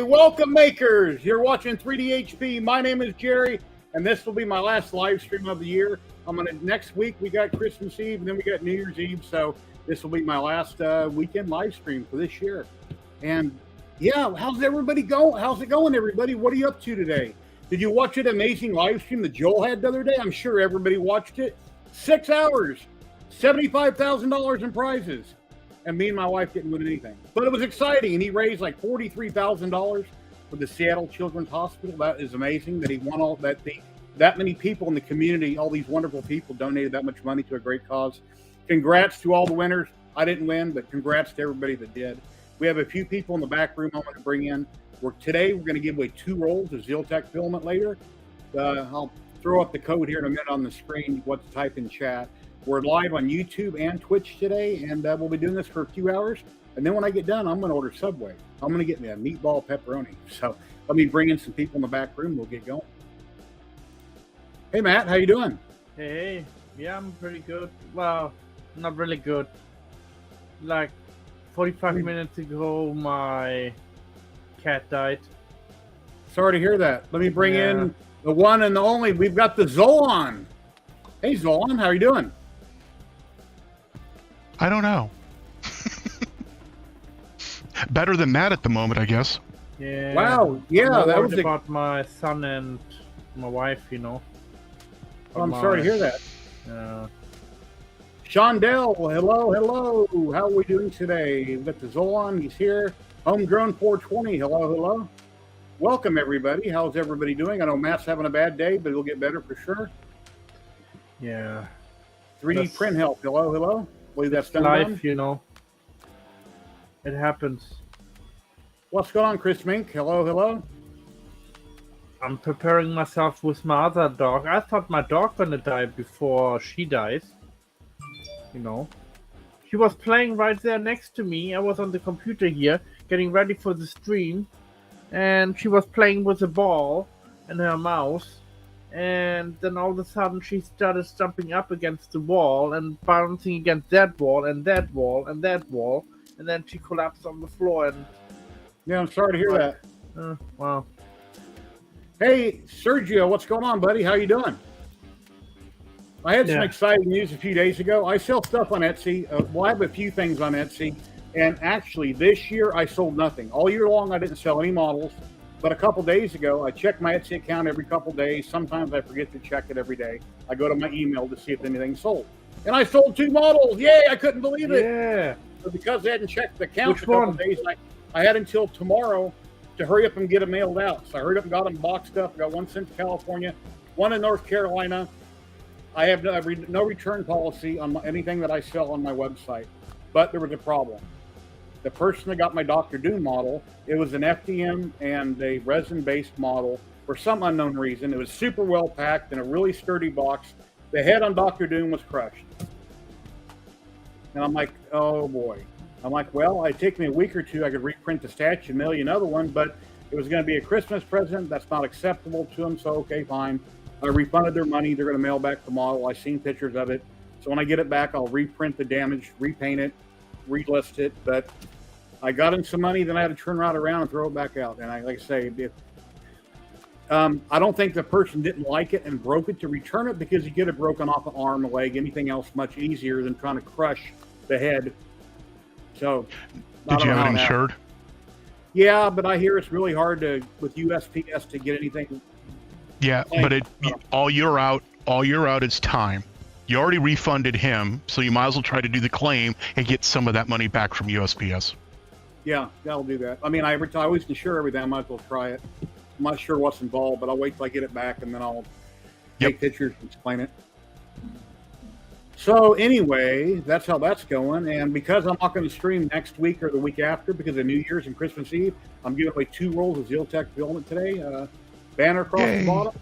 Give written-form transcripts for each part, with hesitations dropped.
welcome makers. You're watching 3DHP. My name is Jerry, and this will be my last live stream of the year. Next week we got Christmas Eve, and then we got New Year's Eve. So this will be my last weekend live stream for this year. And yeah, how's everybody going? How's it going, everybody? What are you up to today? Did you watch that amazing live stream that Joel had the other day? I'm sure everybody watched it. 6 hours, $75,000 in prizes. And me and my wife didn't win anything. But it was exciting, and he raised like $43,000 for the Seattle Children's Hospital. That is amazing that he won all that. That many people in the community, all these wonderful people donated that much money to a great cause. Congrats to all the winners. I didn't win, but congrats to everybody that did. We have a few people in the back room I want to bring in. Today we're going to give away 2 rolls of Ziltech filament later. I'll throw up the code here in a minute on the screen, what to type in chat. We're live on YouTube and Twitch today, and we'll be doing this for a few hours. And then when I get done, I'm going to order Subway. I'm going to get me a meatball pepperoni. So let me bring in some people in the back room. We'll get going. Hey, Matt, how you doing? Hey, yeah, I'm pretty good. Well, not really good. Like 45 minutes ago, my cat died. Sorry to hear that. Let me bring in the one and the only. We've got the Zolan. Hey, Zolan, how are you doing? I don't know. Better than Matt at the moment, I guess. Yeah. Wow. Yeah, that was about my son and my wife, you know. Oh, I'm sorry to hear that. Shondell, hello. How are we doing today? We've got the Zolan. He's here. Homegrown 420. Hello. Welcome, everybody. How's everybody doing? I know Matt's having a bad day, but it'll get better for sure. Yeah. 3D print help. Hello. Believe that's done. Life, you know. It happens. What's going on, Chris Mink? Hello. I'm preparing myself with my other dog. I thought my dog gonna die before she dies. You know. She was playing right there next to me. I was on the computer here, getting ready for the stream. And she was playing with a ball and her mouse. And then all of a sudden she started jumping up against the wall and bouncing against that wall and that wall and that wall. And then she collapsed on the floor. And yeah, I'm sorry to hear that. Wow. Hey, Sergio, what's going on, buddy? How you doing? I had some exciting news a few days ago. I sell stuff on Etsy. Well, I have a few things on Etsy. And actually, this year, I sold nothing. All year long, I didn't sell any models. But a couple days ago, I check my Etsy account every couple days. Sometimes I forget to check it every day. I go to my email to see if anything's sold. And I sold 2 models. Yay, I couldn't believe it. Yeah. But because I hadn't checked the account for a couple days, I had until tomorrow to hurry up and get them mailed out. So I hurried up and got them boxed up. I got 1 sent to California, 1 in North Carolina. I have no return policy on anything that I sell on my website. But there was a problem. The person that got my Dr. Doom model, it was an FDM and a resin-based model. For some unknown reason, it was super well packed in a really sturdy box. The head on Dr. Doom was crushed. And I'm like, oh boy. I'm like, well, it'd take me a week or 2. I could reprint the statue and mail you another one, but it was going to be a Christmas present. That's not acceptable to them, so okay, fine. I refunded their money. They're going to mail back the model. I've seen pictures of it. So when I get it back, I'll reprint the damage, repaint it, relist it, but I got in some money, then I had to turn right around and throw it back out. And like I say, I don't think the person didn't like it and broke it to return it, because you get it broken off an arm, a leg, anything else much easier than trying to crush the head. So, did you have it insured? Yeah, but I hear it's really hard with USPS to get anything. Yeah, but all you're out is time. You already refunded him, so you might as well try to do the claim and get some of that money back from USPS. Yeah, that'll do that. I mean, I always insure everything. I might as well try it. I'm not sure what's involved, but I'll wait till I get it back, and then I'll take pictures and explain it. So anyway, that's how that's going. And because I'm not going to stream next week or the week after because of New Year's and Christmas Eve, I'm giving away 2 rolls of Ziltech filament today. Banner across the bottom.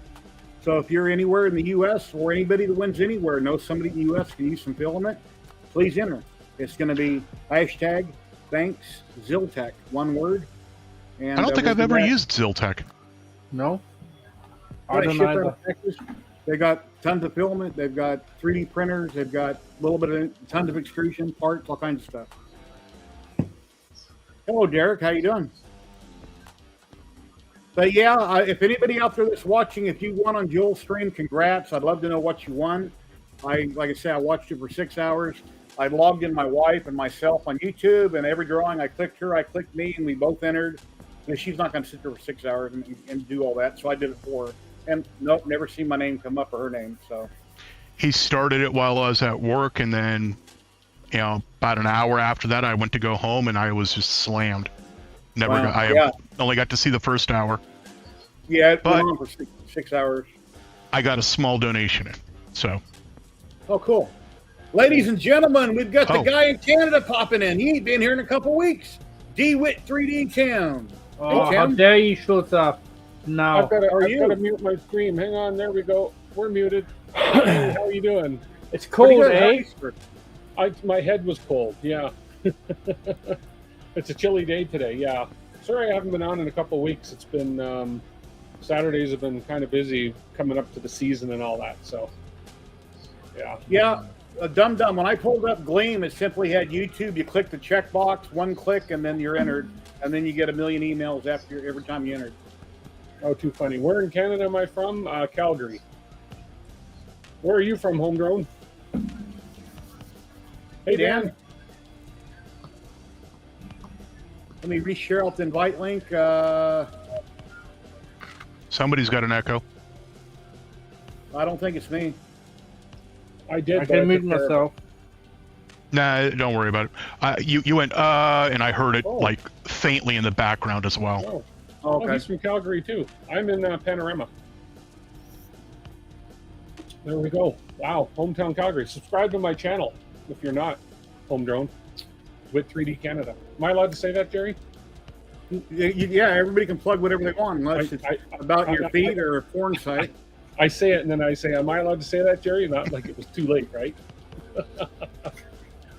So if you're anywhere in the U.S. or anybody that wins anywhere knows somebody in the U.S. can use some filament, please enter. It's going to be hashtag thanks Ziltech, one word. And I don't think I've ever used Ziltech. No. I don't know. They got tons of filament. They've got 3D printers. They've got tons of extrusion parts, all kinds of stuff. Hello, Derek. How you doing? But yeah, if anybody out there that's watching, if you won on Joel's stream, congrats. I'd love to know what you won. Like I said, I watched it for 6 hours. I logged in my wife and myself on YouTube, and every drawing I clicked her, I clicked me, and we both entered. And she's not going to sit there for 6 hours and do all that, so I did it for her. And nope, never seen my name come up or her name. So He started it while I was at work, and then, about an hour after that, I went to go home, and I was just slammed. I only got to see the first hour. Yeah, it went on for 6 hours. I got a small donation in, so. Oh, cool. Ladies and gentlemen, we've got the guy in Canada popping in. He ain't been here in a couple weeks. DeWitt 3D Tim. Oh, hey, Tim. how dare you shows up now. I've got to mute my stream. Hang on, there we go. We're muted. Hey, how are you doing? It's cold, eh? My head was cold, yeah. It's a chilly day today, yeah. Sorry I haven't been on in a couple of weeks. It's been, Saturdays have been kind of busy coming up to the season and all that, so, yeah. Yeah, Dum Dum, when I pulled up Gleam, it simply had YouTube. You click the checkbox, one click, and then you're entered. And then you get a million emails every time you entered. Oh, too funny. Where in Canada am I from? Calgary. Where are you from, Home Drone? Hey, Dan. Let me reshare out the invite link. Somebody's got an echo. I don't think it's me. I did. I can mute myself. Nah, don't worry about it. You went, and I heard it, like, faintly in the background as well. Oh, he's from Calgary, too. I'm in Panorama. There we go. Wow, hometown Calgary. Subscribe to my channel if you're not, Home Drone, with 3D Canada. Am I allowed to say that, Jerry? Yeah, everybody can plug whatever they want, unless it's about your feed or a porn site. I say it, and then I say, am I allowed to say that, Jerry? Not like it was too late, right?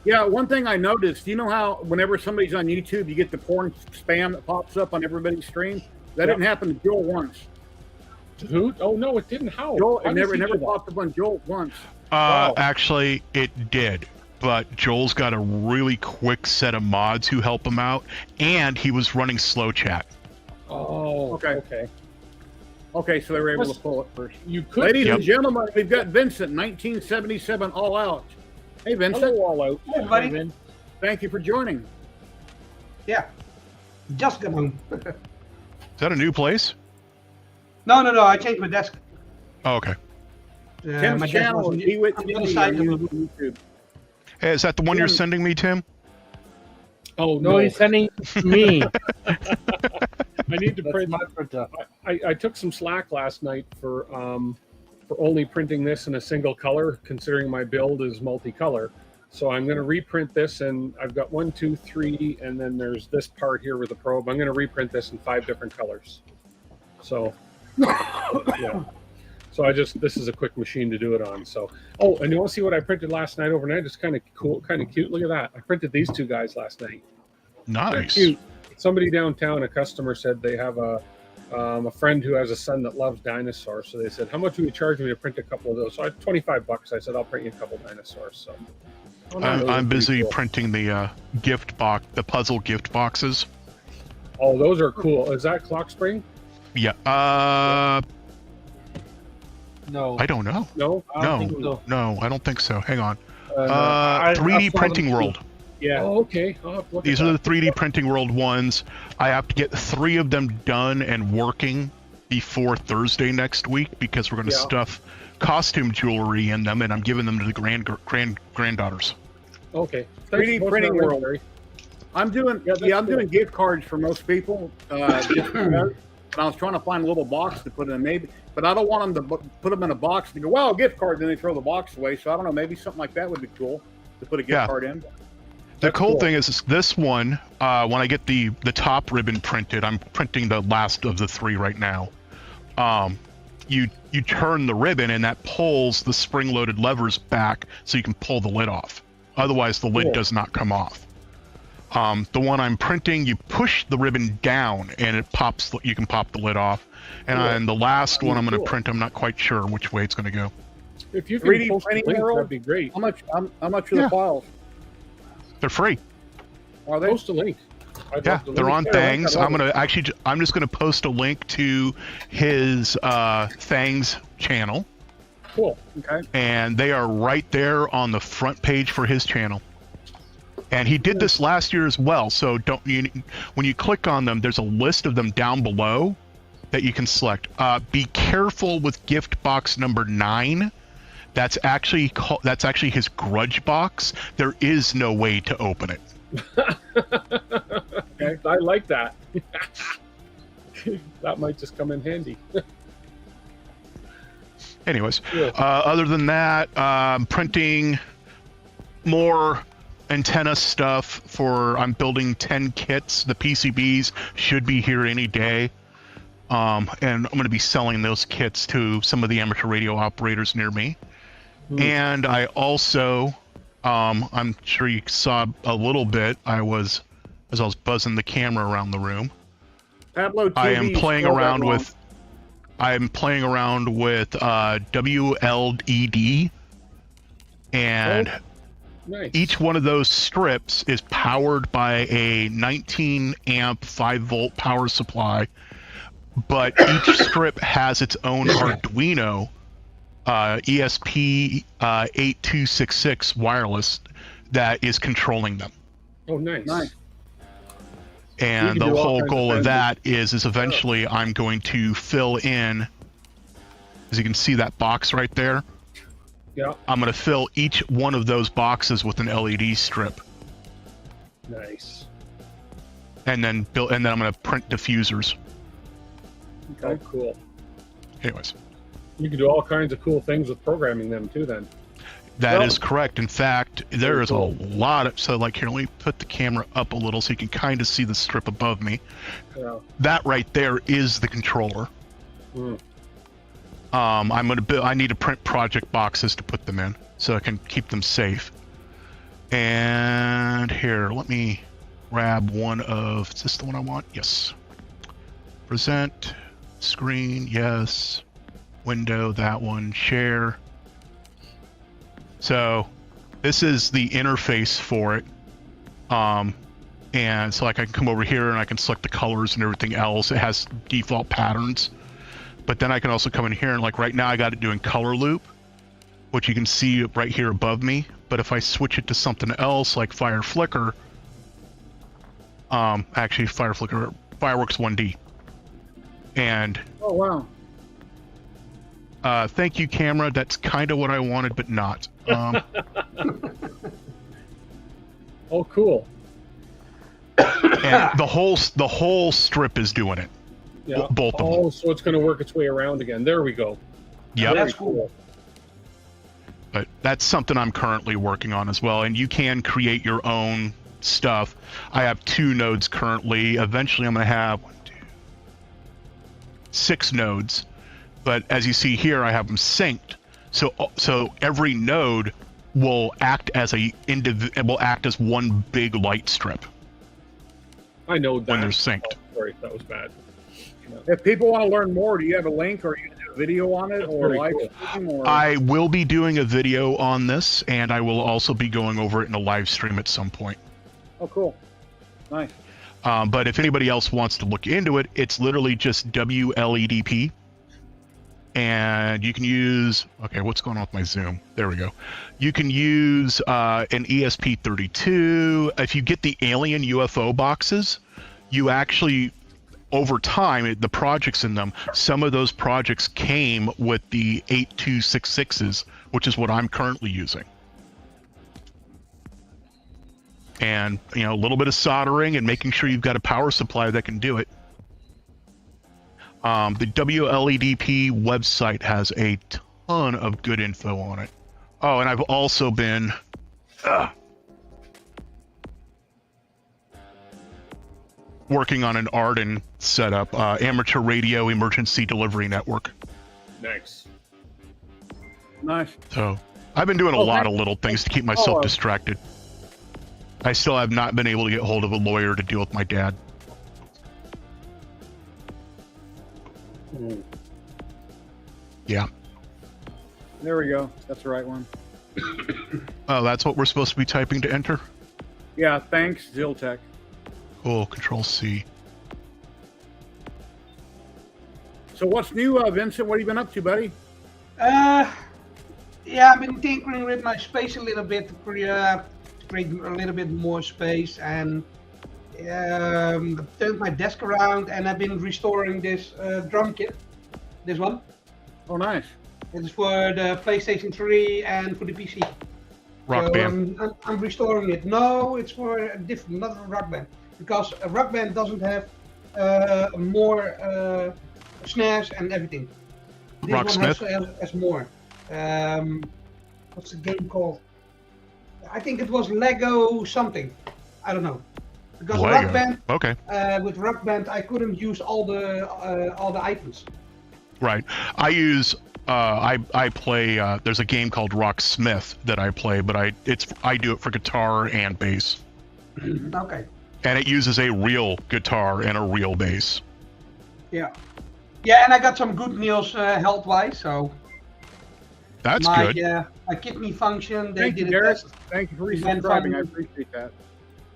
Yeah, one thing I noticed, you know how whenever somebody's on YouTube, you get the porn spam that pops up on everybody's stream? That didn't happen to Joel once. Who? Oh, no, it didn't. How? Joel, it never popped up on Joel once. Wow. Actually, it did. But Joel's got a really quick set of mods who help him out, and he was running slow chat. Oh, okay. Okay, so they were able to pull it first. You could. Ladies and gentlemen, we've got Vincent, 1977 All Out. Hey, Vincent. Hello, All Out. Hey, buddy. Thank you for joining. Yeah. Just got home. Is that a new place? No. I changed my desk. Oh, okay. Tim's my channel is DeWitt on the other TV side on of the YouTube. Hey, is that the one you're sending me, Tim? Oh, No, he's sending me. I need to print. I took some slack last night for only printing this in a single color, considering my build is multicolor. So I'm going to reprint this, and I've got 1, 2, 3, and then there's this part here with the probe. I'm going to reprint this in 5 different colors. So, yeah. So this is a quick machine to do it on. So, oh, and you want to see what I printed last night overnight? It's kind of cool, kind of cute. Look at that. I printed these 2 guys last night. Nice. They're cute. Somebody downtown, a customer said they have a friend who has a son that loves dinosaurs. So they said, how much would you charge me to print a couple of those? So I had $25. I said, I'll print you a couple of dinosaurs. So I'm busy printing the gift box, the puzzle gift boxes. Oh, those are cool. Is that Clock Spring? Yeah. No. I don't know. No? I don't think so. No, I don't think so. Hang on. No. 3D Printing World. Yeah. Oh, okay. I'll have to look These at are that. the 3D Printing World ones. I have to get 3 of them done and working before Thursday next week because we're going to stuff costume jewelry in them, and I'm giving them to the granddaughters. Okay. 3D Printing World. I'm doing I'm doing gift cards for most people. Just because. And I was trying to find a little box to put in, maybe, but I don't want them to put them in a box and go, "Wow, gift card!" Then they throw the box away. So I don't know. Maybe something like that would be cool to put a gift card in. The cool thing is this one. When I get the top ribbon printed, I'm printing the last of the 3 right now. You turn the ribbon and that pulls the spring-loaded levers back, so you can pull the lid off. Otherwise, the lid does not come off. The one I'm printing, you push the ribbon down and it pops. You can pop the lid off. And on the last one I'm going to print, I'm not quite sure which way it's going to go. If you can 3D post Printing links, World, that'd be great. How much are the files? They're free. Are they? Post a link. I'd Yeah, love to they're look on at that. Thangs. I'm just gonna post a link to his Thangs channel, Cool. Okay. and they are right there on the front page for his channel. And he did this last year as well. So when you click on them, there's a list of them down below that you can select. Be careful with gift box number 9. That's actually his grudge box. There is no way to open it. Okay. I like that. That might just come in handy. Anyways, Yeah. other than that, printing more antenna stuff I'm building 10 kits. The PCBs should be here any day. And I'm going to be selling those kits to some of the amateur radio operators near me. And I also, I'm sure you saw a little bit, as I was buzzing the camera around the room. Pablo TV I am playing spelled that around wrong. with WLED, and Nice. each one of those strips is powered by a 19 amp 5 volt power supply, but each strip has its own Arduino ESP 8266 wireless that is controlling them. Oh, nice. Nice. And You the can do all whole kinds goal of of fancy- that is eventually I'm going to fill in, as you can see that box right there, Yeah. I'm going to fill each one of those boxes with an LED strip, Nice. and then I'm going to print diffusers. Oh, cool. Anyways, You can do all kinds of cool things with programming them too. Then. that Well- is correct. In fact, there is a cool. lot of, so like here, let me put the camera up a little so you can kind of see the strip above me. Yeah. That right there is the controller. Mm. I need to print project boxes to put them in so I can keep them safe. And here, let me grab one of, is this the one I want? Yes. Present, screen, yes. Window, that one, share. So this is the interface for it. And so like I can come over here and I can select the colors and everything else. It has default patterns. But then I can also come in here and like right now I got it doing color loop, which you can see right here above me. But if I switch it to something else like Fire Flicker, actually Fire Flicker, Fireworks 1D. And Oh wow. thank you, camera. That's kind of what I wanted, but not. Oh, cool. And the whole strip is doing it. Yeah. Both of them. Oh, so it's going to work its way around again. There we go. Yep. That's cool. But that's something I'm currently working on as well. And you can create your own stuff. I have 2 nodes currently. Eventually I'm going to have 6 nodes. But as you see here, I have them synced. So every node will act as one big light strip I know that. when they're synced. Oh, sorry, that was bad. If people want to learn more, do you have a link, or are you going to do a video on it, That's or pretty live cool. stream, or I will be doing a video on this, and I will also be going over it in a live stream at some point. Oh, cool. Nice. But if anybody else wants to look into it, it's literally just WLEDP. And you can use, okay, what's going on with my Zoom? There we go. You can use an ESP32. If you get the alien UFO boxes, you actually, over time, the projects in them, some of those projects came with the 8266s, which is what I'm currently using. And, you know, a little bit of soldering and making sure you've got a power supply that can do it. The WLEDP website has a ton of good info on it. Oh, and I've also been working on an Arden setup, amateur radio emergency delivery network. Nice. Nice. So I've been doing a lot of little things to keep myself Oh, distracted. I still have not been able to get hold of a lawyer to deal with my dad. Mm. Yeah. There we go. That's the right one. Oh, that's what we're supposed to be typing to enter? Yeah. Thanks, Ziltech. Oh, Control C. So what's new, Vincent? What have you been up to, buddy? Yeah, I've been tinkering with my space a little bit to create a little bit more space, and I've turned my desk around, and I've been restoring this drum kit. This one. Oh, nice. It's for the PlayStation 3 and for the PC. Rock So, Band. I'm restoring it. No, it's for a different, not a Rock Band, because a Rock Band doesn't have more snares and everything. This Rocksmith? one has more. What's the game called? I think it was Lego something. I don't know. Because Lego. Rock Band, Okay. with Rock Band, I couldn't use all the items. Right. I use I play there's a game called Rocksmith that I play, but I do it for guitar and bass. Okay. And it uses a real guitar and a real bass. Yeah. Yeah, and I got some good news health-wise, so That's my good. my kidney function, they Thank you, did a Derek. test, Thank you for We went resubscribing. from- I appreciate that.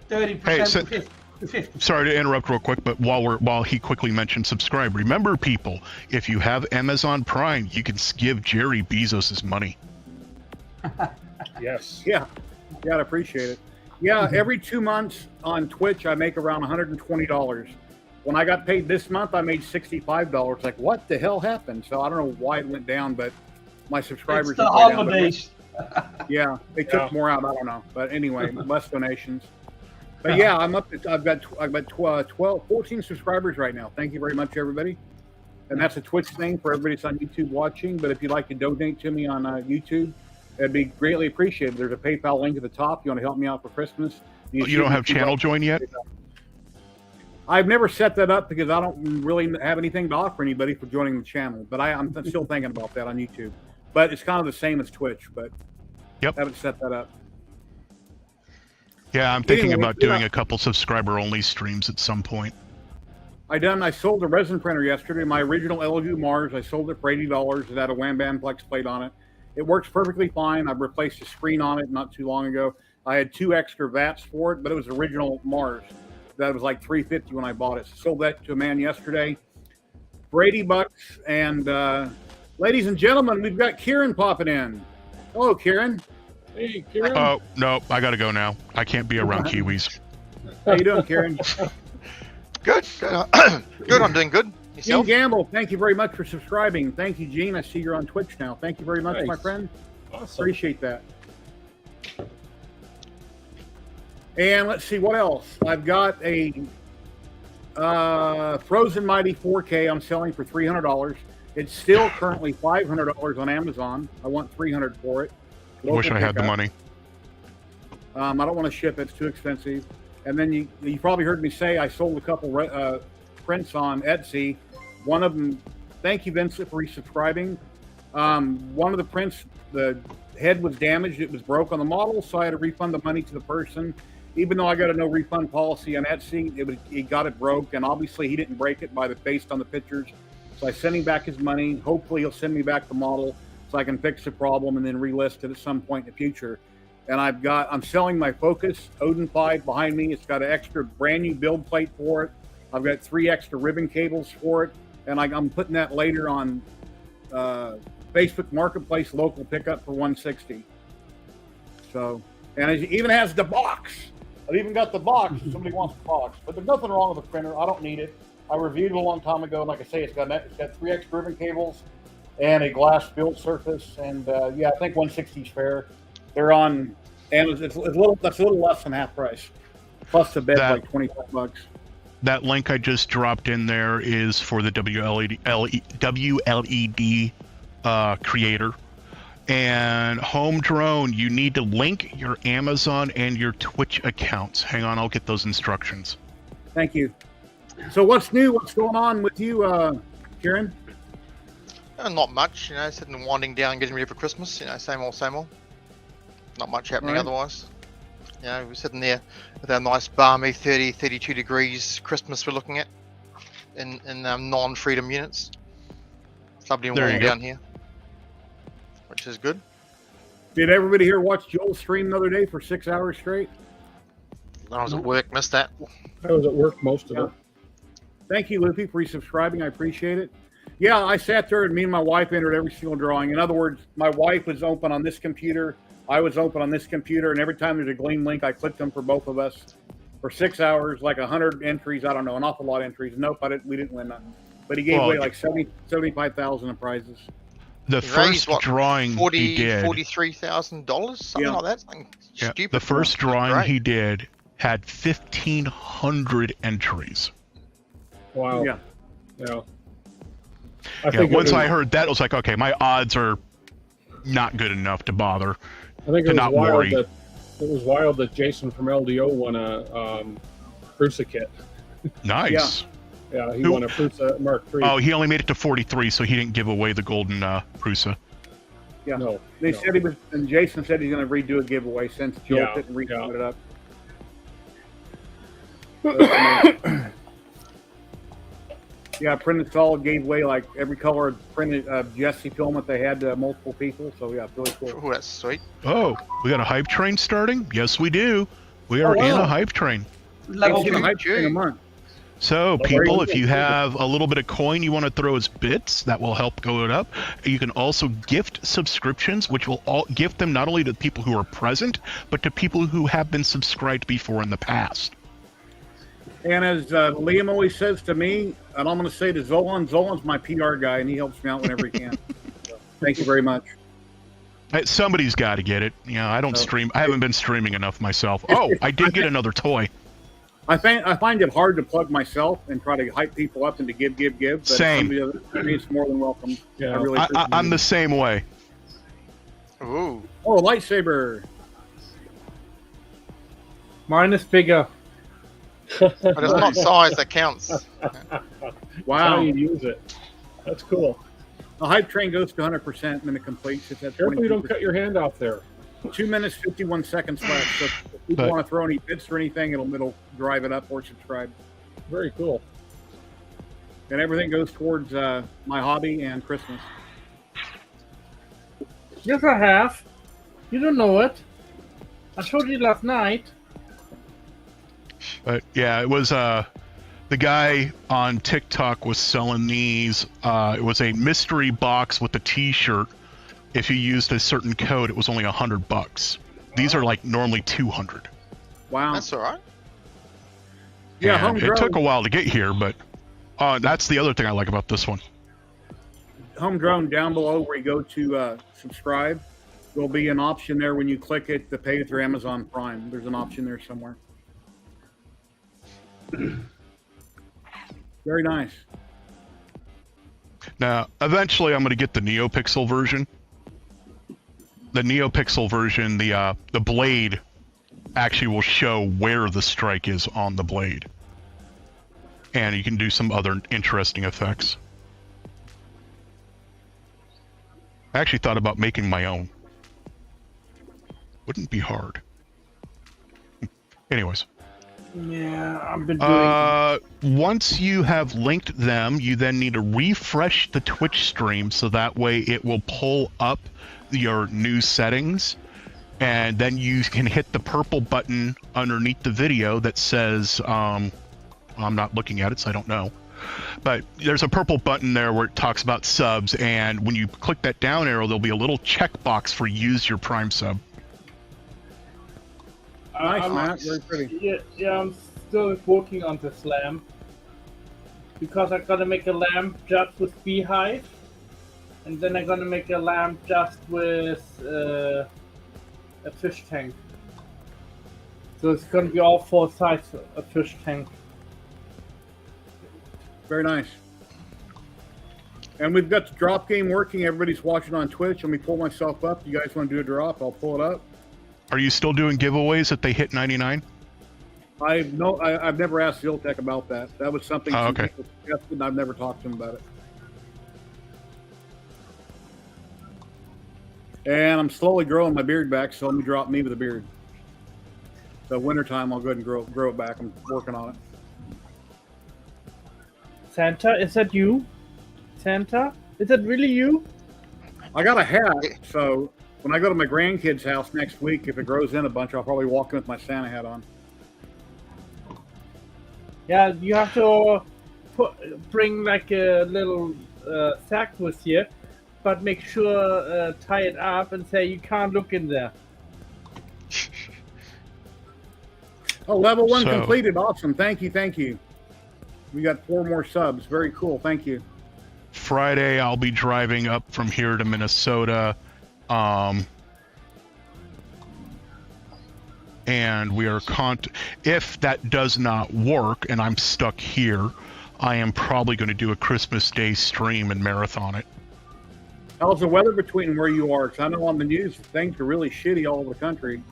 30% Hey, so- to 50. Sorry to interrupt real quick, but while he quickly mentioned subscribe, remember people, if you have Amazon Prime, you can give Jerry Bezos his money. Yes. Yeah, I appreciate it. Yeah, every 2 months on Twitch, I make around $120. When I got paid this month, I made $65. Like, what the hell happened? So I don't know why it went down, but my subscribers. It's the went way down, but holidays. yeah, they took Yeah. more out. I don't know, but anyway, less donations. But yeah, I'm up. I've got 14 subscribers right now. Thank you very much, everybody. And that's a Twitch thing for everybody that's on YouTube watching. But if you'd like to donate to me on YouTube, it'd be greatly appreciated. There's a PayPal link at the top. You want to help me out for Christmas? You don't have channel join yet? I've never set that up because I don't really have anything to offer anybody for joining the channel. But I'm still thinking about that on YouTube. But it's kind of the same as Twitch. But Yep. haven't set that up. Yeah, I'm thinking Anyway, about doing a couple subscriber-only streams at some point. I sold a resin printer yesterday. My original Elegoo Mars. I sold it for $80. It had a Wham Bam Plex plate on it. It works perfectly fine. I've replaced a screen on it not too long ago. I had 2 extra vats for it, but it was original Mars. That was like $350 when I bought it. Sold that to a man yesterday for $80. And ladies and gentlemen, we've got Kieran popping in. Hello, Kieran. Hey, Kieran. Oh, no, I gotta go now. I can't be around Kiwis. How you doing, Kieran? Good. Good. I'm doing good. Gene Yourself? Gamble, thank you very much for subscribing. Thank you, Gene. I see you're on Twitch now. Thank you very much, my Thanks. friend. Awesome. Appreciate that. And let's see what else. I've got a Frozen Mighty 4K. I'm selling for $300. It's still currently $500 on Amazon. I want $300 for it. Wish I had the pickup. money. I don't want to ship it. It's too expensive. And then you probably heard me say I sold a couple prints on Etsy. One of them, thank you, Vincent, for resubscribing. One of the prints, the head was damaged. It was broke on the model, so I had to refund the money to the person. Even though I got a no refund policy on Etsy, he got it broke, and obviously he didn't break it based on the pictures. So I sent him back his money. Hopefully he'll send me back the model so I can fix the problem and then relist it at some point in the future. And I'm selling my Focus Odin 5 behind me. It's got an extra brand new build plate for it. I've got 3 extra ribbon cables for it. And I'm putting that later on Facebook Marketplace local pickup for $160. So, and it even has the box. I've even got the box if somebody wants the box. But there's nothing wrong with the printer. I don't need it. I reviewed it a long time ago. Like I say, it's got 3 extra ribbon cables and a glass build surface. And yeah, I think $160 is fair. They're on, and that's a little less than half price. Plus the bed's like $25. That link I just dropped in there is for the WLED creator. And Home Drone, you need to link your Amazon and your Twitch accounts. Hang on, I'll get those instructions. Thank you. So what's new? What's going on with you, Kieran? Not much, sitting and winding down, getting ready for Christmas. Same old, same old. Not much happening Right. otherwise. We're sitting there with our nice balmy 30, 32 degrees Christmas we're looking at in non-freedom units. It's lovely and There you warm go. down here, which is good. Did everybody here watch Joel's stream the other day for 6 hours straight? I was at work, missed that. I was at work most of it. Thank you, Loopy, for resubscribing. I appreciate it. Yeah, I sat there and me and my wife entered every single drawing. In other words, my wife was open on this computer. I was open on this computer. And every time there's a Gleam link, I clicked them for both of us for 6 hours, like 100 entries. I don't know, an awful lot of entries. Nope, we didn't win nothing. But he gave away like 75,000 in prizes. The first drawing he did, $43,000, something like that. Something stupid. The first drawing he did had 1,500 entries. Wow. Yeah. Yeah. Once I heard that, I was like, okay, my odds are not good enough to bother. I think it was not wild worry. that it was wild that Jason from LDO won a Prusa kit. Nice. Yeah, he won a Prusa Mark III. Oh, he only made it to 43, so he didn't give away the golden Prusa. Yeah. No. They said he was, and Jason said he's going to redo a giveaway since Joel couldn't redo it up. Yeah, Printed Solid gave away like every color printed Jesse filament they had to multiple people. So yeah, it's really cool. Oh, that's sweet. Oh, we got a hype train starting? Yes, we do. We are in a hype train. Level It's a 2. hype train a month. So, people, if you have a little bit of coin you want to throw as bits, that will help go it up. You can also gift subscriptions, which will all gift them not only to people who are present, but to people who have been subscribed before in the past. And as Liam always says to me, and I'm going to say to Zolan's my PR guy, and he helps me out whenever he can. So, thank you very much. Somebody's got to get it. I don't stream. I haven't been streaming enough myself. Oh, I did get another toy. I find it hard to plug myself and try to hype people up and to give. But Same. It's more than welcome. Yeah. I really I'm the same way. Ooh. Oh, a lightsaber. Mine is bigger. But it's not size that counts. Wow. How you use it. That's cool. The hype train goes to 100% when it completes. It's at Careful you don't 22%. cut your hand off there. 2 minutes, 51 seconds left. So if people want to throw any bits or anything, it'll drive it up or subscribe. Very cool. And everything goes towards my hobby and Christmas. Yes, I have. You don't know it. I showed you last night. But yeah, it was the guy on TikTok was selling these. It was a mystery box with a T-shirt. If you used a certain code, it was only $100. These are like normally 200. Wow. That's all right. Yeah, And homegrown. it took a while to get here, but that's the other thing I like about this one. Homegrown down below where you go to subscribe, there'll be an option there when you click it to pay through Amazon Prime. There's an option there somewhere. Very nice. Now, eventually, I'm going to get the NeoPixel version. The NeoPixel version, the blade actually will show where the strike is on the blade, and you can do some other interesting effects. I actually thought about making my own. Wouldn't be hard. Anyways. Yeah, I've been doing. Once you have linked them, you then need to refresh the Twitch stream so that way it will pull up your new settings, and then you can hit the purple button underneath the video that says I'm not looking at it, so I don't know, but there's a purple button there where it talks about subs, and when you click that down arrow, there'll be a little checkbox for use your Prime sub. Nice, Matt. Very pretty. Yeah, I'm still working on this lamp because I'm gonna make a lamp just with beehive, and then I'm gonna make a lamp just with a fish tank. So it's gonna be all four sides of a fish tank. Very nice. And we've got the drop game working. Everybody's watching on Twitch. Let me pull myself up. You guys want to do a drop? I'll pull it up. Are you still doing giveaways if they hit 99? I've never asked Ziltech about that. That was something some people suggested, and I've never talked to him about it. And I'm slowly growing my beard back, so let me drop me with a beard. So wintertime, I'll go ahead and grow it back. I'm working on it. Santa, is that you? Santa, is that really you? I got a hat, so when I go to my grandkids' house next week, if it grows in a bunch, I'll probably walk in with my Santa hat on. Yeah, you have to bring like a little sack with you, but make sure tie it up and say you can't look in there. Oh, level 1 So- completed. Awesome. Thank you. Thank you. We got 4 more subs. Very cool. Thank you. Friday, I'll be driving up from here to Minnesota. And we are if that does not work and I'm stuck here, I am probably going to do a Christmas Day stream and marathon it. How's the weather between where you are? Because I know on the news things are really shitty all over the country.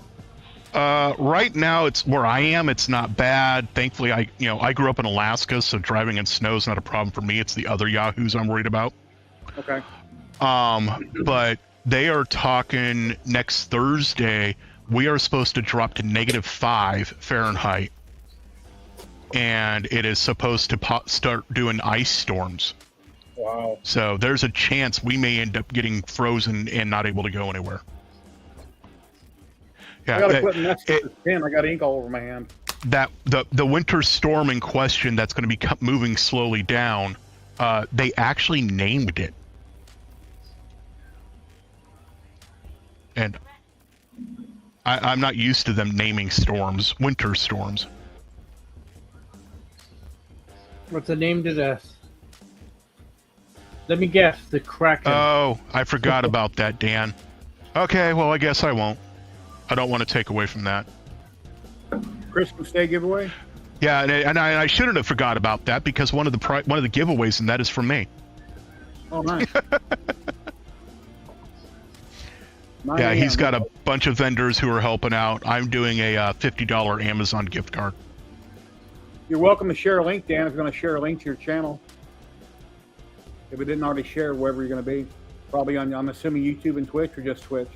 Right now, it's where I am. It's not bad. Thankfully, I grew up in Alaska, so driving in snow is not a problem for me. It's the other yahoos I'm worried about. Okay. But they are talking next Thursday. We are supposed to drop to -5 Fahrenheit, and it is supposed to start doing ice storms. Wow. So there's a chance we may end up getting frozen and not able to go anywhere. Yeah, I gotta quit messing with this pen. I got ink all over my hand. that the winter storm in question that's going to be moving slowly down, they actually named it. And I'm not used to them naming storms, winter storms. What's the name to this? Let me guess, the Kraken. Oh, I forgot about that, Dan. Okay, well, I guess I won't. I don't want to take away from that. Christmas Day giveaway? Yeah, and I shouldn't have forgot about that because one of the giveaways and that is from me. Oh, nice. Yeah, he's got a bunch of vendors who are helping out. I'm doing a $50 Amazon gift card. You're welcome to share a link, Dan, if you're going to share a link to your channel. If it didn't already share, wherever you're going to be. Probably on, I'm assuming, YouTube and Twitch or just Twitch.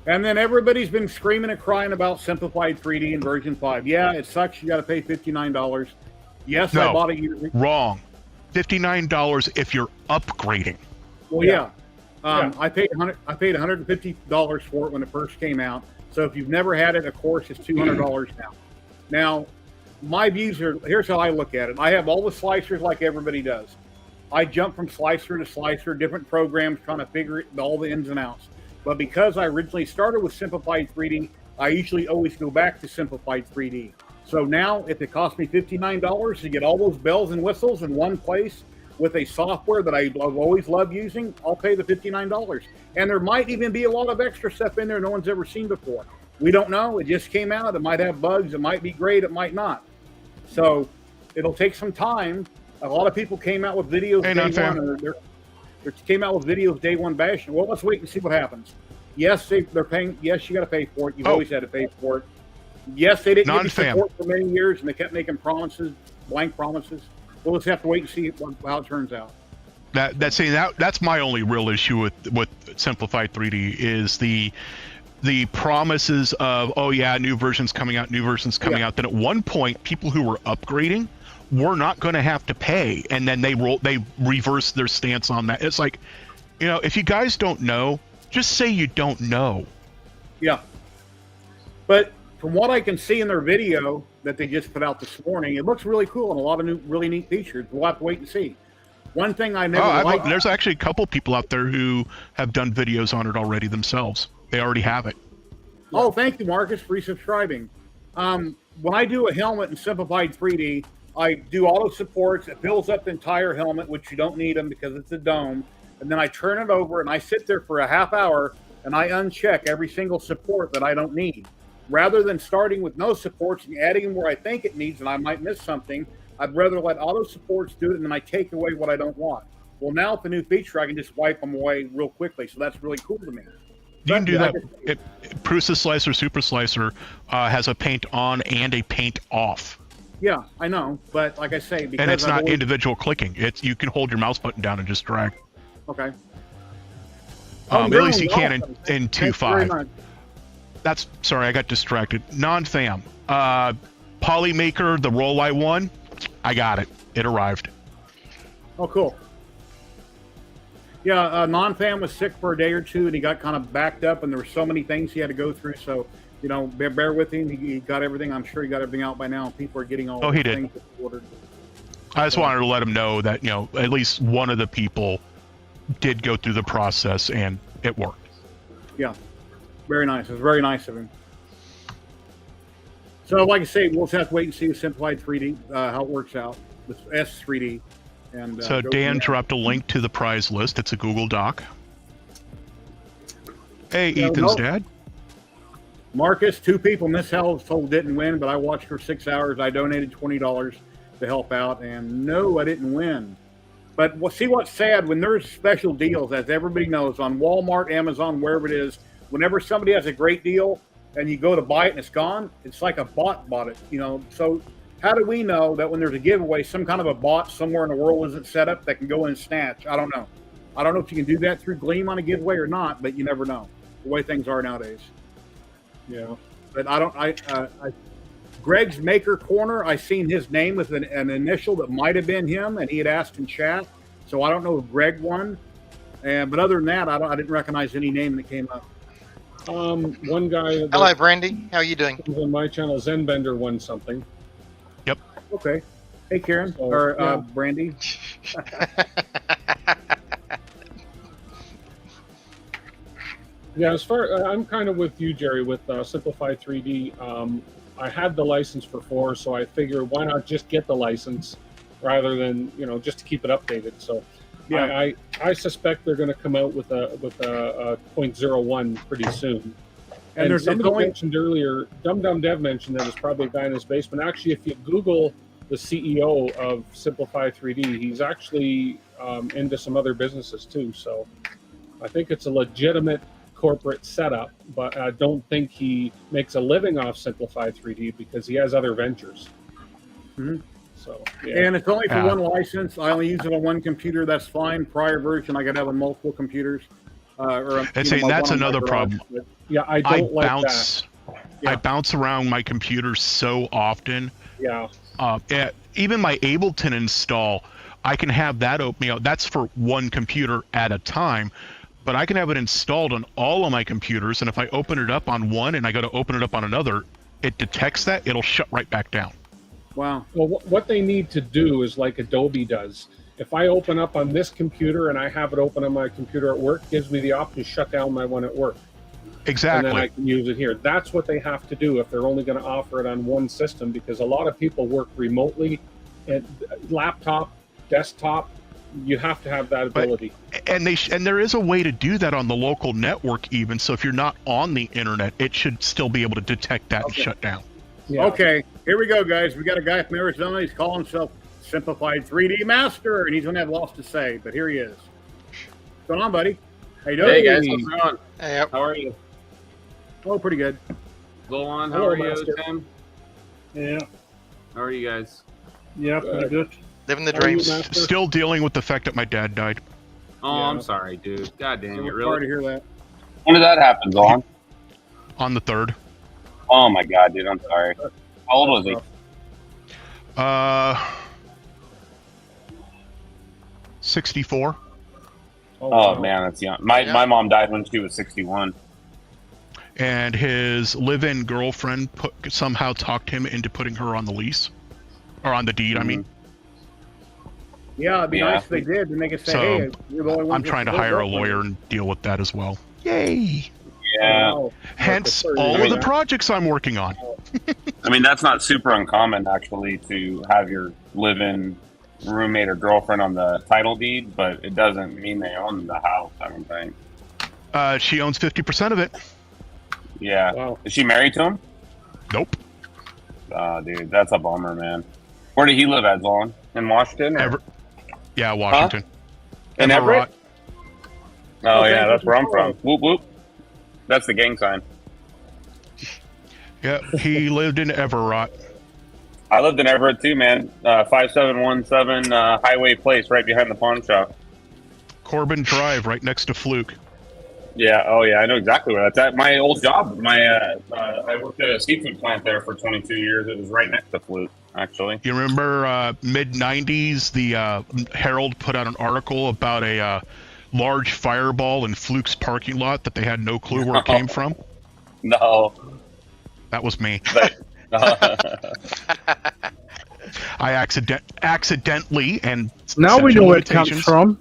And then everybody's been screaming and crying about Simplified 3D and version 5. Yeah, it sucks. You got to pay $59. Yes, No, I bought it years ago. Wrong. $59 if you're upgrading. Well, yeah. I paid $150 for it when it first came out. So if you've never had it, of course, it's $200 now. Now, my views are, here's how I look at it. I have all the slicers like everybody does. I jump from slicer to slicer, different programs, trying to figure all the ins and outs. But because I originally started with Simplified 3D, I usually always go back to Simplified 3D. So now, if it costs me $59 to get all those bells and whistles in one place with a software that I've always loved using, I'll pay the $59. And there might even be a lot of extra stuff in there no one's ever seen before. We don't know. It just came out. It might have bugs. It might be great. It might not. So it'll take some time. A lot of people came out with videos day one. They came out with videos day one bashing. Well, let's wait and see what happens. Yes, they're paying. Yes, you got to pay for it. You've always had to pay for it. Yes, they didn't get the support for many years, and they kept making promises, blank promises. We'll just have to wait and see how it turns out. That's my only real issue with Simplified 3D is the promises of, oh yeah, new versions coming out. Then at one point, people who were upgrading were not going to have to pay, and then they reversed their stance on that. It's like, if you guys don't know, just say you don't know. Yeah, but from what I can see in their video that they just put out this morning, it looks really cool and a lot of new, really neat features. We'll have to wait and see. One thing I never liked. There's actually a couple people out there who have done videos on it already themselves. They already have it. Oh, thank you, Marcus, for resubscribing. When I do a helmet in Simplified 3D, I do auto supports. It fills up the entire helmet, which you don't need them because it's a dome. And then I turn it over and I sit there for a half hour and I uncheck every single support that I don't need. Rather than starting with no supports and adding them where I think it needs and I might miss something, I'd rather let auto supports do it and then I take away what I don't want. Well, now with the new feature, I can just wipe them away real quickly. So that's really cool to me. You can do that. Prusa Slicer, Super Slicer has a paint on and a paint off. Yeah, I know. But like I say, because and it's not individual clicking. You can hold your mouse button down and just drag. Okay. At least you can in 2.5. Sorry, I got distracted. Non-fam. Polymaker, the roll I won, I got it. It arrived. Oh, cool. Yeah, non-fam was sick for a day or two, and he got kind of backed up, and there were so many things he had to go through. So you know, bear with him. He got everything. I'm sure he got everything out by now. People are getting all the things that he ordered. I just wanted to let him know that, you know, at least one of the people did go through the process and it worked. Yeah, very nice. It was very nice of him. So, like I say, we'll just have to wait and see with Simplified 3D how it works out with S3D. And so Dan dropped a link to the prize list. It's a Google Doc. Hey, Ethan's dad. Marcus, 2 people in this household didn't win, but I watched for 6 hours. I donated $20 to help out, and no, I didn't win. But see what's sad, when there's special deals, as everybody knows, on Walmart, Amazon, wherever it is, whenever somebody has a great deal and you go to buy it and it's gone, it's like a bot bought it, you know. So how do we know that when there's a giveaway, some kind of a bot somewhere in the world isn't set up that can go in and snatch? I don't know. I don't know if you can do that through Gleam on a giveaway or not, but you never know the way things are nowadays. Yeah. But I don't. Greg's Maker Corner, I seen his name with an initial that might have been him, and he had asked in chat. So I don't know if Greg won. But other than that, I didn't recognize any name that came up. One guy. Hello, Brandy. How are you doing? On my channel, Zenbender won something. Yep. Okay. Hey, Karen So, or yeah. Brandy. Yeah, as far I'm kind of with you, Jerry, with Simplified 3D. I had the license for 4, so I figure why not just get the license rather than, you know, just to keep it updated. So Yeah. I suspect they're going to come out with a 0.01 pretty soon. And there's somebody only mentioned earlier, Dum Dum Dev mentioned that it's probably a guy in his basement. Actually, if you Google the CEO of Simplify 3D, he's actually into some other businesses too. So I think it's a legitimate corporate setup, but I don't think he makes a living off Simplify 3D because he has other ventures. Mhm. So yeah. And it's only for one license. I only use it on one computer. That's fine. Prior version, I could have on multiple computers. That's another problem. Yeah, I don't like bounce. Yeah. I bounce around my computer so often. that. Yeah. Even my Ableton install, I can have that open. You know, that's for one computer at a time, but I can have it installed on all of my computers. And if I open it up on one and I go to open it up on another, it detects that. It'll shut right back down. Wow. Well, what they need to do is like Adobe does. If I open up on this computer and I have it open on my computer at work, it gives me the option to shut down my one at work. Exactly. And then I can use it here. That's what they have to do if they're only going to offer it on one system, because a lot of people work remotely, and laptop, desktop, you have to have that ability. And there is a way to do that on the local network even. So if you're not on the internet, it should still be able to detect that and shut down. Yeah. Okay, here we go, guys. We got a guy from Arizona. He's calling himself Simplified 3D Master, and he's going to have lots to say, but here he is. What's going on, buddy? How you doing? Hey guys, how's it going? Hey, How are you? Oh, pretty good. Zolan, how Hello, are you, Master. Tim? Yeah, How are you guys? yeah, pretty good. living the How are you, dreams. Master? Still dealing with the fact that my dad died. Oh, Yeah. I'm sorry, dude. God dang it, Sorry to really? hear that. When did that happen, Zolan? On the 3rd. Oh my god, dude, I'm sorry. How old was he? 64. Oh wow. man, that's young. My mom died when she was 61. And his live-in girlfriend somehow talked him into putting her on the lease. Or on the deed, I mean. Yeah, it'd be Yeah. nice if they did, and they could say, So, hey, you're the only one. I'm trying to hire a lawyer and deal with that as well. Yay! Yeah, Wow. Hence Marcus, all sorry. of the projects I'm working on. I mean that's not super uncommon actually to have your live-in roommate or girlfriend on the title deed, but it doesn't mean they own the house. I don't think. She owns 50% of it. Yeah. Wow. Is she married to him? Nope. Oh, dude, that's a bummer, man. Where did he live at, Zolan? In Washington? Or? Yeah, Washington. In Everett? Oh Okay, yeah, that's where I'm control. from. Whoop whoop. That's the gang sign. Yeah, he lived in Everett. I lived in Everett too, man. 5717 Highway Place, right behind the pawn shop. Corbin Drive, right next to Fluke. Yeah, oh yeah, I know exactly where that's at. My old job, I worked at a seafood plant there for 22 years. It was right next to Fluke, actually. You remember mid-90s, the Herald put out an article about a large fireball in Fluke's parking lot that they had no clue where it came from? No. That was me. But, I accidentally, and Now we know where it comes limitations, from.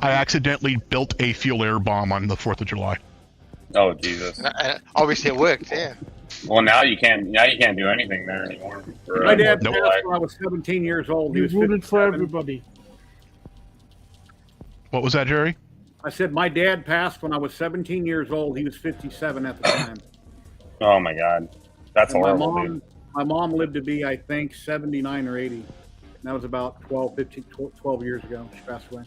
I accidentally built a fuel air bomb on the 4th of July. oh Jesus! Obviously, it worked. Yeah. Well, now you can't. Now you can't do anything there anymore. for, My dad Nope. passed when I was 17 years old. He You was rooted for 57. everybody. What was that, Jerry? I said my dad passed when I was 17 years old. He was 57 at the time. Oh my God, that's And horrible, dude. my mom lived to be, I think, 79 or 80. And that was about 12 years ago. She passed away.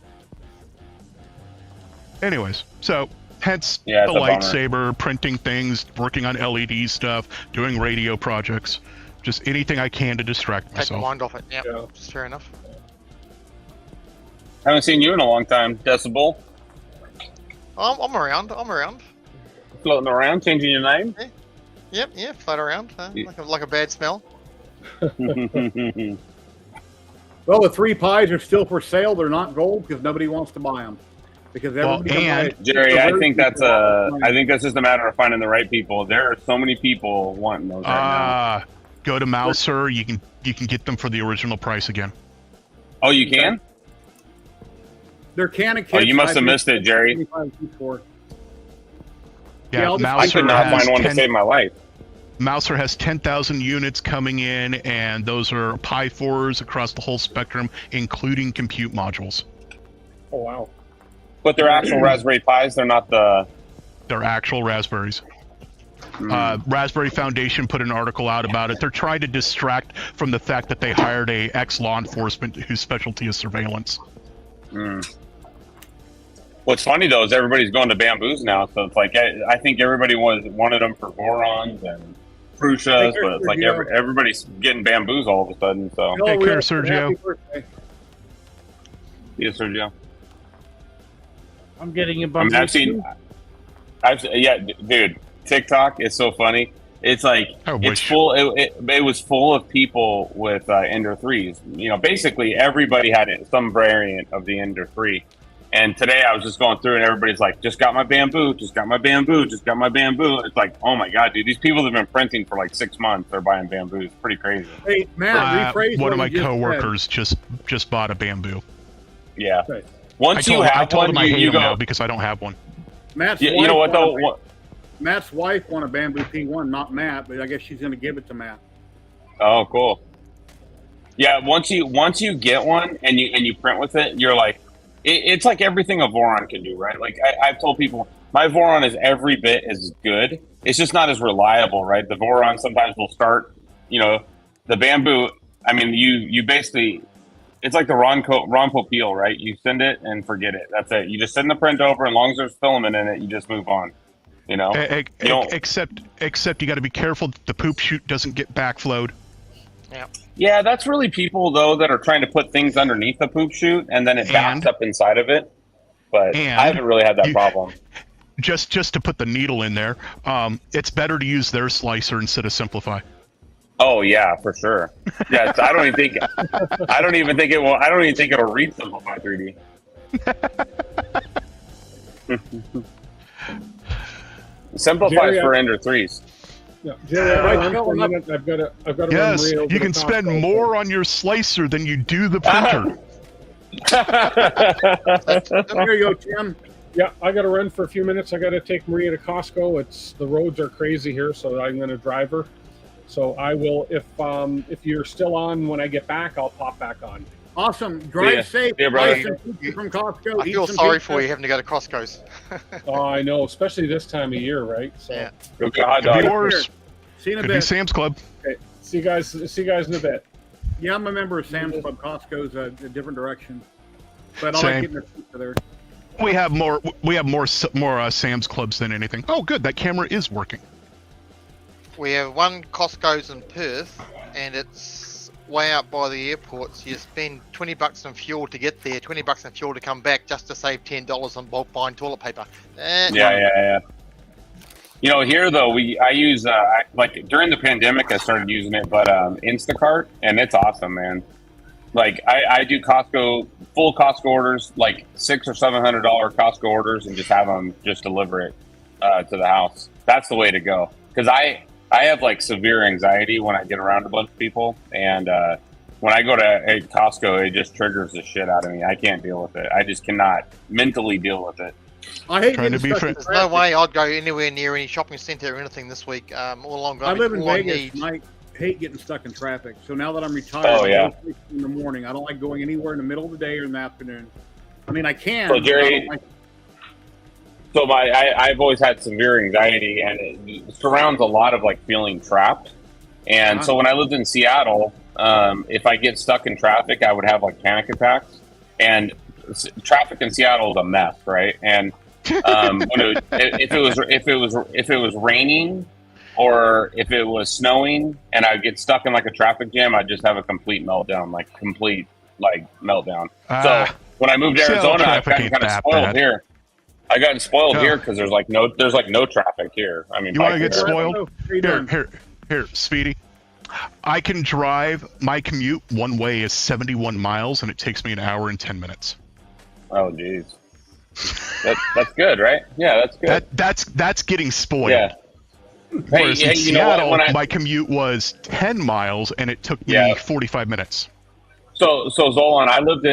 Anyways, so hence Yeah, the it's a bummer. lightsaber, printing things, working on LED stuff, doing radio projects, just anything I can to distract Take the myself. mind off it. Yeah. Yeah. Just fair enough. Haven't seen you in a long time, Decibel. I'm around. I'm around. Floating around, changing your name. Yep. Yeah. Float around. Yeah. Like a bad smell. Well, the 3 pies are still for sale. They're not gold because nobody wants to buy them. Because everybody can buy and- it. Jerry, I Very think that's people I think that's just a matter of finding the right people. There are so many people wanting those right now. Go to Mouser. You can get them for the original price again. Oh, you can? They're can of Oh, kits. you must have I think missed it, Jerry. 25 each for. Yeah, Yeah, I'll just- I Mouser could not has find one to 10 save my life. Mouser has 10,000 units coming in, and those are Pi 4s across the whole spectrum, including compute modules. Oh wow. But they're actual Raspberry Pis. They're not the. They're actual Raspberries. Raspberry Foundation put an article out about it. They're trying to distract from the fact that they hired a ex-law enforcement whose specialty is surveillance. What's funny though is everybody's going to bamboos now, so it's like I think everybody wanted them for Vorons and Prushas, but it's like everybody's getting bamboos all of a sudden. So Take Will, care, Sergio. happy birthday. yeah, Sergio. I'm getting a I bunch mean, dude, TikTok is so funny. It's like I it's wish. full. It was full of people with Ender 3s. You know, basically everybody had some variant of the Ender 3. And today I was just going through, and everybody's like, "Just got my bamboo, just got my bamboo, just got my bamboo." It's like, oh my God, dude, these people have been printing for like 6 months. They're buying bamboo. It's pretty crazy. Hey, Matt, rephrase One what of my you just coworkers just bought a bamboo. Yeah. Okay. Once I you have told one, him I hate you him go. now because I don't have one. said. Matt's You know what wife though? won a- Matt's wife won a bamboo P1, not Matt, but I guess she's going to give it to Matt. Oh, cool. Yeah, once you get one and you print with it, you're like, it's like everything a Voron can do, right? Like I've told people, my Voron is every bit as good. It's just not as reliable, right? The Voron sometimes will start, the bamboo. I mean, you basically, it's like the Ronco peel, right? You send it and forget it. That's it. You just send the print over, and as long as there's filament in it, you just move on. You know, Except you got to be careful that the poop chute doesn't get backflowed. Yeah, that's really people though that are trying to put things underneath the poop chute and then it backs up inside of it. But I haven't really had that problem. Just to put the needle in there, it's better to use their slicer instead of Simplify. Oh yeah, for sure. Yeah, I don't even think it'll read Simplify 3D. Simplify Jerry, for Ender 3s. Yeah, Jerry, I've got to run Yes, Maria over you to can spend Costco. more on your slicer than you do the printer. Here you go, Tim. Yeah, I got to run for a few minutes. I got to take Maria to Costco. The roads are crazy here, so I'm going to drive her. So I will, if you're still on when I get back, I'll pop back on. Awesome. Drive safe. Yeah, brother. Buy some pizza from Costco. I feel sorry for you having to go to Costco's. Oh, I know, especially this time of year, right? So, Yeah. Go get a hot Could be dog. worse. See you in a Could be bit. Sam's Club. okay. See you guys in a bit. Yeah, I'm a member of Sam's Club. Costco's a different direction. But I Same. like getting their pizza there. We have more Sam's Clubs than anything. Oh, good. That camera is working. We have one Costco's in Perth, and it's way out by the airport. So you spend $20 on fuel to get there, $20 on fuel to come back, just to save $10 on bulk buying toilet paper. Yeah. You know, here though, I use like during the pandemic, I started using it, but Instacart, and it's awesome, man. Like I do full Costco orders, like $600 or $700 Costco orders, and just have them just deliver it to the house. That's the way to go. Because I I have like severe anxiety when I get around a bunch of people, and when I go to Costco, it just triggers the shit out of me. I can't deal with it. I just cannot mentally deal with it. I hate Trying to getting be stuck in There's no traffic. way I'd go anywhere near any shopping centre or anything this week. All I'm I going live in all I Vegas, need- and I hate getting stuck in traffic. So now that I'm retired, Oh, I yeah. go in the morning. I don't like going anywhere in the middle of the day or in the afternoon. I mean, I can. So, but I Jerry, don't like- So I've always had severe anxiety, and it surrounds a lot of like feeling trapped. And so when I lived in Seattle, if I get stuck in traffic, I would have like panic attacks. And traffic in Seattle is a mess, right? And if it was raining or if it was snowing and I get stuck in like a traffic jam, I'd just have a complete meltdown, meltdown. So when I moved to Seattle Arizona, I've traffic gotten ain't kind of that spoiled bad. here. I got spoiled Oh. here because there's no traffic here. I mean, You want to get bike here. spoiled? How you doing? Here, Speedy. I can drive. My commute one way is 71 miles, and it takes me an hour and 10 minutes. Oh, jeez. That's good, right? Yeah, that's good. That's getting spoiled. Yeah. Whereas in you know what? Seattle, my commute was 10 miles, and it took me Yeah. 45 minutes. So Zolan, I lived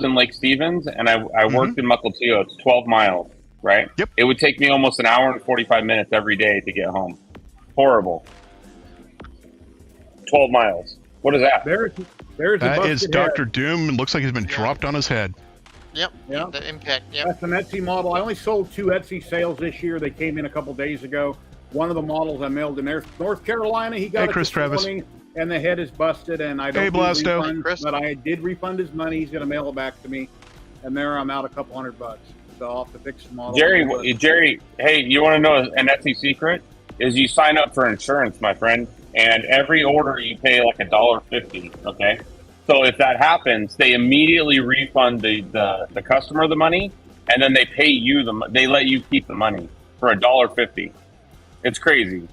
in Lake Stevens, and I worked in Mukilteo. It's 12 miles, right? Yep. It would take me almost an hour and 45 minutes every day to get home. Horrible. 12 miles. What is that? There's a That busted is head. Dr. Doom, and looks like he's been dropped on his head. Yep. Yeah. The impact. Yep. That's an Etsy model. I only sold 2 Etsy sales this year. They came in a couple days ago. One of the models I mailed in North Carolina. He got Hey, it Chris this Travis. morning, and the head is busted. And I don't Hey, do Blasto. refunds, Chris. but I did refund his money. He's going to mail it back to me, and there I'm out a couple $100. So I'll have to fix the model. Jerry, hey, you want to know an Etsy secret? Is you sign up for insurance, my friend, and every order you pay like $1.50. Okay, so if that happens, they immediately refund the customer the money, and then they pay you they let you keep the money for $1.50. It's crazy.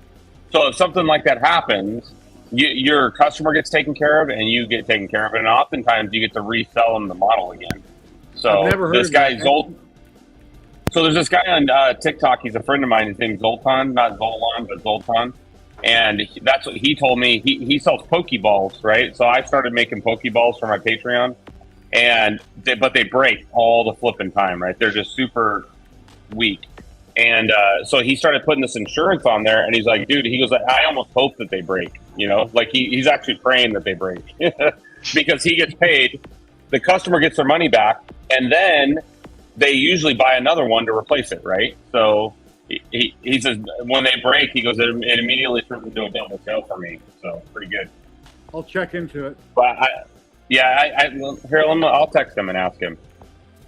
So if something like that happens, your customer gets taken care of, and you get taken care of, and oftentimes you get to resell them the model again. So I've never heard this of guy that. Zolt. So there's this guy on TikTok. He's a friend of mine. His name's Zoltan, not Zolan, but Zoltan. And that's what he told me. He sells Pokeballs, right? So I started making Pokeballs for my Patreon, but they break all the flipping time, right? They're just super weak. And so he started putting this insurance on there, and he's like, dude, he goes, I almost hope that they break, like he's actually praying that they break because he gets paid, the customer gets their money back, and then they usually buy another one to replace it, right? So he says when they break, he goes, it immediately turns into a double sale for me. So pretty good. I'll check into it. But I'll text him and ask him.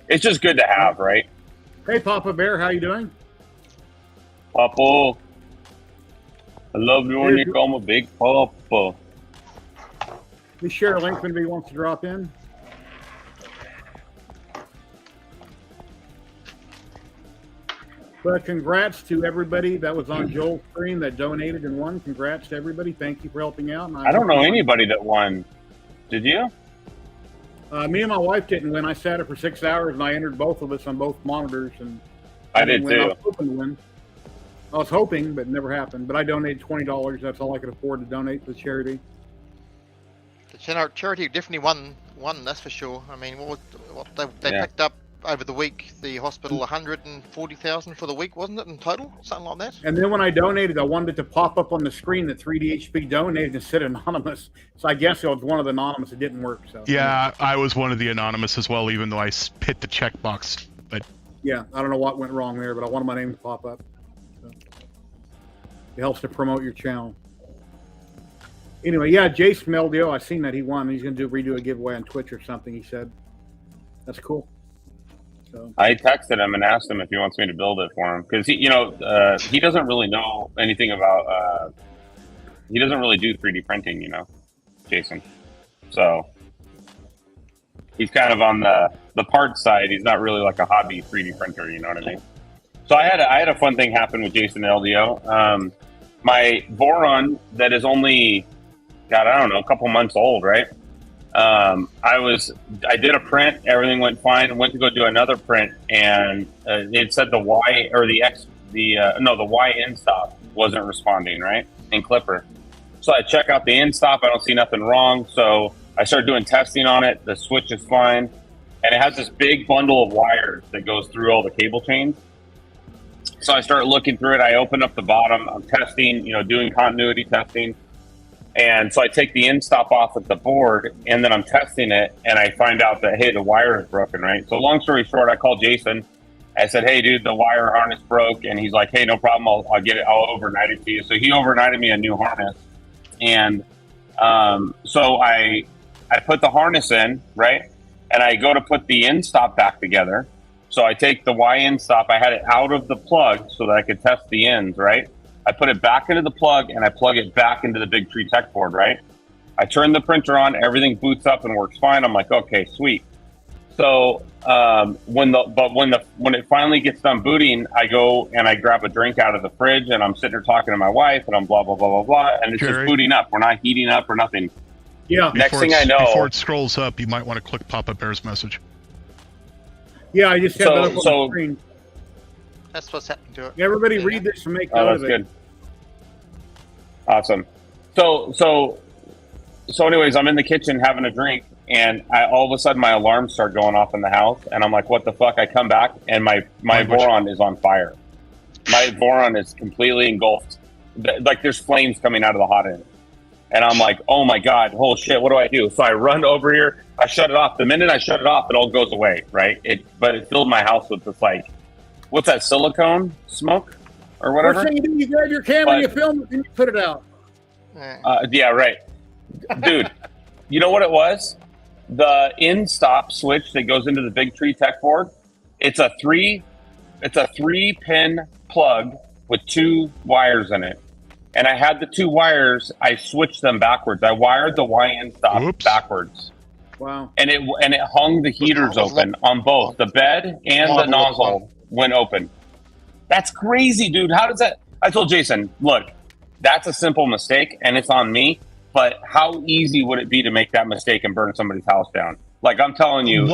It's just good to have, right? Hey, Papa Bear, how you doing? Papa, I love you when you call me Big Papa. We share a link if anybody wants to drop in. But congrats to everybody that was on Joel's screen that donated and won. Congrats to everybody. Thank you for helping out. And I don't know anybody that won. Did you? Me and my wife didn't win. I sat it for 6 hours and I entered both of us on both monitors. And I did didn't win. I too. was hoping to win. I was hoping, but it never happened. But I donated $20. That's all I could afford to donate to charity. The charity definitely won. That's for sure. I mean, what they Yeah. picked up over the week? The hospital 140,000 for the week, wasn't it in total? Something like that. And then when I donated, I wanted it to pop up on the screen that 3DHP donated and said anonymous. So I guess it was one of the anonymous. It didn't work. So Yeah, I was one of the anonymous as well, even though I hit the checkbox. But yeah, I don't know what went wrong there, but I wanted my name to pop up. So it helps to promote your channel. Anyway, yeah, Jason from LDO, I seen that he won. He's going to redo a giveaway on Twitch or something. He said, "That's cool." So I texted him and asked him if he wants me to build it for him because he doesn't really know anything about. He doesn't really do 3D printing, Jason. So he's kind of on the parts side. He's not really like a hobby 3D printer. You know what I mean? So I had a fun thing happen with Jason LDO. My Voron that is only, God, I don't know, a couple months old, right? I did a print, everything went fine, went to go do another print, and it said the Y or the X, the Y in stop wasn't responding, right? and clipper. So I check out the end stop. I don't see nothing wrong. So I start doing testing on it. The switch is fine. And it has this big bundle of wires that goes through all the cable chains. So I start looking through it. I open up the bottom. I'm testing, doing continuity testing. And so I take the end stop off of the board, and then I'm testing it, and I find out that, hey, the wire is broken, right? So long story short, I called Jason. I said, hey, dude, the wire harness broke. And he's like, hey, no problem. I'll get it. I'll overnight it to you. So he overnighted me a new harness. And so I put the harness in, right? And I go to put the end stop back together. So I take the Y end stop. I had it out of the plug so that I could test the ends, right? I put it back into the plug, and I plug it back into the Big Tree Tech board, right? I turn the printer on. Everything boots up and works fine. I'm like, okay, sweet. So when it finally gets done booting, I go and I grab a drink out of the fridge, and I'm sitting there talking to my wife, and I'm blah blah blah blah blah, and it's just booting up. We're not heating up or nothing. Yeah. Next thing I know, before it scrolls up, you might want to click Papa Bear's message. Yeah, I just have that up on the screen. That's what's happening to it. Everybody read this and make note of it. Good. Awesome. So anyways, I'm in the kitchen having a drink, and all of a sudden my alarms start going off in the house, and I'm like, what the fuck? I come back, and my Voron is on fire. My Voron is completely engulfed. Like there's flames coming out of the hot end. And I'm like, oh my God, oh shit, what do I do? So I run over here, I shut it off. The minute I shut it off, it all goes away, right? But it filled my house with this, like, what's that, silicone smoke or whatever? First thing you do, you grab your camera, you film it, and you put it out. Yeah, right. Dude, you know what it was? The end stop switch that goes into the Big Tree Tech board, it's a 3-pin plug with 2 wires in it. And I had the 2 wires, I switched them backwards. I wired the Y end stop backwards. Wow. And it hung the heaters open on both. The bed and the nozzle went open. That's crazy, dude. How does that? I told Jason, look, that's a simple mistake and it's on me, but how easy would it be to make that mistake and burn somebody's house down? Like I'm telling you,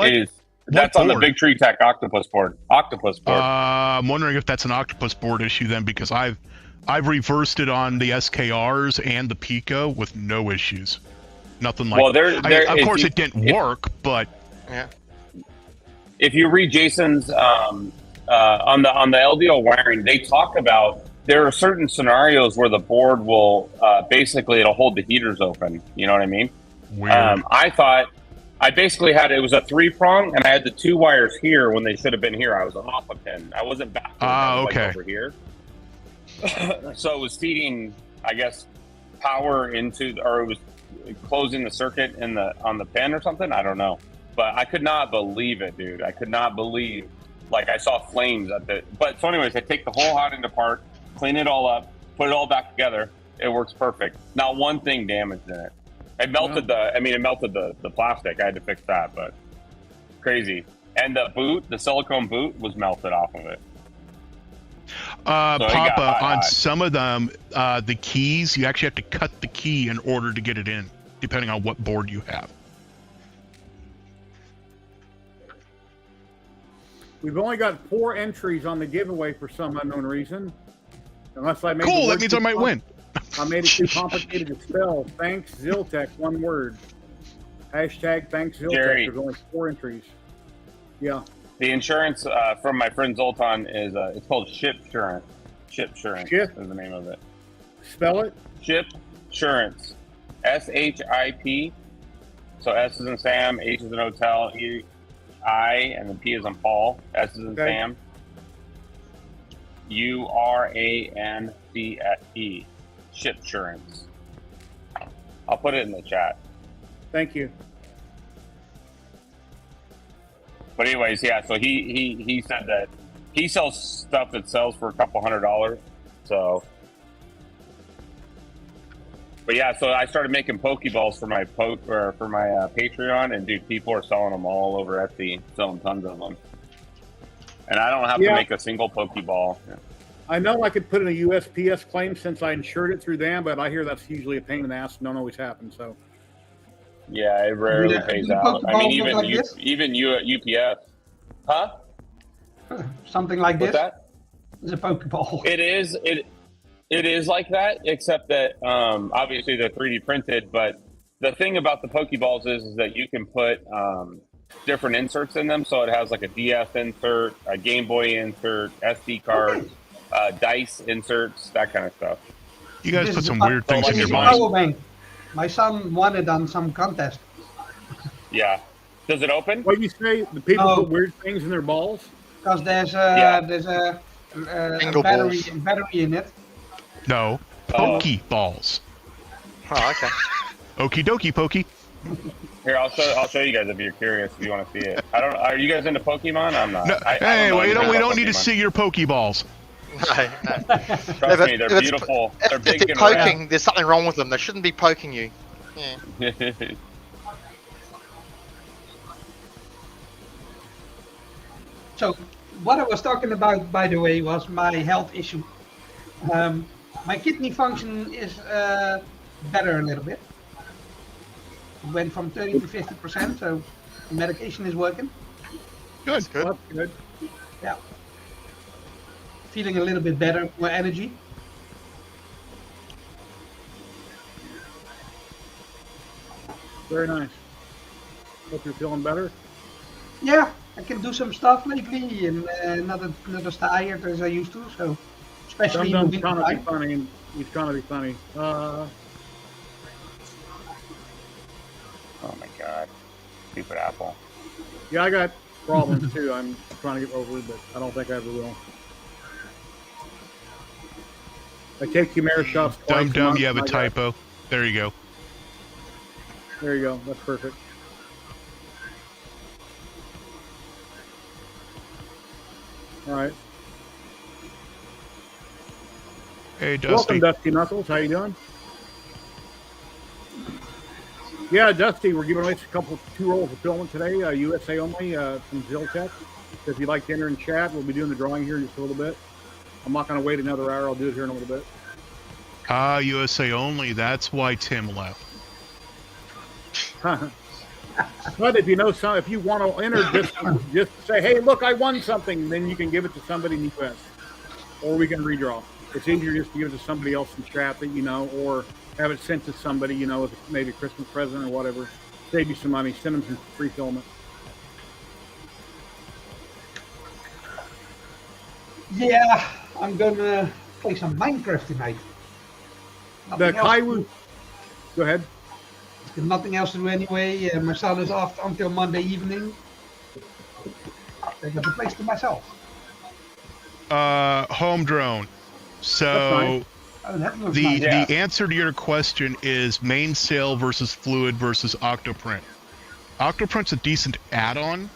that's on the Big Tree Tech Octopus board. I'm wondering if that's an Octopus board issue then, because I've reversed it on the SKRs and the Pico with no issues. Nothing like of course it didn't work, but yeah. If you read Jason's on the LDO wiring, they talk about there are certain scenarios where the board will basically it'll hold the heaters open. You know what I mean? Weird. I thought I basically had it was a 3-prong, and I had the 2 wires here when they should have been here. I was off a pin. I wasn't backwards. I was okay. like over here. So it was feeding, I guess, power into, or it was closing the circuit on the pin or something. I don't know, but I could not believe it, dude. I could not believe, like I saw flames at the. But so, anyways, I take the whole hot end apart, clean it all up, put it all back together. It works perfect. Not one thing damaged in it. It melted the plastic. I had to fix that, but crazy. And the silicone boot was melted off of it. Papa, on some of them, the keys, you actually have to cut the key in order to get it in, depending on what board you have. We've only got 4 entries on the giveaway for some unknown reason. Unless I made cool, that means I might win. I made it too complicated to spell. Thanks, Ziltech, one word. Hashtag thanks, Ziltech. Jerry. There's only 4 entries. Yeah. The insurance from my friend Zoltan is it's called Shipsurance. Shipsurance is the name of it. Spell it. Shipsurance. SHIP. So S is in Sam, H is in Hotel, I, and then P is in Paul. S is in Sam. URANCE. Shipsurance. I'll put it in the chat. Thank you. But anyways, yeah. So he said that he sells stuff that sells for a couple $100. So, but yeah. So I started making Pokeballs for my Patreon, and dude, people are selling them all over Etsy, selling tons of them. And I don't have to make a single Pokeball. Yeah. I know I could put in a USPS claim since I insured it through them, but I hear that's usually a pain in the ass and don't always happen. So. Yeah, it rarely pays out. I mean, even UPS, huh? Something like What's this. That? It's a Pokeball. It is. It is like that, except that obviously they're 3D printed. But the thing about the Pokeballs is that you can put different inserts in them. So it has like a DS insert, a Game Boy insert, SD cards, dice inserts, that kind of stuff. You guys This put is some a- weird things this in your is a mind. power bank. My son won it on some contest. Yeah. Does it open? What do you say? The people No. put weird things in their balls? Because there's Yeah. a Angle battery balls. in it. No, Oh. Pokeballs. Oh, okay. Okie dokie, Pokey. Here, I'll show you guys if you're curious. If you want to see it, I don't. Are you guys into Pokemon? I'm not. No, I hey, know well, anything we about don't need to Pokemon. see your Pokeballs. No, no. Trust but me, they're if it's- beautiful. They're If big they're and poking, there's something wrong with them. They shouldn't be poking you. Yeah. round. So what I was talking about, by the way, was my health issue. My kidney function is better a little bit. It went from 30 to 50%, so the medication is working. Good. Good. That's good. Yeah. Feeling a little bit better, more energy. Very nice. Hope you're feeling better. Yeah, I can do some stuff lately and not as tired as I used to. So, especially in the Dum-Dum's winter trying to be time. funny. He's trying to be funny. Oh my god, stupid Apple. Yeah, I got problems too. I'm trying to get over it, but I don't think I ever will. I take Humira shots twice Dum a Dum, month. you have a I got- typo. There you go. There you go. That's perfect. All right. Hey, Welcome, Dusty. Dusty Knuckles. How you doing? Yeah, Dusty, we're giving away two rolls of filament today, USA only, from Ziltech. So if you'd like to enter in chat, we'll be doing the drawing here in just a little bit. I'm not going to wait another hour. I'll do it here in a little bit. Ah, USA only. That's why Tim left. But if you know some, if you want to enter, just say, hey, look, I won something. Then you can give it to somebody in the US, or we can redraw. It's easier just to give it to somebody else in chat that you know, or have it sent to somebody you know, as maybe a Christmas present or whatever. Save you some money. Send them some free filament. Yeah, I'm gonna play some Minecraft tonight. The Nothing else to Kaiwu. do. Go ahead. There's nothing else to do anyway. My son is off until Monday evening. I got the place to myself. Home drone. So That's Oh, that looks the nice. Yeah. the answer to your question is main sail versus fluid versus Octoprint. Octoprint's a decent add-on,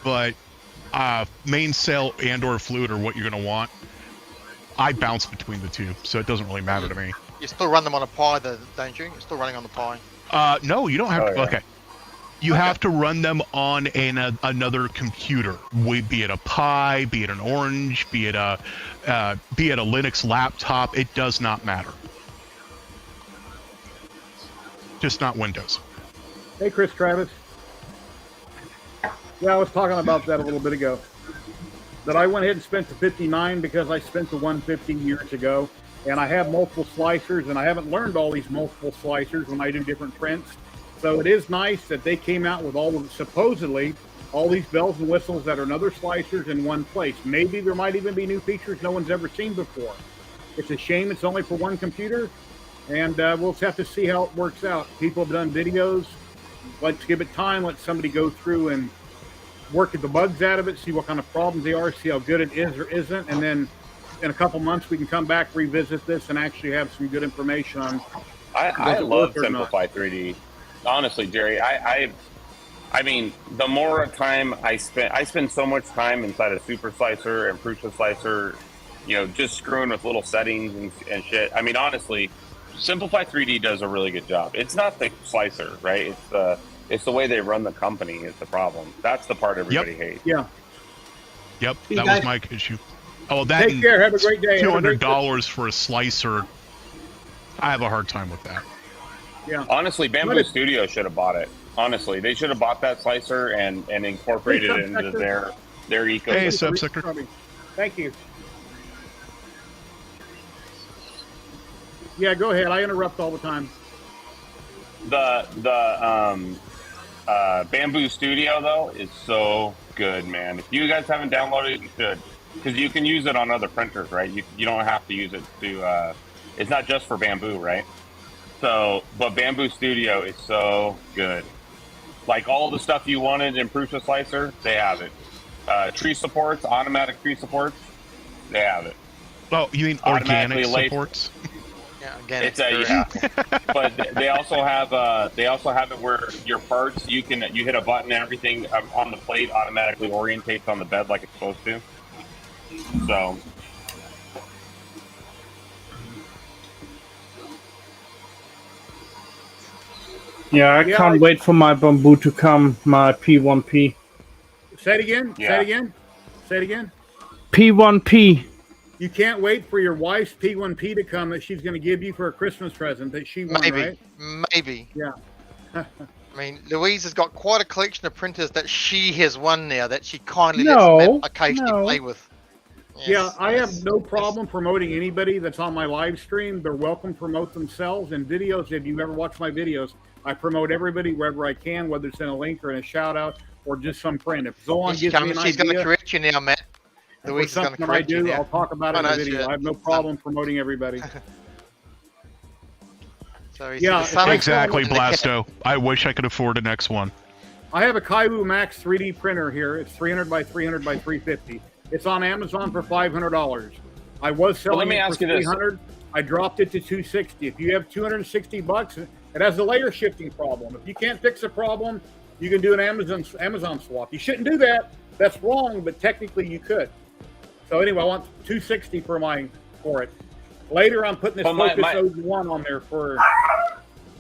but main sail and or fluid are what you're gonna want. I bounce between the two, so it doesn't really matter to me. You still run them on a Pi, though, don't you? You're still running on the Pi. No, you don't have Oh, to. yeah. Okay. You have to run them on another computer, be it a Pi, be it an Orange, be it a Linux laptop. It does not matter. Just not Windows. Hey, Chris Travis. Yeah, I was talking about that a little bit ago. That I went ahead and spent the 59 because I spent the 150 years ago, and I have multiple slicers, and I haven't learned all these multiple slicers when I do different prints. So it is nice that they came out with supposedly all these bells and whistles that are another slicers in one place. Maybe there might even be new features no one's ever seen before. It's a shame it's only for one computer, and we'll just have to see how it works out. People have done videos. Let's give it time. Let somebody go through and work at the bugs out of it, see what kind of problems they are, see how good it is or isn't, and then in a couple months we can come back, revisit this, and actually have some good information on. I Does it love work or not? Simplify 3D. Honestly, Jerry, I mean, the more time I spend so much time inside a Super Slicer and Prusa Slicer, you know, just screwing with little settings and shit. I mean, honestly, Simplify 3D does a really good job. It's not the slicer, right? It's the way they run the company is the problem. That's the part everybody hates. Yeah. Yep, You that guys- was my issue. Oh, that Take and care. Have a great day. Have a great $200 for a slicer. I have a hard time with that. Yeah. Honestly, Bamboo Studio should have bought it. Honestly, they should have bought that slicer and incorporated it into their ecosystem. Hey, Subsector. Thank you. Yeah, go ahead. I interrupt all the time. The Bamboo Studio though is so good, man. If you guys haven't downloaded it, you should, because you can use it on other printers, right? You don't have to use it to. It's not just for Bamboo, right? So, but Bamboo Studio is so good. Like all the stuff you wanted in Prusa Slicer, they have it. Tree supports, automatic tree supports, they have it. Oh, you mean organic supports? Yeah, again, It's but they also have it where your parts you hit a button and everything on the plate automatically orientates on the bed like it's supposed to. So. Yeah, I can't wait for my bamboo to come, my P1P. Say it again. Yeah. Say it again. Say it again. P1P. You can't wait for your wife's P1P to come that she's going to give you for a Christmas present that she won, right? Maybe. Yeah. I mean, Louise has got quite a collection of printers that she has won now that she kindly lets them occasionally play with. Yes, Yeah, I have no problem promoting anybody that's on my live stream. They're welcome to promote themselves. And videos, if you ever watch my videos, I promote everybody wherever I can, whether it's in a link or in a shout out or just some print. If Zolan gives me an She's going to idea, correct you now, Matt. Louise is going to something I correct you do, now. I'll talk about it in the video. I have no problem promoting everybody. So Yeah, Exactly, Blasto. I wish I could afford the next one. I have a Kaiwu Max 3D printer here. It's 300 by 300 by 350. It's on Amazon for $500. I was selling it for $300. I dropped it to $260. If you have $260, it has a layer shifting problem. If you can't fix a problem, you can do an Amazon swap. You shouldn't do that. That's wrong, but technically you could. So anyway, I want $260 for it. Later, I'm putting this Focus OG1 on there for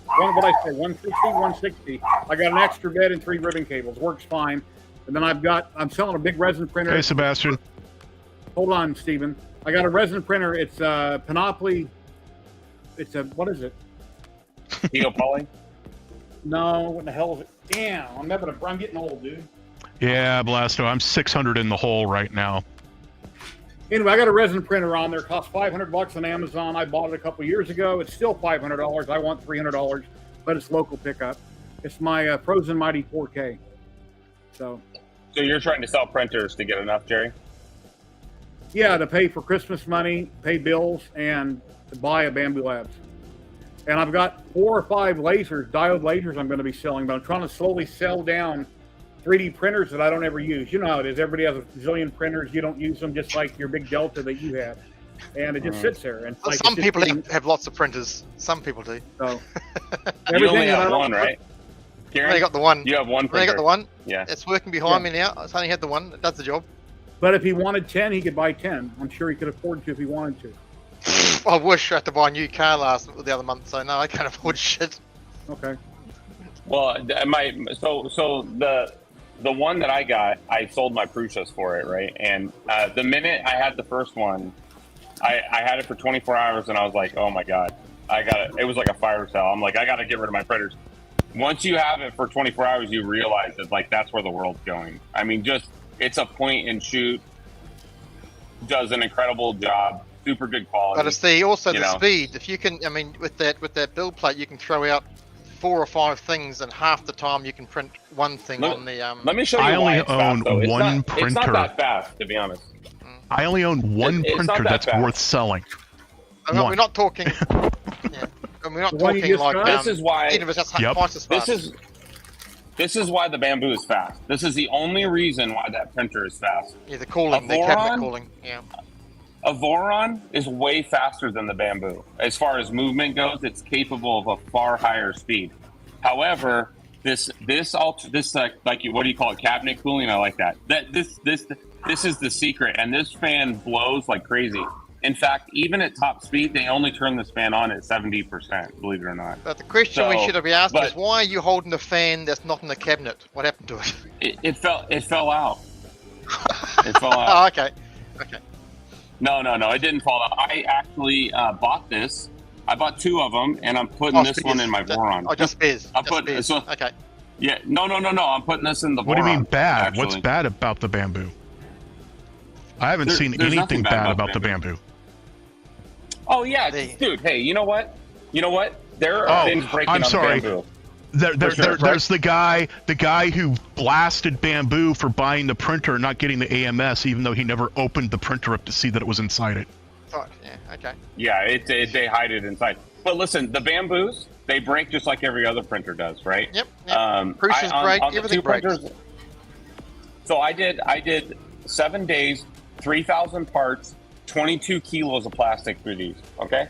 what I say, 160. I got an extra bed and 3 ribbon cables. Works fine. And then I'm selling a big resin printer. Hey, Sebastian. Hold on, Steven. I got a resin printer. It's a Panoply. What is it? Poly? No, what the hell is it? Damn, I'm getting old, dude. Yeah, Blasto, I'm 600 in the hole right now. Anyway, I got a resin printer on there. It costs $500 on Amazon. I bought it a couple years ago. It's still $500. I want $300, but it's local pickup. It's my Frozen Mighty 4K. So you're trying to sell printers to get enough, Jerry? Yeah, to pay for Christmas money, pay bills, and to buy a Bamboo Labs. And I've got 4 or 5 lasers, diode lasers I'm going to be selling, but I'm trying to slowly sell down 3D printers that I don't ever use. You know how it is. Everybody has a zillion printers. You don't use them, just like your big Delta that you have. And it just sits there. And well, some people have lots of printers. Some people do. So, you only have one, right? I only got the one. You have one printer. I got the one. Yeah. It's working behind me now. I only had the one. It does the job. But if he wanted 10, he could buy 10. I'm sure he could afford to if he wanted to. I wish I had to buy a new car the other month, so no, I can't afford shit. Okay. Well, the one that I got, I sold my Prusias for it, right? And the minute I had the first one, I had it for 24 hours, and I was like, oh my god, I got it. It was like a fire sale. I'm like, I got to get rid of my printers. Once you have it for 24 hours, you realize that like that's where the world's going. I mean, it's a point and shoot. Does an incredible job. Super good quality. But it's the speed. If you can, I mean, with that build plate, you can throw out 4 or 5 things, and half the time you can print one thing on the. Let me show you. I only own one printer. It's not that fast, to be honest. I only own one printer that's worth selling. We're not talking. Yeah. And we're not talking like this is why. This is why the Bamboo is fast. This is the only reason why that printer is fast. Yeah, the cooling, the cabinet cooling. Yeah. A Voron is way faster than the Bamboo. As far as movement goes, it's capable of a far higher speed. However, this like what do you call it? Cabinet cooling. I like that. This is the secret, and this fan blows like crazy. In fact, even at top speed, they only turn this fan on at 70%. Believe it or not. But the question we should have asked is, why are you holding a fan that's not in the cabinet? What happened to it? It fell out. It fell out. Oh, okay. Okay. No, it didn't fall out. I actually bought this. I bought 2 of them, and I'm putting this one in my Voron. Oh, just Biz. Okay. Yeah, no. I'm putting this in the Voron. What do you mean bad? Actually. What's bad about the Bamboo? I haven't seen anything bad about the Bamboo. Oh yeah, dude. Hey, you know what? There are things breaking I'm on sorry. bamboo. There's the guy who blasted Bamboo for buying the printer and not getting the AMS, even though he never opened the printer up to see that it was inside it. Fuck, yeah, okay. Yeah, they hide it inside. But listen, the Bamboos, they break just like every other printer does, right? Yep. Crucians break, on the everything two breaks. printers. So I did 7 days, 3,000 parts, 22 kilos of plastic through these. Okay.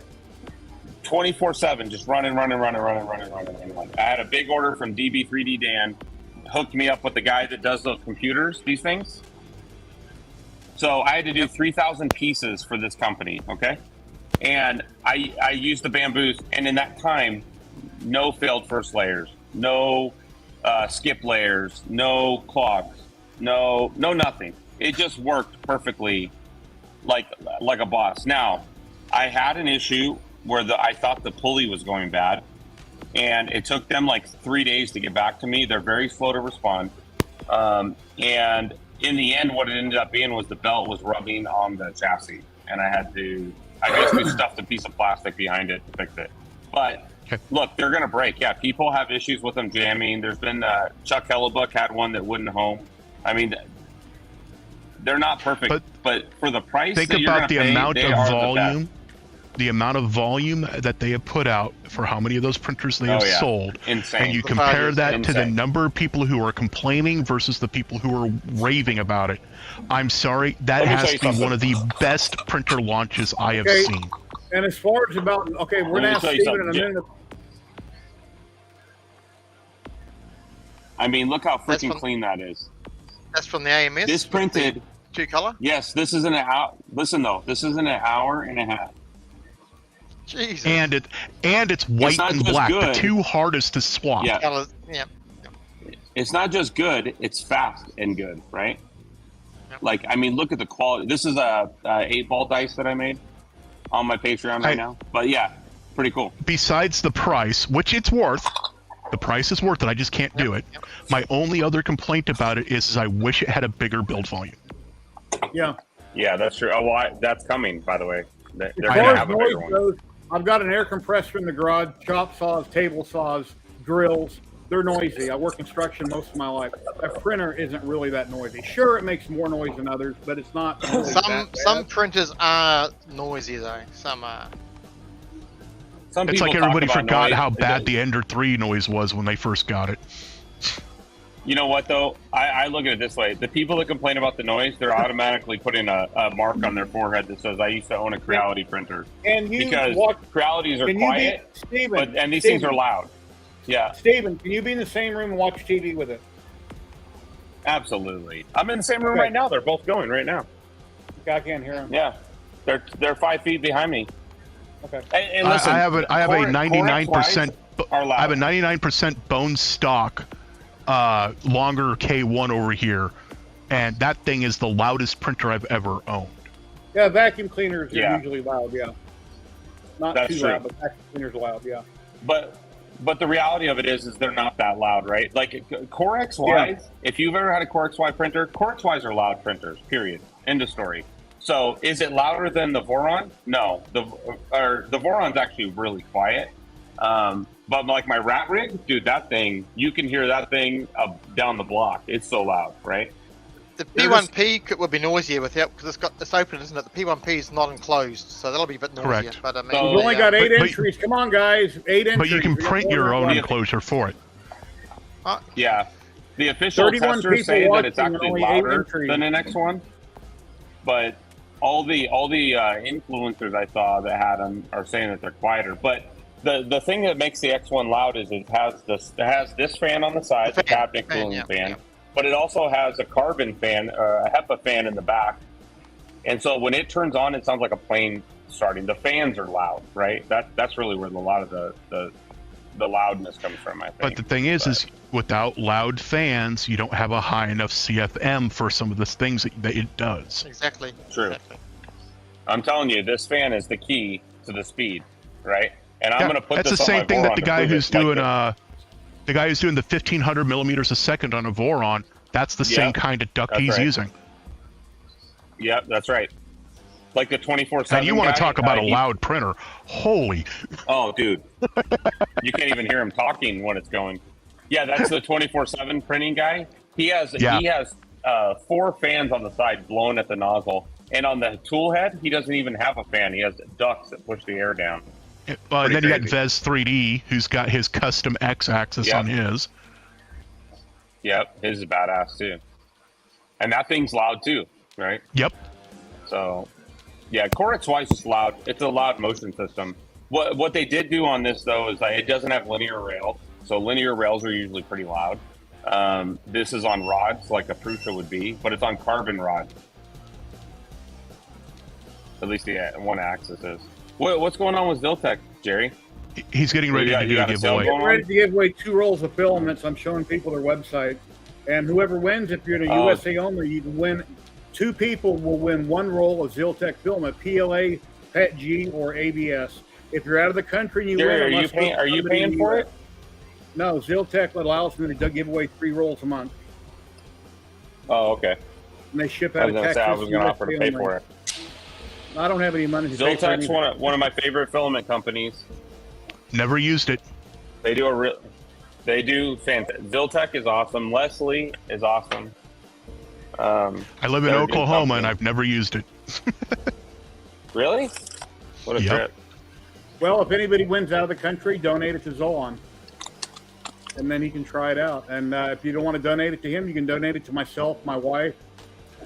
24/7, just running. I had a big order from DB3D Dan, hooked me up with the guy that does those computers, these things. So I had to do 3,000 pieces for this company, okay? And I used the Bamboos, and in that time, no failed first layers, no skip layers, no clogs, no nothing. It just worked perfectly, like a boss. Now, I had an issue where I thought the pulley was going bad, and it took them like 3 days to get back to me. They're very slow to respond, and in the end, what it ended up being was the belt was rubbing on the chassis, and I basically stuffed a piece of plastic behind it to fix it. But look, they're gonna break. Yeah, people have issues with them jamming. There's been Chuck Hellebuck had one that wouldn't home. I mean, they're not perfect, but for the price, think that you're about the gonna pay, amount they of are volume. The amount of volume that they have put out for how many of those printers they have sold, insane. and you compare that to the number of people who are complaining versus the people who are raving about it. I'm sorry, that has to be one of the best printer launches I have seen. And as far as about, we're going to ask Steven in a minute. I mean, look how freaking clean that is. That's from the AMS? This printed... Two color? Yes, this is an hour. Listen, though, this is an hour and a half. Jesus. And it's white and black, the two hardest to swap. Yeah. It's not just good; it's fast and good, right? Yep. Like, I mean, look at the quality. This is a 8-ball dice that I made on my Patreon right now. But yeah, pretty cool. Besides the price, which it's worth, the price is worth it. I just can't do it. My only other complaint about it is I wish it had a bigger build volume. Yeah. Yeah, that's true. Oh, well, that's coming, by the way. They're going to have a bigger one. I've got an air compressor in the garage, chop saws, table saws, drills. They're noisy. I work construction most of my life. A printer isn't really that noisy. Sure, it makes more noise than others, but it's not really some printers are noisy, though. Some are. It's like everybody forgot how bad the Ender 3 noise was when they first got it. You know what, though? I look at it this way. The people that complain about the noise, they're automatically putting a mark on their forehead that says, I used to own a Creality printer. Because Crealities are quiet, and these things are loud. Yeah. Steven, can you be in the same room and watch TV with it? Absolutely. I'm in the same room right now. They're both going right now. Okay, I can't hear them. Yeah. They're 5 feet behind me. Okay. And listen, I have a 99%. I have a 99% bone stock. Longer K1 over here, and that thing is the loudest printer I've ever owned. Yeah, vacuum cleaners are usually loud. Yeah, not too loud, but vacuum cleaners are loud. Yeah, but the reality of it is they're not that loud, right? Like Core XYs, if you've ever had a Core XY printer, Core XYs are loud printers. Period. End of story. So, is it louder than the Voron? No, the Voron's actually really quiet. But like my rat rig, dude, that thing, you can hear that thing down the block. It's so loud, right? The P1P would be noisier without, because it's open, isn't it? The P1P is not enclosed, so that'll be a bit noisier. Correct. But I mean, you've only got 8 entries. Come on, guys, 8 entries. But you can print your own enclosure for it. Yeah, the official testers say that it's actually louder than the next one. But all the influencers I saw that had them are saying that they're quieter. But the thing that makes the X1 loud is it has this fan on the side, the Capnic cooling fan, but it also has a carbon fan, a HEPA fan in the back, and so when it turns on, it sounds like a plane starting. The fans are loud, right? That's really where a lot of the loudness comes from, I think. But the thing is without loud fans, you don't have a high enough CFM for some of the things that it does. Exactly. True. Exactly. I'm telling you, this fan is the key to the speed, right? And I'm going to put this on my Voron. That's the same thing that the guy who's doing the 1500 millimeters a second on a Voron. That's the same kind of duct he's using. Yep, that's right. like the 24/7. And you want guy, to talk about a he- loud printer? Holy! Oh, dude, you can't even hear him talking when it's going. Yeah, that's the 24/7 printing guy. He has 4 fans on the side blowing at the nozzle, and on the tool head, he doesn't even have a fan. He has ducts that push the air down. And then you got crazy. Vez 3D, who's got his custom X-axis Yeah. on his. Yep, his is badass too, and that thing's loud too, right? Yep. So, yeah, Core XY is loud. It's a loud motion system. What they did do on this though is that it doesn't have linear rail, so linear rails are usually pretty loud. This is on rods like a Prusa would be, but it's on carbon rod. At least the one axis is. What's going on with Ziltech, Jerry? He's getting ready to do a sale giveaway. going I'm ready to give away 2 rolls of filaments. I'm showing people their website. And whoever wins, if you're in a Oh. USA only, you can win. 2 people will win 1 roll of Ziltech filament, PLA, PETG, or ABS. If you're out of the country and you Jerry, win, are you unless paying? Are you somebody in paying the for US it? No, Ziltech allows me to give away 3 rolls a month. Oh, okay. And they ship I out was of gonna Texas. say I was gonna offer to USA pay only. for it. I don't have any money to pay for Ziltech's anything. one of my favorite filament companies. Never used it. They do fantastic. Ziltech is awesome. Leslie is awesome. I live in They're a good Oklahoma company. and I've never used it. Really? What a Yep. trip. Well, if anybody wins out of the country, donate it to Zolan. And then he can try it out. And if you don't want to donate it to him, you can donate it to myself, my wife,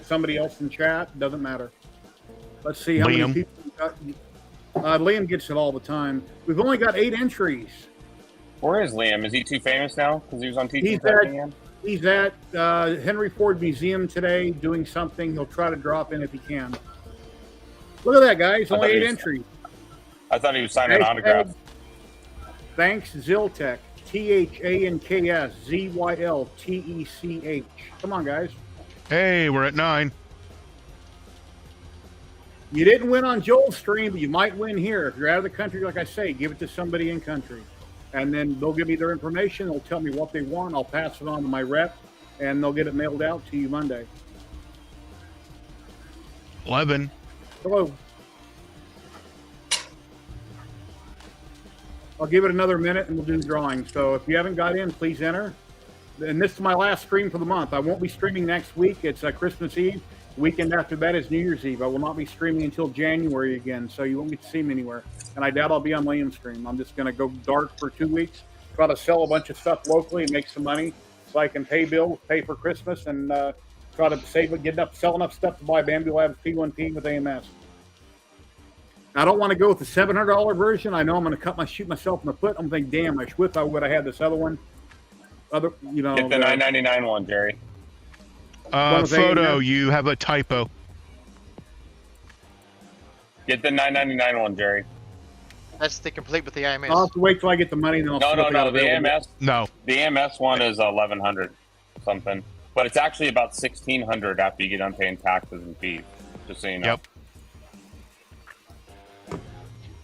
somebody else in chat. Doesn't matter. Let's see how many Liam. people we got. Liam gets it all the time. We've only got 8 entries. Where is Liam? Is he too famous now? Because he was on He's Teaching at- again? He's at Henry Ford Museum today doing something. He'll try to drop in if he can. Look at that, guys. I Only thought 8 he was- entries. I thought he was signing Hashtag autographs. Thanks, Ziltech. THANKS ZYLTECH. Come on, guys. Hey, we're at 9. You didn't win on Joel's stream, but you might win here. If you're out of the country, like I say, give it to somebody in country. And then they'll give me their information. They'll tell me what they want. I'll pass it on to my rep, and they'll get it mailed out to you Monday. 11. Hello. I'll give it another minute, and we'll do the drawing. So if you haven't got in, please enter. And this is my last stream for the month. I won't be streaming next week. It's Christmas Eve. The weekend after that is New Year's Eve. I will not be streaming until January again, so you won't get to see me anywhere. And I doubt I'll be on Liam's stream. I'm just going to go dark for 2 weeks, try to sell a bunch of stuff locally and make some money so I can pay bills, pay for Christmas, and try to save it, sell enough stuff to buy Bamboo Labs P1P with AMS. I don't want to go with the $700 version. I know I'm going to shoot myself in the foot. I'm thinking, damn, I wish I would have had this other one. Get the $9.99 one, Jerry. One with Photo, AMS? you have a typo. Get the $9.99 one, Jerry. That's the complete with the AMS. I'll have to wait till I get the money, and then I'll see No, what they got no. The available. AMS, No. the AMS one is 1,100 something, but it's actually about 1,600 after you get done paying taxes and fees. Just so you know. Yep.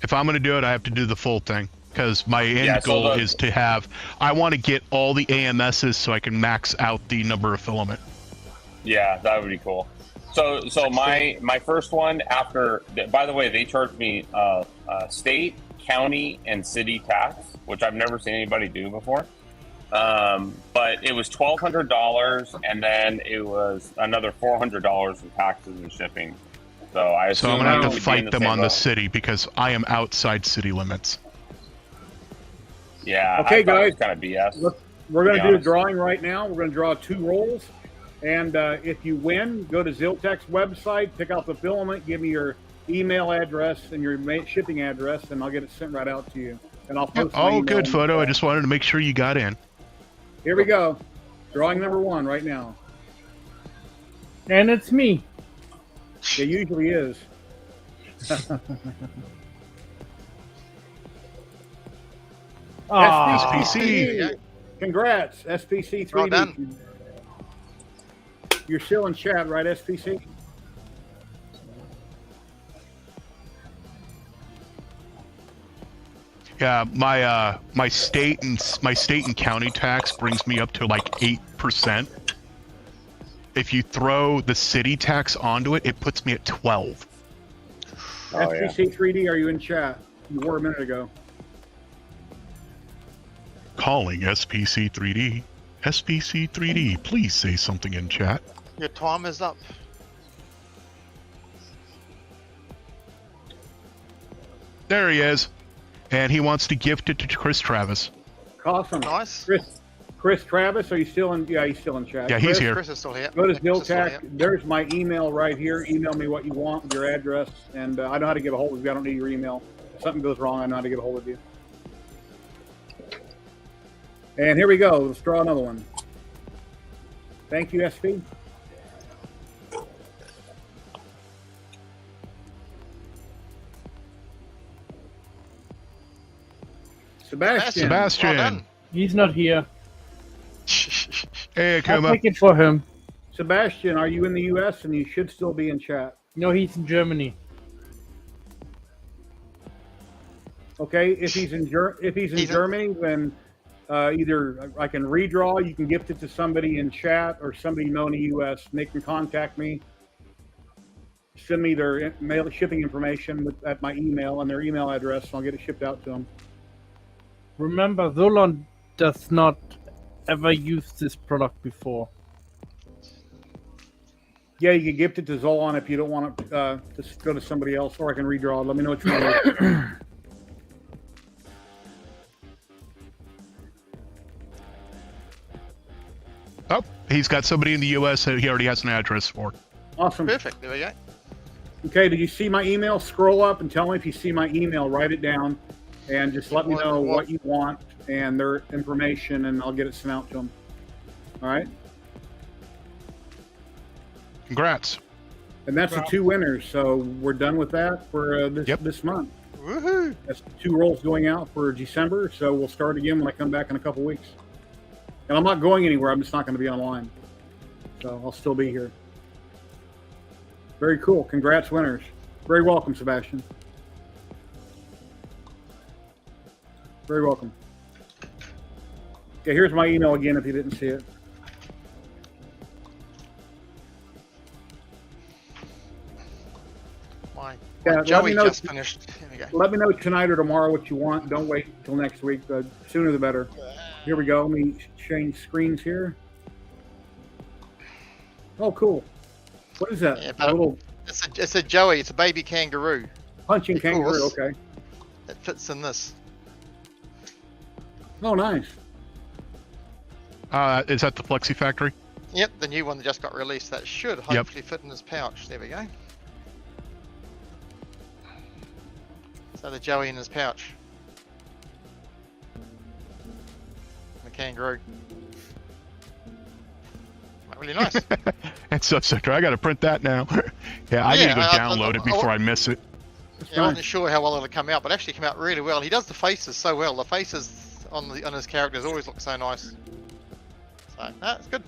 If I'm going to do it, I have to do the full thing. Because my end so goal is to have... I want to get all the AMSs so I can max out the number of filament. Yeah, that would be cool. So my first one after. By the way, they charged me state, county, and city tax, which I've never seen anybody do before. But it was $1,200, and then it was another $400 in taxes and shipping. So I So I'm assume going to we have would to be fight in them same on the boat. city because I am outside city limits. Yeah. Okay, I thought it was guys. kind of BS. We're going be to do a honest. drawing right now. We're going to draw 2 rolls. And if you win, go to Ziltech's website, pick out the filament, give me your email address and your shipping address, and I'll get it sent right out to you. And I'll post my Oh, email good in the photo. I chat. just wanted to make sure you got in. Here we go. Drawing number 1 right now. And it's me. It usually is. Ah, SPC. Congrats, SPC 3D. Well done. You're still in chat, right, SPC? Yeah, my state and county tax brings me up to like 8%. If you throw the city tax onto it, it puts me at 12. Oh, yeah. SGC3D, are you in chat? You were a minute ago. Calling SPC3D. SPC3D, please say something in chat. Your time is up. There he is. And he wants to gift it to Chris Travis. Awesome. Nice. Chris Travis, are you still in? Yeah, he's still in chat. Yeah, he's Chris, here. Chris is still here. Go to Chris is still Ziltac. here. There's my email right here. Email me what you want with your address, and I know how to get a hold of you. I don't need your email. If something goes wrong, I know how to get a hold of you. And here we go. Let's draw another one. Thank you, SV. Sebastian. Sebastian. Well done. He's not here. Hey, I'll Akuma. take it for him. Sebastian, are you in the U.S. and you should still be in chat? No, he's in Germany. Okay, if he's in Germany, then either I can redraw, you can gift it to somebody in chat, or somebody you know in the U.S. And they can contact me, send me their mail shipping information at my email and their email address, and I'll get it shipped out to them. Remember, Zolon does not ever use this product before. Yeah, you can gift it to Zolon if you don't want it to go to somebody else, or I can redraw. Let me know what you want. Oh, he's got somebody in the U.S. that he already has an address for. Awesome. Perfect. There we go. Okay, did you see my email? Scroll up and tell me if you see my email. Write it down, and just let me know what you want and their information, and I'll get it sent out to them. All right? Congrats. And that's the 2 winners, so we're done with that for this month. Woohoo! That's 2 rolls going out for December, so we'll start again when I come back in a couple weeks. And I'm not going anywhere. I'm just not going to be online. So I'll still be here. Very cool. Congrats, winners. Very welcome, Sebastian. Very welcome. Okay, here's my email again if you didn't see it. My Joey just finished. Here we go. Let me know tonight or tomorrow what you want. Don't wait until next week. Sooner the better. Here we go. Let me change screens here. Oh, cool. What is that? Yeah, it's a Joey. It's a baby kangaroo. Punching kangaroo. Course. Okay. It fits in this. Oh, nice. Is that the Flexi Factory? Yep, the new one that just got released. That should hopefully fit in his pouch. There we go. So the Joey in his pouch. The kangaroo. Really nice. It's so sick. I got to print that now. Yeah, I need to go download it before I miss it. Yeah, I wasn't sure how well it'll come out, but actually came out really well. He does the faces so well. The faces on his characters always look so nice. So that's good.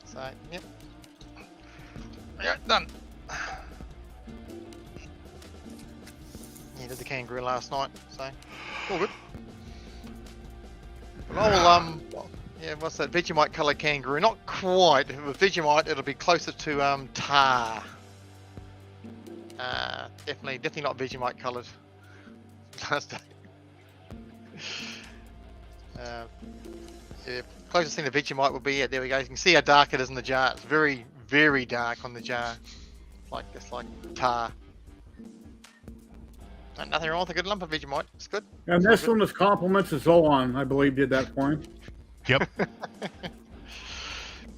So yep. Yeah, done. He did the kangaroo last night, so all good. But I will yeah, what's that? Vegemite coloured kangaroo? Not quite. With Vegemite, it'll be closer to tar. Definitely not Vegemite coloured. Last day. Yeah, closest thing to Vegemite would be, yeah, there we go. You can see how dark it is in the jar. It's very, very dark on the jar. It's like tar. And nothing wrong with a good lump of Vegemite. It's good. And this one was compliments to Zolon, I believe, did that for him. Yep.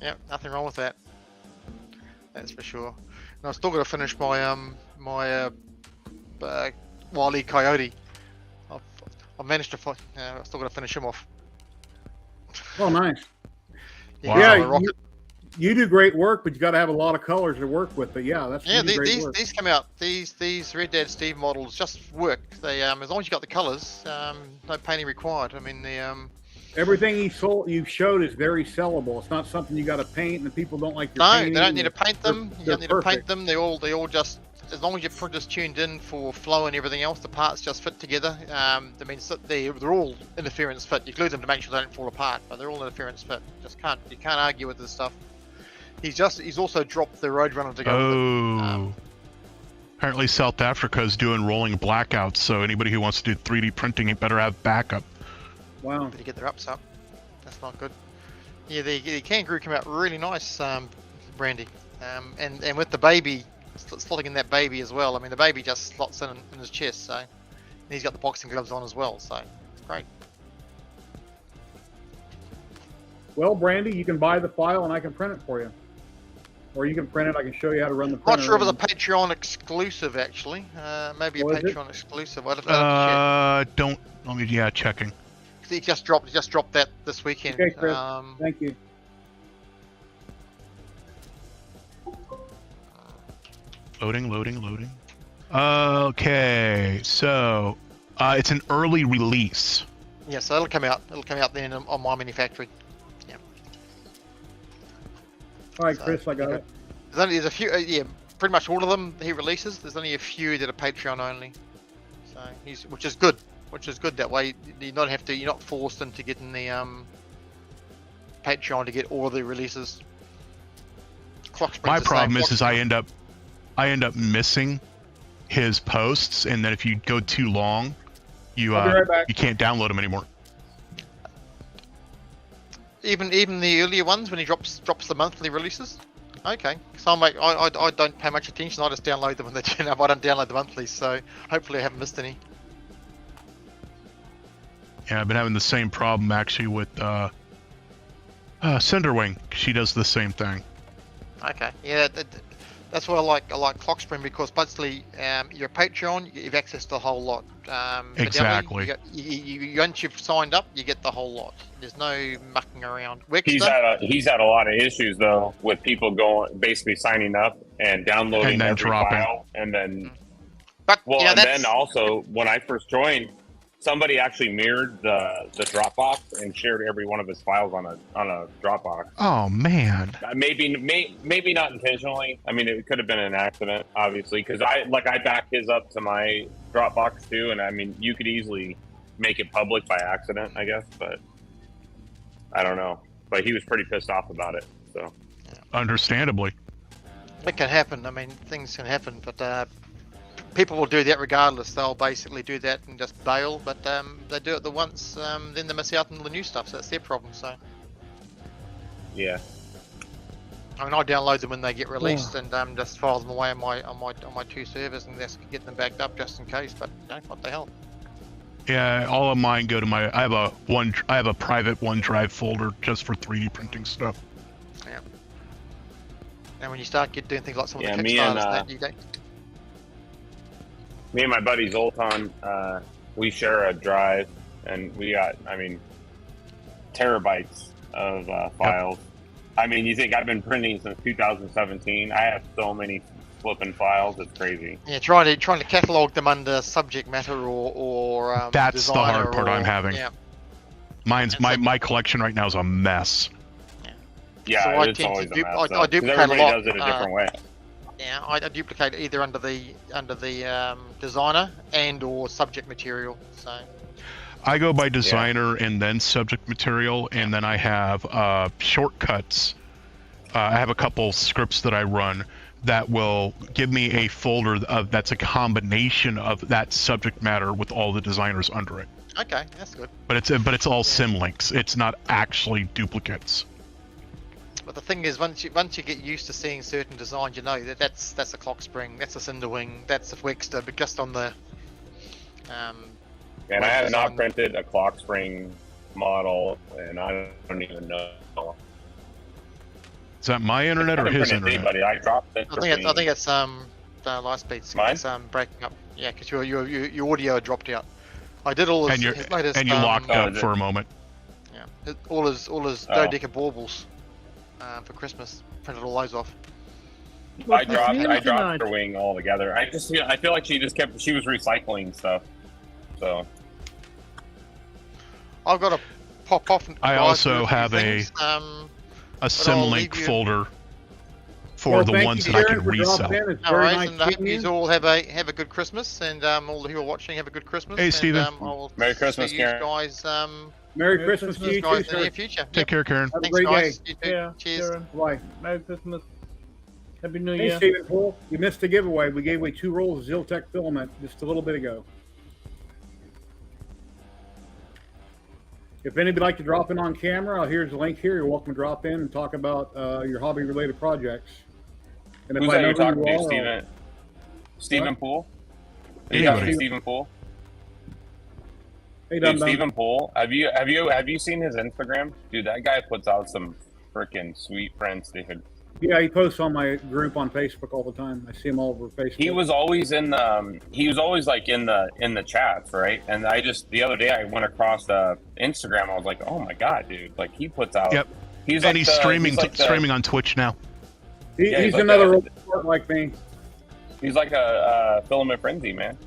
Yep, nothing wrong with that. That's for sure. And I've still got to finish my Wile E. Coyote. I've managed to. I've still got to finish him off. Oh, nice. Yeah, Yeah, you do great work, but you got to have a lot of colors to work with. But yeah, that's great work. These come out. These Red Dad Steve models just work. They as long as you got the colors, no painting required. I mean everything you showed is very sellable. It's not something you got to paint, and the people don't like your No, painting. they don't need to paint them. You don't need to paint perfect. them. They all just, as long as your printer's tuned in for flow and everything else, the parts just fit together. I mean, they're all interference fit. You glue them to make sure they don't fall apart, but they're all interference fit. You can't argue with this stuff. He's also dropped the Roadrunner to go with it. Apparently South Africa is doing rolling blackouts, so anybody who wants to do 3D printing, it better have backup. Wow. Better get their ups up. That's not good. Yeah, the kangaroo came out really nice, Brandy. And with the baby, slotting in that baby as well. I mean, the baby just slots in his chest, so and he's got the boxing gloves on as well, so it's great. Well, Brandy, you can buy the file and I can print it for you. Or you can print it, I can show you how to run the printer. Not sure if it's a Patreon exclusive, actually. Maybe a Patreon exclusive. I don't know. Let me, checking. He just dropped that this weekend. Okay, Chris. Thank you. Loading. Okay, so it's an early release. Yeah, so it'll come out. It'll come out then on my manufacturing. Yeah. All right, Chris, I got it. There's a few. Pretty much all of them he releases. There's only a few that are Patreon only. So which is good. Which is good that way. You're not forced into getting the Patreon to get all of the releases. My problem is I end up missing his posts, and then if you go too long, you can't download them anymore. Even the earlier ones when he drops the monthly releases. Okay, so I don't pay much attention. I just download them when they turn up. I don't download the monthlies, so hopefully I haven't missed any. Yeah, I've been having the same problem actually with Cinderwing. She does the same thing. Okay, yeah, that's why I like Clockspring, because basically your Patreon, you have access to the whole lot. Exactly. Once you've signed up, you get the whole lot. There's no mucking around. He's had a lot of issues though with people basically signing up and downloading and then every dropping. file, and then and then also when I first joined, somebody actually mirrored the Dropbox and shared every one of his files on a Dropbox. Oh man. Maybe not intentionally. I mean, it could have been an accident, obviously, because I backed his up to my Dropbox too, and I mean, you could easily make it public by accident, I guess, but I don't know. But he was pretty pissed off about it. So, understandably, it can happen. I mean, things can happen, but. People will do that regardless. They'll basically do that and just bail, but they do it the once, then they miss out on the new stuff. So that's their problem. So yeah, I mean, I download them when they get released and just file them away on my two servers and just get them backed up just in case. But what the hell? Yeah, all of mine go to I have a private OneDrive folder just for 3D printing stuff. Yeah. And when you start doing things like some of the me Kickstarters, you don't. Me and my buddy Zoltan, we share a drive, and we got, terabytes of files. Yep. I mean, you think I've been printing since 2017? I have so many flipping files, it's crazy. Yeah, trying to catalog them under subject matter or that's the hard part I'm having. Yeah. Mine's my collection right now is a mess. Yeah, so it's always a mess. I duplicate everybody a lot. Does it a different way. Yeah, I duplicate either under the designer and or subject material. So I go by designer and then subject material, and then I have shortcuts. I have a couple scripts that I run that will give me a folder that's a combination of that subject matter with all the designers under it. Okay, that's good. But it's all symlinks. It's not actually duplicates. But the thing is, once you get used to seeing certain designs, you know that's a Clockspring, that's a Cinderwing, that's a Wexter, but just on the. And I have not printed a Clockspring model, and I don't even know. Is that my internet or his internet? Anybody. I dropped it. I think it's Lightspeed's. It's breaking up. Yeah, because your audio dropped out. I did all his latest. And you locked up for a moment. Yeah, all his dodeca baubles. For Christmas, printed all those off. I dropped her wing altogether. I feel like she was recycling stuff. So I've got to pop off. And I also have a Symlink folder for the ones that I can resell. All right, and I hope you all have a good Christmas, and all who are watching have a good Christmas. Hey, Stephen. Merry Christmas, Karen. Guys, Merry Christmas to you guys too, in the near future. Take care, Karen. Have Thanks, a great guys. day. You too. Cheers. Bye. Merry Christmas. Happy New Hey, Year. Stephen Poole, you missed the giveaway. We gave away 2 rolls of Ziltech filament just a little bit ago. If anybody would like to drop in on camera, here's the link here. You're welcome to drop in and talk about your hobby-related projects. And if Who's I that know you're who talking you to, are, Stephen? Stephen What? Poole? Are you talking to Anybody. Stephen Poole? Hey, Dude, Dum Dum. Stephen Poole. Have you seen his Instagram? Dude, that guy puts out some freaking sweet prints, dude. Yeah, he posts on my group on Facebook all the time. I see him all over Facebook. He was always in like in the chats, right? And the other day I went across Instagram. I was like, oh my god, dude! Like he puts out. Yep. He's And like he's streaming streaming on Twitch now. Yeah, he's like another a- real sport like me. He's like a filament frenzy, man.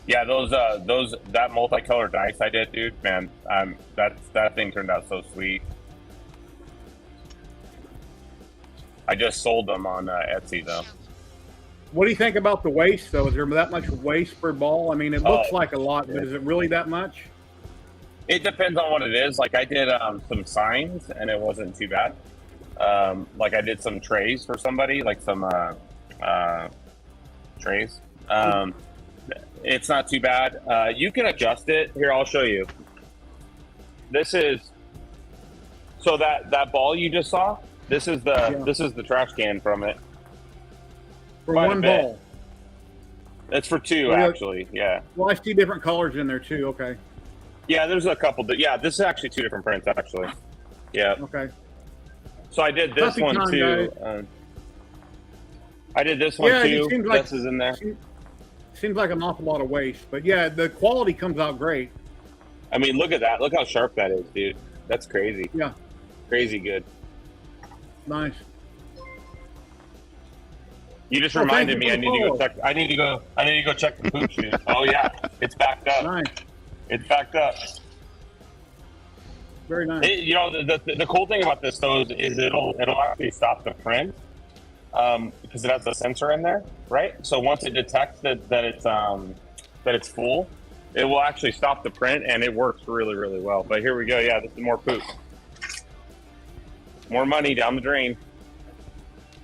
Yeah, that multicolored dice I did, dude, man. That thing turned out so sweet. I just sold them on Etsy though. What do you think about the waste, though? Is there that much waste per ball? I mean, it looks like a lot, but is it really that much? It depends on what it is. Like I did some signs, and it wasn't too bad. Like I did some trays for somebody, like some trays. It's not too bad. You can adjust it. Here, I'll show you. This is so that ball you just saw. This is the trash can from it. For Quite a one bit. ball. It's for 2 Yeah. actually. Yeah. Well, I see different colors in there too. Okay. Yeah. There's a couple. Yeah. This is actually 2 different prints actually. Yeah. Okay. So I did this Puppy one time, too. I did this one Yeah, it too. seems like- This is in there. Seems like an awful lot of waste, but yeah, the quality comes out great. I mean, look at that. Look how sharp that is, dude. That's crazy. Yeah. Crazy good. Nice. You just Oh, reminded thank me. you I for need to the go check. I need to go check the pooch, dude. Oh yeah, it's backed up. Nice. It's backed up. Very nice. You know, the cool thing about this though is it'll actually stop the print because it has a sensor in there, right? So once it detects that it's full, it will actually stop the print, and it works really, really well. But here we go. Yeah, this is more poop. More money down the drain.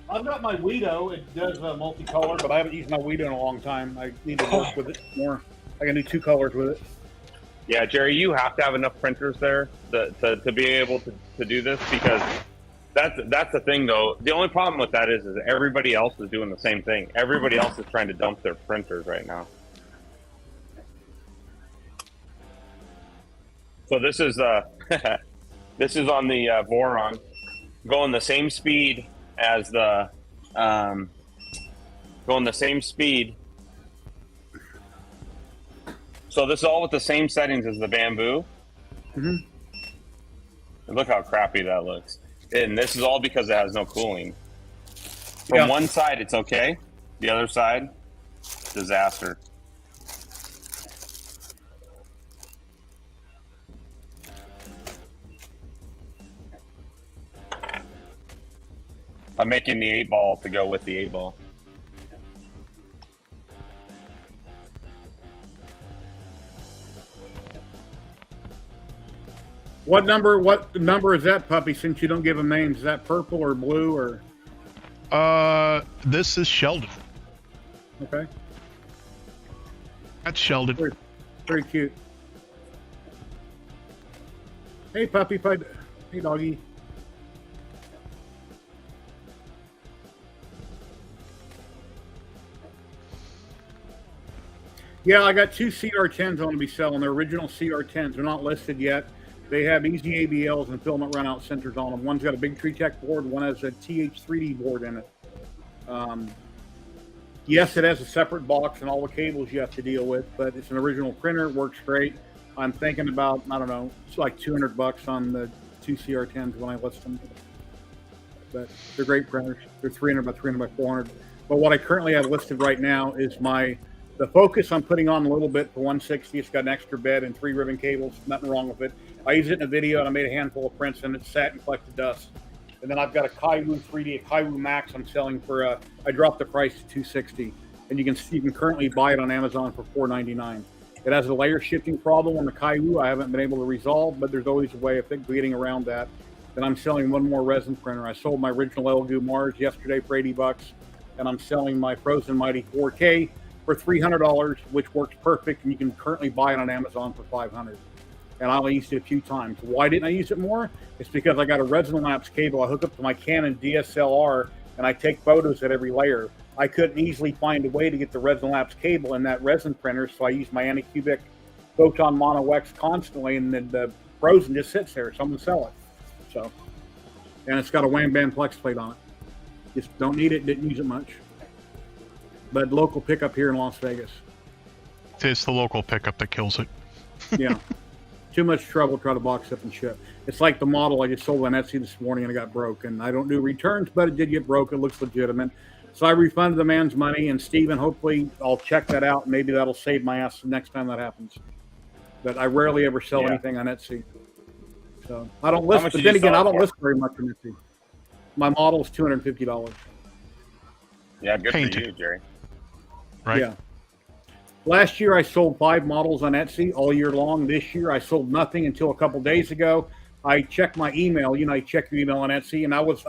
I've got my Weedo. It does multicolor, but I haven't used my Weedo in a long time. I need to work with it more. I can do 2 colors with it. Yeah, Jerry, you have to have enough printers there to be able to do this, because that's the thing though. The only problem with that is everybody else is doing the same thing. Everybody else is trying to dump their printers right now. So this is this is on the Voron, going the same speed as the going the same speed. So this is all with the same settings as the bamboo. Mhm. And look how crappy that looks. And this is all because it has no cooling. From one side, it's okay. The other side, disaster. I'm making the 8-ball to go with the 8-ball. What number is that, Puppy, since you don't give them names? Is that purple or blue or? This is Sheldon. Okay. That's Sheldon. Very cute. Hey, Puppy. Hey, doggy. Yeah, I got 2 CR10s I'm going to be selling. They're original CR10s. They're not listed yet. They have easy ABLs and filament runout centers on them. One's got a big Tree Tech board. One has a TH3D board in it. Yes, it has a separate box and all the cables you have to deal with, but it's an original printer. It works great. I'm thinking about, I don't know, it's like $200 on the 2 CR10s when I list them. But they're great printers. They're 300 by 300 by 400. But what I currently have listed right now is the Focus I'm putting on a little bit for 160. It's got an extra bed and 3 ribbon cables. Nothing wrong with it. I used it in a video and I made a handful of prints and it sat and collected dust. And then I've got a Kaiwu 3D, a Kaiwu Max I'm selling for, I dropped the price to $260. And you can currently buy it on Amazon for $4.99. It has a layer shifting problem on the Kaiwu I haven't been able to resolve, but there's always a way of getting around that. Then I'm selling one more resin printer. I sold my original Elgu Mars yesterday for $80, and I'm selling my Frozen Mighty 4K for $300, which works perfect, and you can currently buy it on Amazon for $500. And I only used it a few times. Why didn't I use it more? It's because I got a resin lapse cable I hook up to my Canon DSLR, and I take photos at every layer. I couldn't easily find a way to get the resin lapse cable in that resin printer, so I use my Anycubic Photon Mono X constantly, and then the Frozen just sits there, so I'm gonna sell it. So, and it's got a Wham Bam Plex plate on it. Just don't need it, didn't use it much. But local pickup here in Las Vegas. It's the local pickup that kills it. Yeah. Too much trouble trying to box up and ship. It's like the model I just sold on Etsy this morning and it got broken. I don't do returns, but it did get broken. It looks legitimate. So I refunded the man's money, and Steven, hopefully I'll check that out. Maybe that'll save my ass the next time that happens. But I rarely ever sell anything on Etsy. So I don't list, but then again, I don't list very much on Etsy. My model is $250. Yeah, good Painted. for you, Jerry. Right? Yeah. Last year I sold 5 models on Etsy all year long. This year I sold nothing until a couple days ago. I checked my email. You know, I check your email on Etsy, and I was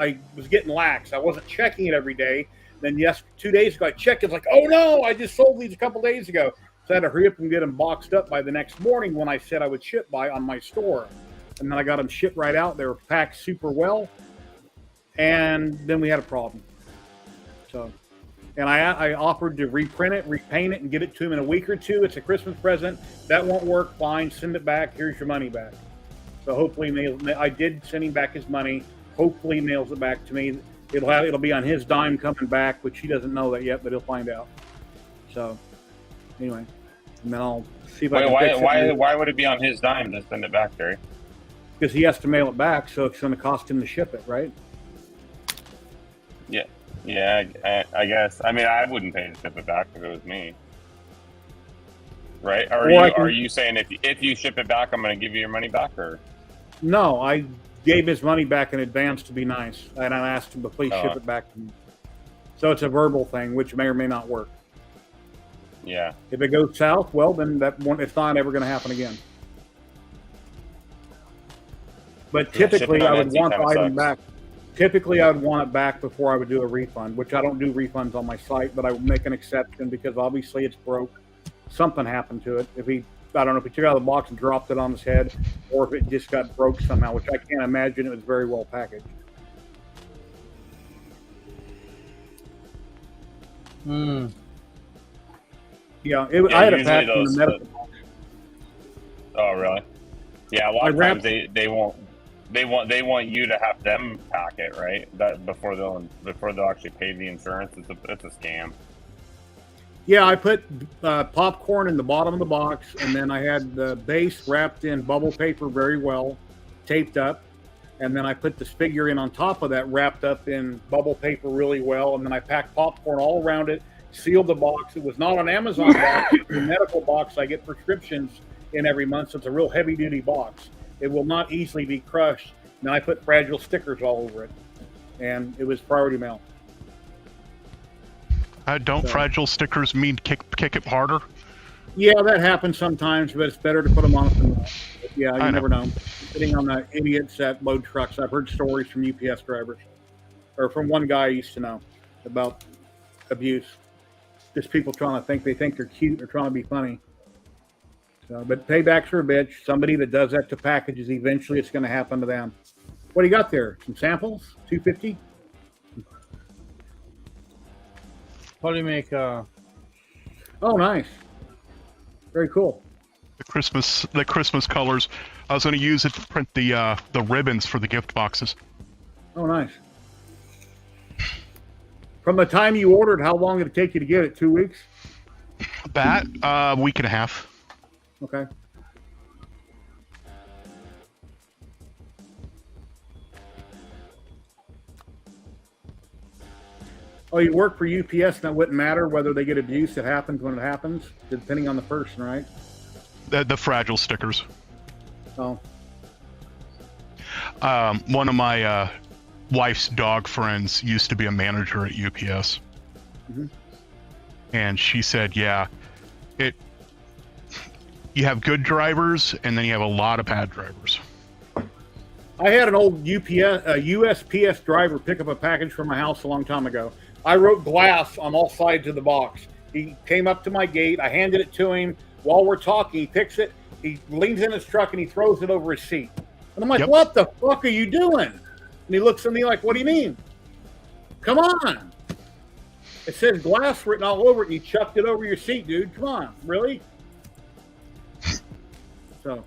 getting lax. I wasn't checking it every day. Then 2 days ago I checked. It's like, oh no, I just sold these a couple days ago. So I had to hurry up and get them boxed up by the next morning when I said I would ship by on my store. And then I got them shipped right out. They were packed super well. And then we had a problem. So, and I offered to reprint it, repaint it, and get it to him in a week or two. It's a Christmas present. That won't work. Fine. Send it back. Here's your money back. So hopefully, I did send him back his money. Hopefully, he mails it back to me. It'll be on his dime coming back, which he doesn't know that yet, but he'll find out. So, anyway, and then I'll see if I can fix it. Why would it be on his dime to send it back, Jerry? Because he has to mail it back, so it's going to cost him to ship it, right? Yeah, I guess. I mean, I wouldn't pay to ship it back if it was me. Right? Are you saying if you ship it back, I'm going to give you your money back, or? No, I gave his money back in advance to be nice, and I asked him to please ship it back to me. So it's a verbal thing, which may or may not work. Yeah. If it goes south, well, then it's not ever going to happen again. But typically, I would want the item back. Typically, I would want it back before I would do a refund, which I don't do refunds on my site, but I would make an exception because obviously it's broke. Something happened to it. I don't know if he took it out of the box and dropped it on his head, or if it just got broke somehow, which I can't imagine. It was very well packaged. Yeah, I had a pack from the medical box. Oh, really? Yeah, a lot of times they want you to have them pack it, right? That before they'll actually pay the insurance. It's a scam. Yeah, I put popcorn in the bottom of the box, and then I had the base wrapped in bubble paper very well, taped up, and then I put this figure in on top of that, wrapped up in bubble paper really well, and then I packed popcorn all around it, sealed the box. It was not an Amazon box. It's a medical box I get prescriptions in every month, so it's a real heavy-duty box. It will not easily be crushed. Now I put fragile stickers all over it, and it was priority mail. Don't fragile stickers mean kick it harder? Yeah, that happens sometimes, but it's better to put them on than not. Yeah, you never know. Sitting on the idiots that load trucks. I've heard stories from UPS drivers, or from one guy I used to know about abuse. Just people trying to think they're cute or trying to be funny. So, but paybacks are a bitch. Somebody that does that to packages, eventually it's going to happen to them. What do you got there? Some samples? $250? Polymaker. Oh, nice. Very cool. The Christmas colors. I was going to use it to print the ribbons for the gift boxes. Oh, nice. From the time you ordered, how long did it take you to get it? 2 weeks? That week and a half. Okay. Oh, you work for UPS, and it wouldn't matter whether they get abuse. It happens when it happens, depending on the person, right? The fragile stickers. Oh. One of my wife's dog friends used to be a manager at UPS. Mm-hmm. And she said, yeah, you have good drivers, and then you have a lot of bad drivers. I had an old USPS driver pick up a package from my house a long time ago. I wrote glass on all sides of the box. He came up to my gate. I handed it to him. While we're talking, he picks it. He leans in his truck and he throws it over his seat. And I'm like, Yep. What the fuck are you doing? And he looks at me like, what do you mean? Come on. It says glass written all over it and you chucked it over your seat, dude. Come on. Really? So,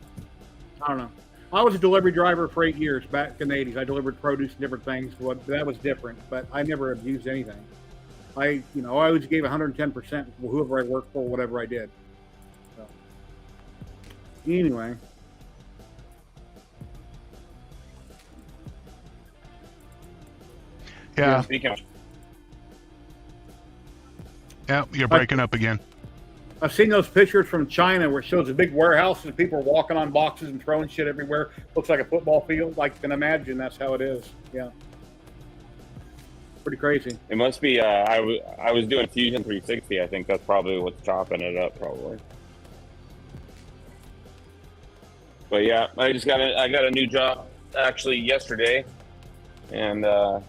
I don't know. I was a delivery driver for 8 years back in the 80s. I delivered produce and different things. That was different, but I never abused anything. I always gave 110% whoever I worked for, whatever I did. So, anyway. Yeah. Speaking of, Yeah, you're breaking up again. I've seen those pictures from China where it shows a big warehouse and people are walking on boxes and throwing shit everywhere. Looks like a football field. I can imagine that's how it is. Yeah. Pretty crazy. it must be. I was doing Fusion 360. I think that's probably what's chopping it up, probably. But yeah, I got a new job actually yesterday, and I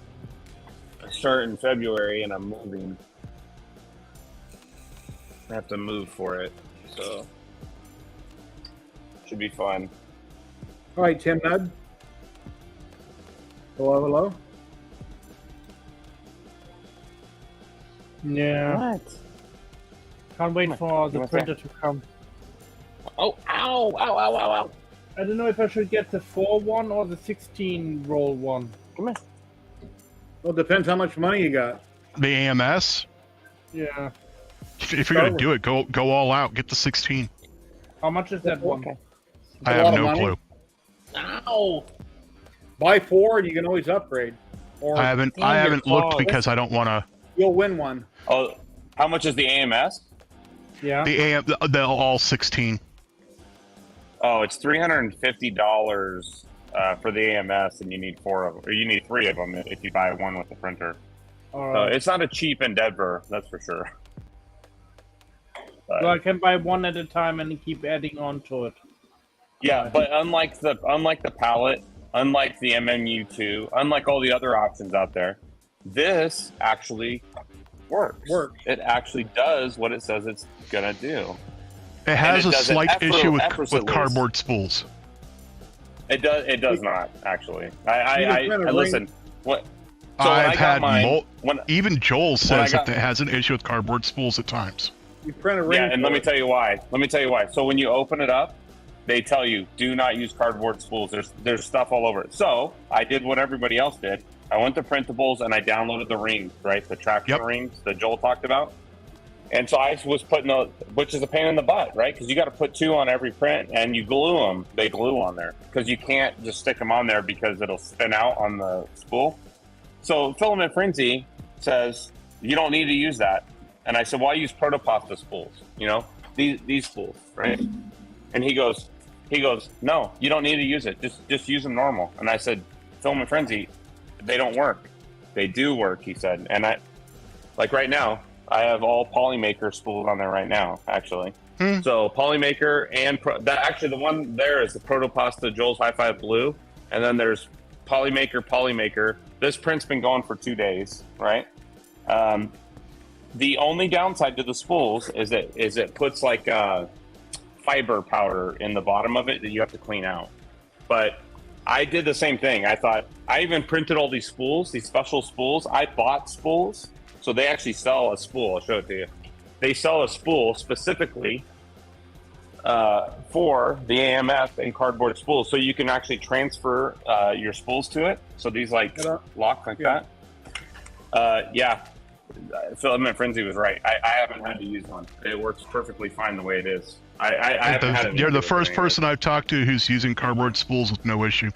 start in February, and I'm moving. I have to move for it, so should be fun. All right, Tim Nudd. Hello. Yeah. What? Can't wait for the What's printer to come. Oh, ow. I don't know if I should get the 4-1 or the 16 roll one. Come here. Well, it depends how much money you got. The AMS. Yeah. If you're gonna do it, go all out. Get the 16. How much is that one? I a have lot of no money. clue. Ow. Buy 4 and you can always upgrade. Or I haven't looked because I don't want to. you'll win one. Oh, how much is the AMS? Yeah. The all 16. Oh, it's $350 for the AMS, and you need 4 of them, or you need 3 of them if you buy one with the printer. Alright. It's not a cheap endeavor, that's for sure. So I can buy one at a time and keep adding on to it. Yeah, but unlike the palette, unlike the MMU2, unlike all the other options out there, this actually works. It actually does what it says it's gonna do. It has it a does it slight issue with effortlessly. cardboard spools. It does not actually. I listen. What? So I've had mine, even Joel says got- that it has an issue with cardboard spools at times. You print a ring. Yeah, and let me tell you why. So when you open it up, they tell you do not use cardboard spools. There's stuff all over it. So I did what everybody else did. I went to printables and I downloaded the rings, right? The traction rings that Joel talked about. And so I was putting which is a pain in the butt, right? Because you got to put 2 on every print, and you glue them. They glue on there because you can't just stick them on there because it'll spin out on the spool. So Filament Frenzy says you don't need to use that, and I said, "Why use protopasta spools? You know, these spools, right?" And he goes, "No, you don't need to use it. Just use them normal." And I said, "Filament Frenzy, they don't work. They do work," he said. And like right now, I have all Polymaker spools on there right now, actually. So Polymaker and actually the one there is the Protopasta Joel's High Five Blue, and then there's Polymaker. This print's been going for 2 days, right? The only downside to the spools is it puts like fiber powder in the bottom of it that you have to clean out. But I did the same thing. I thought I even printed all these spools, these special spools. I bought spools. So they actually sell a spool. I'll show it to you. They sell a spool specifically for the AMF and cardboard spools, so you can actually transfer your spools to it. So these like lock like that. Filament Frenzy was right. I haven't had to use one. It works perfectly fine the way it is. I haven't had it. You're the first person I've talked to who's using cardboard spools with no issue.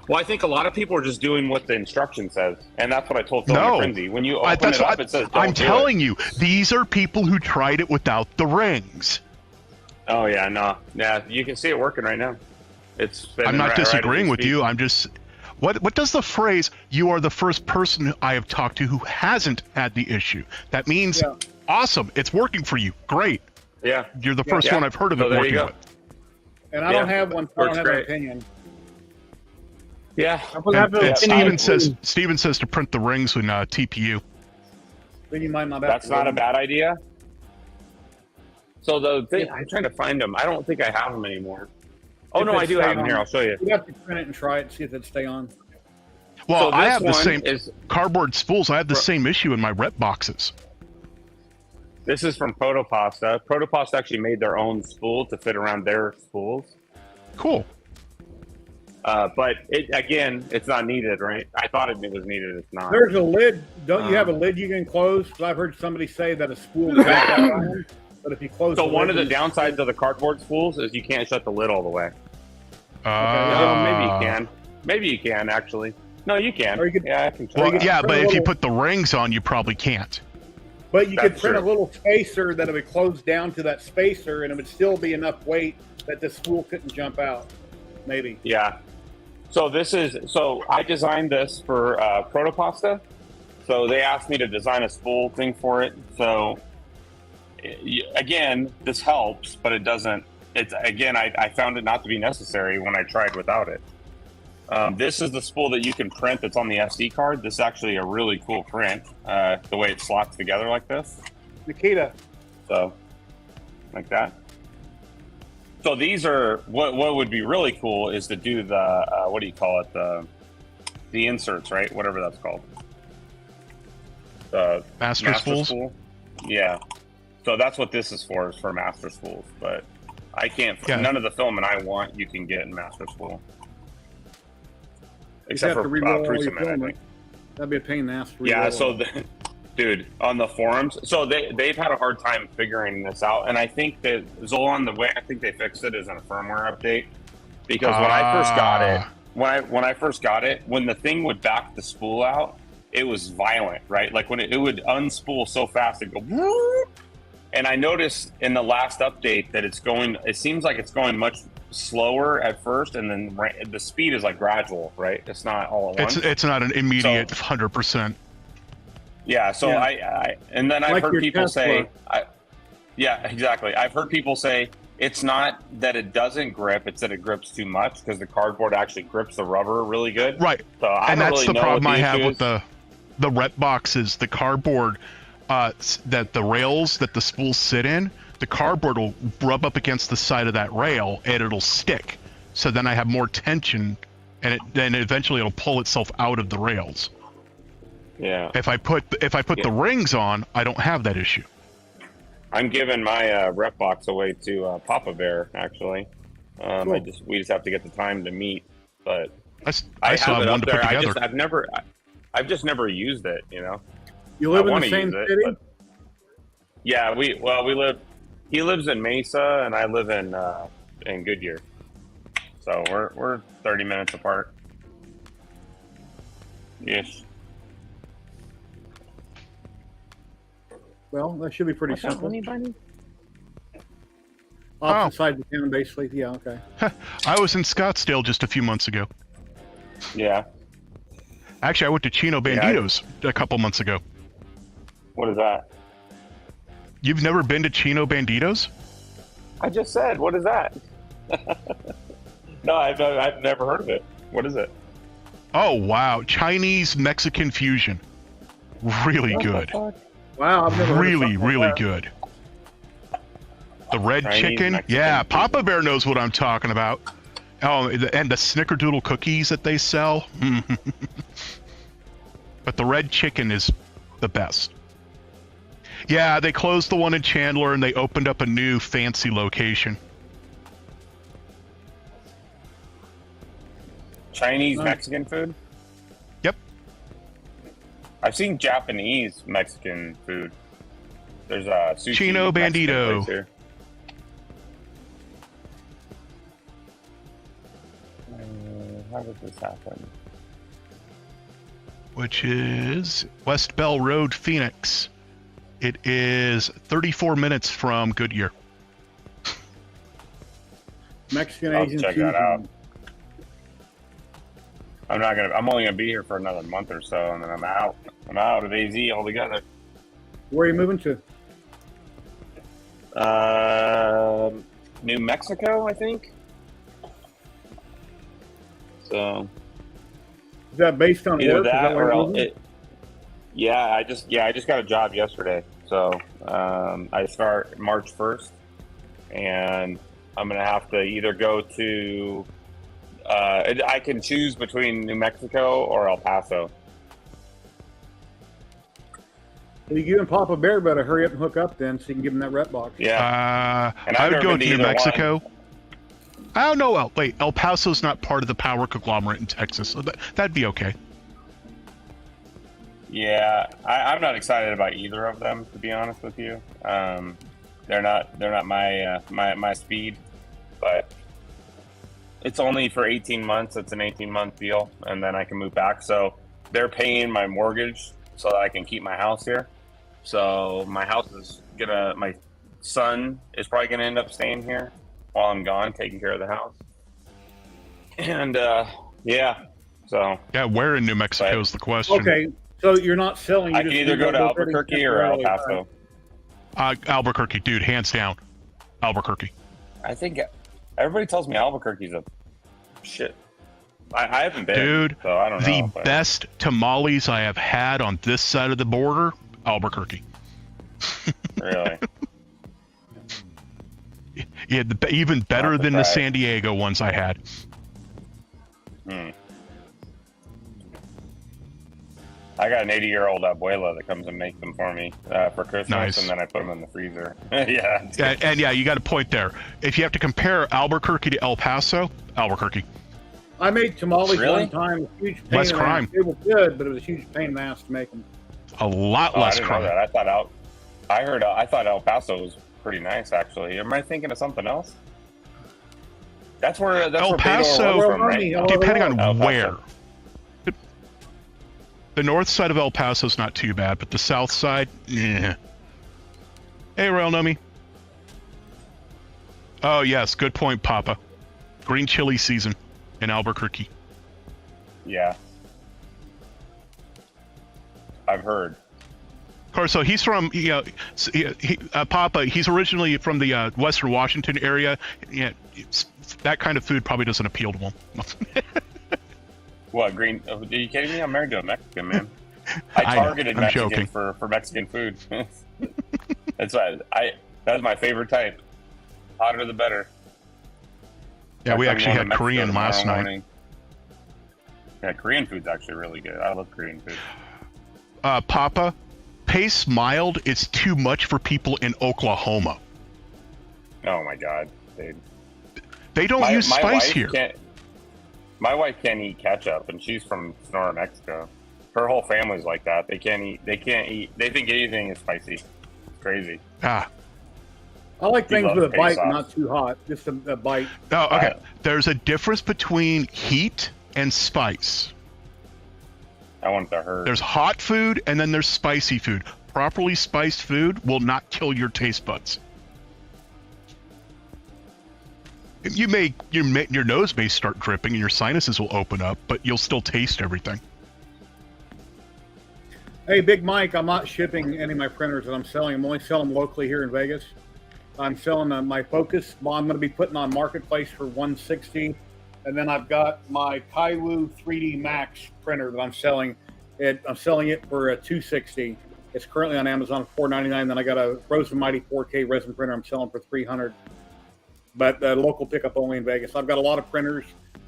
Well, I think a lot of people are just doing what the instruction says, and that's what I told Filament Frenzy. When you open it up, it says, I'm telling you, these are people who tried it without the rings. Oh yeah, no, yeah, you can see it working right now. I'm not disagreeing with you. I'm just, what does the phrase "you are the first person I have talked to who hasn't had the issue"? That means awesome, it's working for you. Great. Yeah. You're the first Yeah. one I've heard of So it there you working go. with. And I don't Yeah, have one, so I don't works have an great. opinion. Yeah. I will have And an Steven opinion. says to print the rings in TPU. Then you might not have That's to not a win. bad idea. So the thing, I'm trying to find them. I don't think I have them anymore. Oh If no, I it's do have staying them here. on. I'll show you. You'd have to print it and try it and see if it'd stay on. Well, So I this have the one same is cardboard spools. I have the same issue in my rep boxes. this is from Protopasta. Protopasta actually made their own spool to fit around their spools. Cool. But it's not needed, right? I thought it was needed. It's not. There's a lid. Don't you have a lid you can close? 'Cause I've heard somebody say that a spool goes down, but if you close So the one lid, of the you- downsides of the cardboard spools is you can't shut the lid all the way. Maybe you can. Maybe you can actually. No, you can. Or you could- yeah, I can. or you Try could- Yeah, but if you little- put the rings on, you probably can't. But you could That's print a true. little spacer that it would close down to that spacer, and it would still be enough weight that the spool couldn't jump out. Maybe. Yeah. So I designed this for Protopasta. So they asked me to design a spool thing for it. So again, this helps, but it doesn't. It's again, I found it not to be necessary when I tried without it. This is the spool that you can print that's on the SD card. This is actually a really cool print, the way it slots together like this. Nikita, So, like that. So these are what would be really cool is to do the what do you call it, the inserts, right? Whatever that's called. The Master spools? spool. Yeah. So that's what this is for master spools. But I can't. Yeah. None of the filament I want you can get in master spool. you Except have for to reroll all your pre-cement, I filament. think. That'd be a pain in the ass. To Yeah, reroll. so dude, on the forums, so they've had a hard time figuring this out, and I think that Zolan, the way I think they fixed it is in a firmware update, because when I first got it, when I first got it, when the thing would back the spool out, it was violent, right? Like when it would unspool so fast, it'd go whoop. And I noticed in the last update that it seems like it's going much slower at first, and then the speed is like gradual, right? It's not all at once. It's not an immediate 100%. Yeah, so Yeah. I and then I've Like heard your people Tesla. say, yeah, exactly. I've heard people say it's not that it doesn't grip; it's that it grips too much because the cardboard actually grips the rubber really good. Right. So I And don't that's really the know problem what I the have issue with is. the rep boxes, the cardboard, that the rails that the spools sit in, the cardboard will rub up against the side of that rail and it'll stick. So then I have more tension, and then eventually it'll pull itself out of the rails. Yeah, If I put the rings on, I don't have that issue. I'm giving my rep box away to Papa Bear. Actually, Cool. we just have to get the time to meet, but I still have it one up to put there. together. I've just never used it. You know. You live I in wanna the same use it, city? but- Yeah, we live. He lives in Mesa, and I live in Goodyear. So we're 30 minutes apart. Yes. Well, that should be pretty simple. Anybody? Opposite side of the town, basically. Yeah, okay. I was in Scottsdale just a few months ago. Yeah. Actually, I went to Chino Banditos a couple months ago. What is that? You've never been to Chino Banditos? I just said. What is that? No, I've never heard of it. What is it? Oh wow, Chinese Mexican fusion. Really good. Wow, I've never heard of Really, something like really that. good. The red Chinese chicken, Mexican yeah. fusion. Papa Bear knows what I'm talking about. Oh, and the Snickerdoodle cookies that they sell. But the red chicken is the best. Yeah, they closed the one in Chandler and they opened up a new fancy location. Chinese Nice. Mexican food? Yep. I've seen Japanese Mexican food. There's a sushi Chino Mexican Bandito. place here. How did this happen? Which is West Bell Road, Phoenix. It is 34 minutes from Goodyear. Mexican I'll Asian check fusion. that out. I'm only gonna be here for another month or so, and then I'm out. I'm out of AZ altogether. Where are you moving to? New Mexico, I think. So Is that based on either work? Is that why or you're else moving? I just got a job yesterday. So I start March 1st, and I'm gonna have to either go to. I can choose between New Mexico or El Paso. Well, you and Papa Bear better hurry up and hook up then, so you can give him that rep box. Yeah, and I I've would never go been to to New either Mexico. one. I don't know. Wait, El Paso's not part of the power conglomerate in Texas, so that'd be okay. Yeah, I'm not excited about either of them, to be honest with you. They're not my speed, but it's only for 18 months. It's an 18-month deal, and then I can move back. So they're paying my mortgage so that I can keep my house here. So my son is probably gonna end up staying here while I'm gone, taking care of the house. And yeah, so Yeah, where in New Mexico is the question? Okay, so you're not selling. I can either go to Albuquerque or El Paso. Albuquerque, dude, hands down. Albuquerque. I think everybody tells me Albuquerque's a shit. I haven't been, Dude, so I don't know. The best tamales I have had on this side of the border, Albuquerque. Really? Yeah, even better than the try. San Diego ones I had. I got an 80-year-old abuela that comes and makes them for me for Christmas, Nice. and then I put them in the freezer. Yeah. And yeah, you got a point there. If you have to compare Albuquerque to El Paso, Albuquerque. I made tamales Really? one time. Huge pain Less in the crime. ass. It was good, but it was a huge pain in the ass to make them. A lot Oh, I less didn't know crime. that. I thought El Paso was pretty nice, actually. Am I thinking of something else? That's where El Beto Paso, was from, right? depending El on Paso. where. The north side of El Paso's not too bad, but the south side, yeah. Hey, Rail Nomi. Oh, yes, good point, Papa. Green chili season in Albuquerque. Yeah. I've heard. Of course, so he's from, Papa, he's originally from the Western Washington area. Yeah, that kind of food probably doesn't appeal to him. What, green? Are you kidding me? I'm married to a Mexican, man. I know, targeted I'm Mexicans joking. for Mexican food. That's that's my favorite type. Hotter the better. Yeah, we I'm actually going had to Mexico Korean last tomorrow night. morning. Yeah, Korean food's actually really good. I love Korean food. Papa, pace mild is too much for people in Oklahoma. Oh my god, dude. They don't use spice wife here. My wife can't eat ketchup, and she's from Sonora, Mexico. Her whole family's like that. They can't eat. They think anything is spicy. It's crazy. Ah. I like He things loves with a bite, sauce. not too hot. Just a bite. Oh, okay. There's a difference between heat and spice. I want to hurt. There's hot food, and then there's spicy food. Properly spiced food will not kill your taste buds. Your nose may start dripping and your sinuses will open up, but you'll still taste everything. Hey, Big Mike, I'm not shipping any of my printers that I'm selling. I'm only selling them locally here in Vegas. I'm selling my Focus. I'm going to be putting on Marketplace for $160. And then I've got my Kaiwu 3D Max printer that I'm selling. I'm selling it for $260. It's currently on Amazon for $499. Then I got a Rosa Mighty 4K resin printer I'm selling for $300. But local pickup only in Vegas. I've got a lot of printers.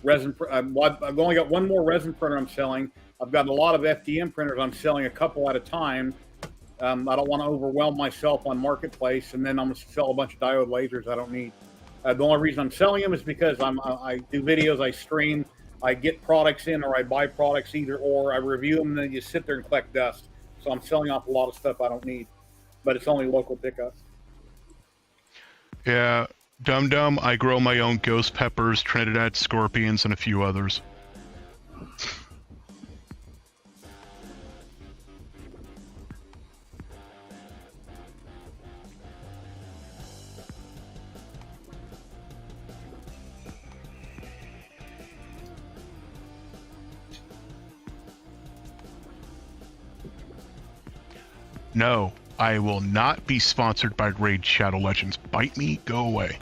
I've only got one more resin printer I'm selling. I've got a lot of FDM printers I'm selling a couple at a time. I don't want to overwhelm myself on Marketplace, and then I'm going to sell a bunch of diode lasers I don't need. The only reason I'm selling them is because I do videos, I stream, I get products in, or I buy products either or. I review them, and then you sit there and collect dust. So I'm selling off a lot of stuff I don't need, but it's only local pickup. Yeah, Dum Dum, I grow my own ghost peppers, Trinidad scorpions, and a few others. No, I will not be sponsored by Raid Shadow Legends. Bite me, go away.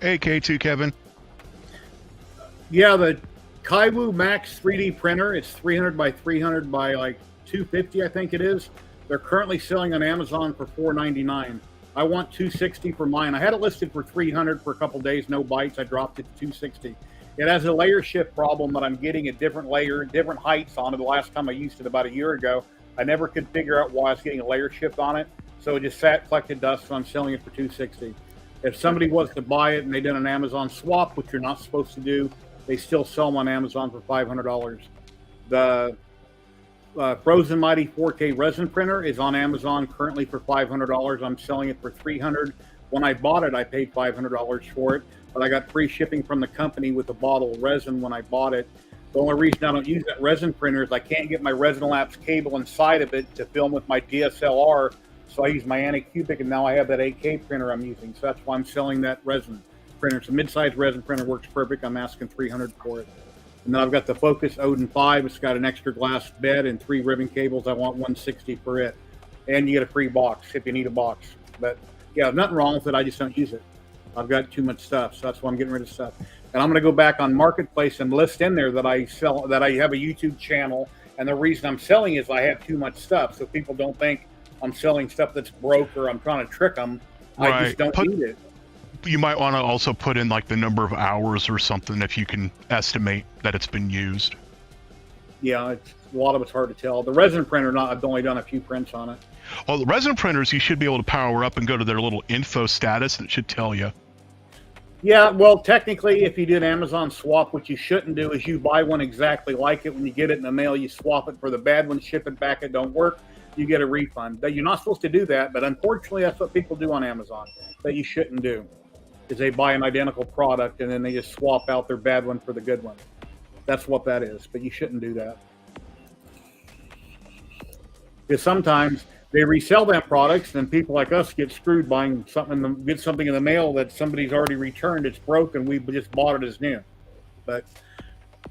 Hey, K2 Kevin. Yeah, the Kaiwu Max 3D printer. It's 300 by 300 by like 250, I think it is. They're currently selling on Amazon for $4.99. I want $260 for mine. I had it listed for $300 for a couple days, no bites. I dropped it to $260. It has a layer shift problem that I'm getting a different layer, different heights on it. The last time I used it about a year ago, I never could figure out why I was getting a layer shift on it. So it just sat, collected dust, so I'm selling it for $260. If somebody was to buy it and they did an Amazon swap, which you're not supposed to do, they still sell them on Amazon for $500. The Frozen Mighty 4K resin printer is on Amazon currently for $500. I'm selling it for $300. When I bought it, I paid $500 for it, but I got free shipping from the company with a bottle of resin when I bought it. The only reason I don't use that resin printer is I can't get my Resin Labs cable inside of it to film with my DSLR, so I use my Anycubic, and now I have that 8K printer I'm using, so that's why I'm selling that resin printer. It's a mid-sized resin printer, works perfect. I'm asking $300 for it. And then I've got the Focus Odin 5. It's got an extra glass bed and 3 ribbon cables. I want $160 for it. And you get a free box if you need a box. But yeah, nothing wrong with it. I just don't use it. I've got too much stuff, so that's why I'm getting rid of stuff. And I'm going to go back on Marketplace and list in there that I sell, that I have a YouTube channel. And the reason I'm selling is I have too much stuff, so people don't think I'm selling stuff that's broke or I'm trying to trick them. Right. I just don't need it. You might want to also put in like the number of hours or something if you can estimate that it's been used. Yeah, it's, a lot of it's hard to tell. The resin printer, I've only done a few prints on it. Well, the resin printers, you should be able to power up and go to their little info status, and it should tell you. Yeah, well, technically, if you do an Amazon swap, what you shouldn't do is you buy one exactly like it. When you get it in the mail, you swap it for the bad one, ship it back, it don't work, you get a refund. You're not supposed to do that, but unfortunately, that's what people do on Amazon that you shouldn't do. Is they buy an identical product and then they just swap out their bad one for the good one. That's what that is, but you shouldn't do that. Because sometimes they resell them products and people like us get screwed buying something, get something in the mail that somebody's already returned, it's broken, we just bought it as new. But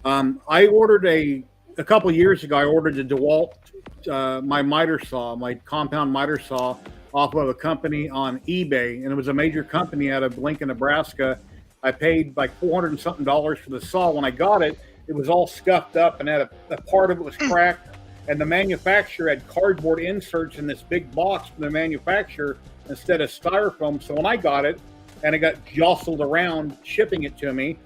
I ordered a couple years ago, I ordered a DeWalt, my miter saw, my compound miter saw, off of a company on eBay, and it was a major company out of Lincoln, Nebraska. I paid like $400 and something for the saw. When I got it, it was all scuffed up and had a part of it was cracked, and the manufacturer had cardboard inserts in this big box from the manufacturer instead of styrofoam. So when I got it and it got jostled around shipping it to me,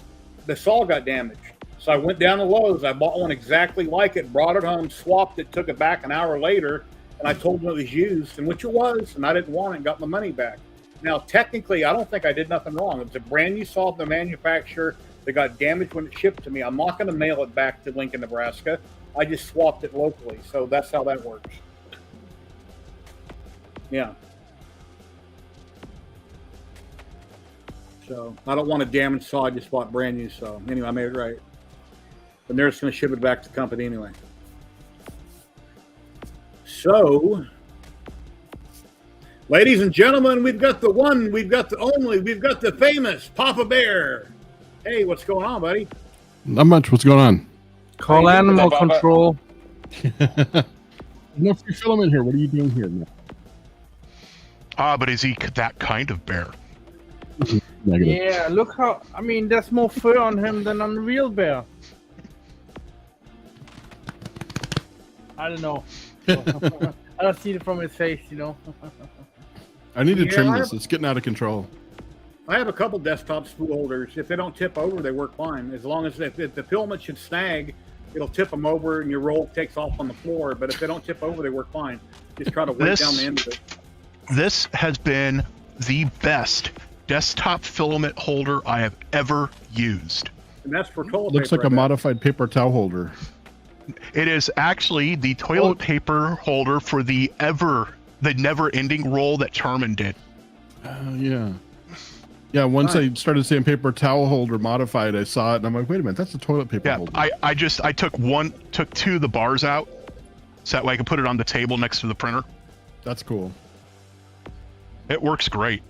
the saw got damaged. So I went down to Lowe's, I bought one exactly like it, brought it home, swapped it, took it back an hour later, and I told them it was used, and which it was, and I didn't want it and got my money back. Now, technically, I don't think I did nothing wrong. It was a brand new saw from the manufacturer that got damaged when it shipped to me. I'm not going to mail it back to Lincoln, Nebraska. I just swapped it locally, so that's how that works. Yeah. So I don't want a damaged saw. I just bought brand new saw. Anyway, I made it right. And they're just going to ship it back to the company anyway. So, ladies and gentlemen, we've got the one, we've got the only, we've got the famous Papa Bear. Hey, what's going on, buddy? Not much. What's going on? Call animal control. No free filament here. What are you doing here, man? But is he that kind of bear? Negative. Yeah, look how, I mean, there's more fur on him than on the real bear. I don't know. I don't see it from his face, you know. I need to trim this. It's getting out of control. I have a couple desktop spool holders. If they don't tip over, they work fine. As long as if the filament should snag, it'll tip them over and your roll takes off on the floor. But if they don't tip over, they work fine. Just try to work down the end of it. This has been the best desktop filament holder I have ever used. And that's for toilet Looks paper. like a modified paper towel holder. It is actually the toilet paper holder for the never-ending roll that Charmin did. Yeah. Yeah, once I started saying paper towel holder modified, I saw it and I'm like, wait a minute, that's a toilet paper holder. I took two of the bars out so that way I could put it on the table next to the printer. That's cool. It works great.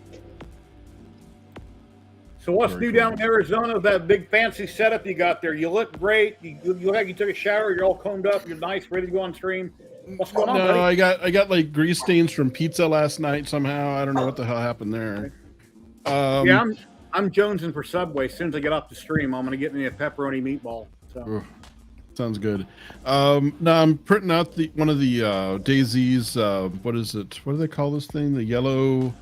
So what's Very new cool. down in Arizona? That big fancy setup you got there. You look great. You look like you took a shower. You're all combed up. You're nice, ready to go on stream. What's going on, No, buddy? I got like grease stains from pizza last night somehow. I don't know what the hell happened there. Yeah, I'm jonesing for Subway. As soon as I get off the stream, I'm gonna get me a pepperoni meatball. So. Sounds good. No, I'm printing out one of the Daisy's. What is it? What do they call this thing? The yellow.